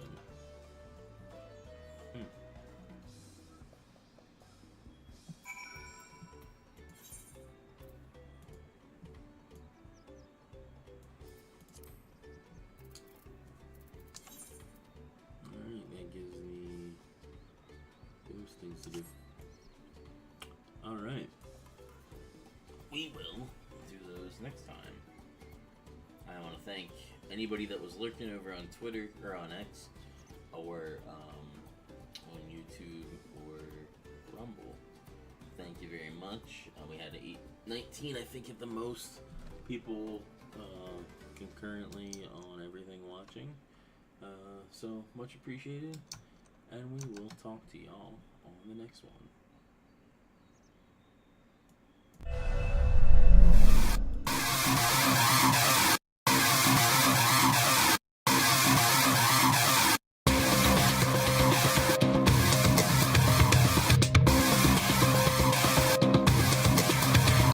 Alright, that gives me those things to do. Alright. We will do those next time. I want to thank anybody that was lurking over on Twitter or on X or on YouTube or Rumble. Thank you very much. We had 19, I think, at the most people concurrently on everything watching. So much appreciated, and we will talk to y'all on the next one.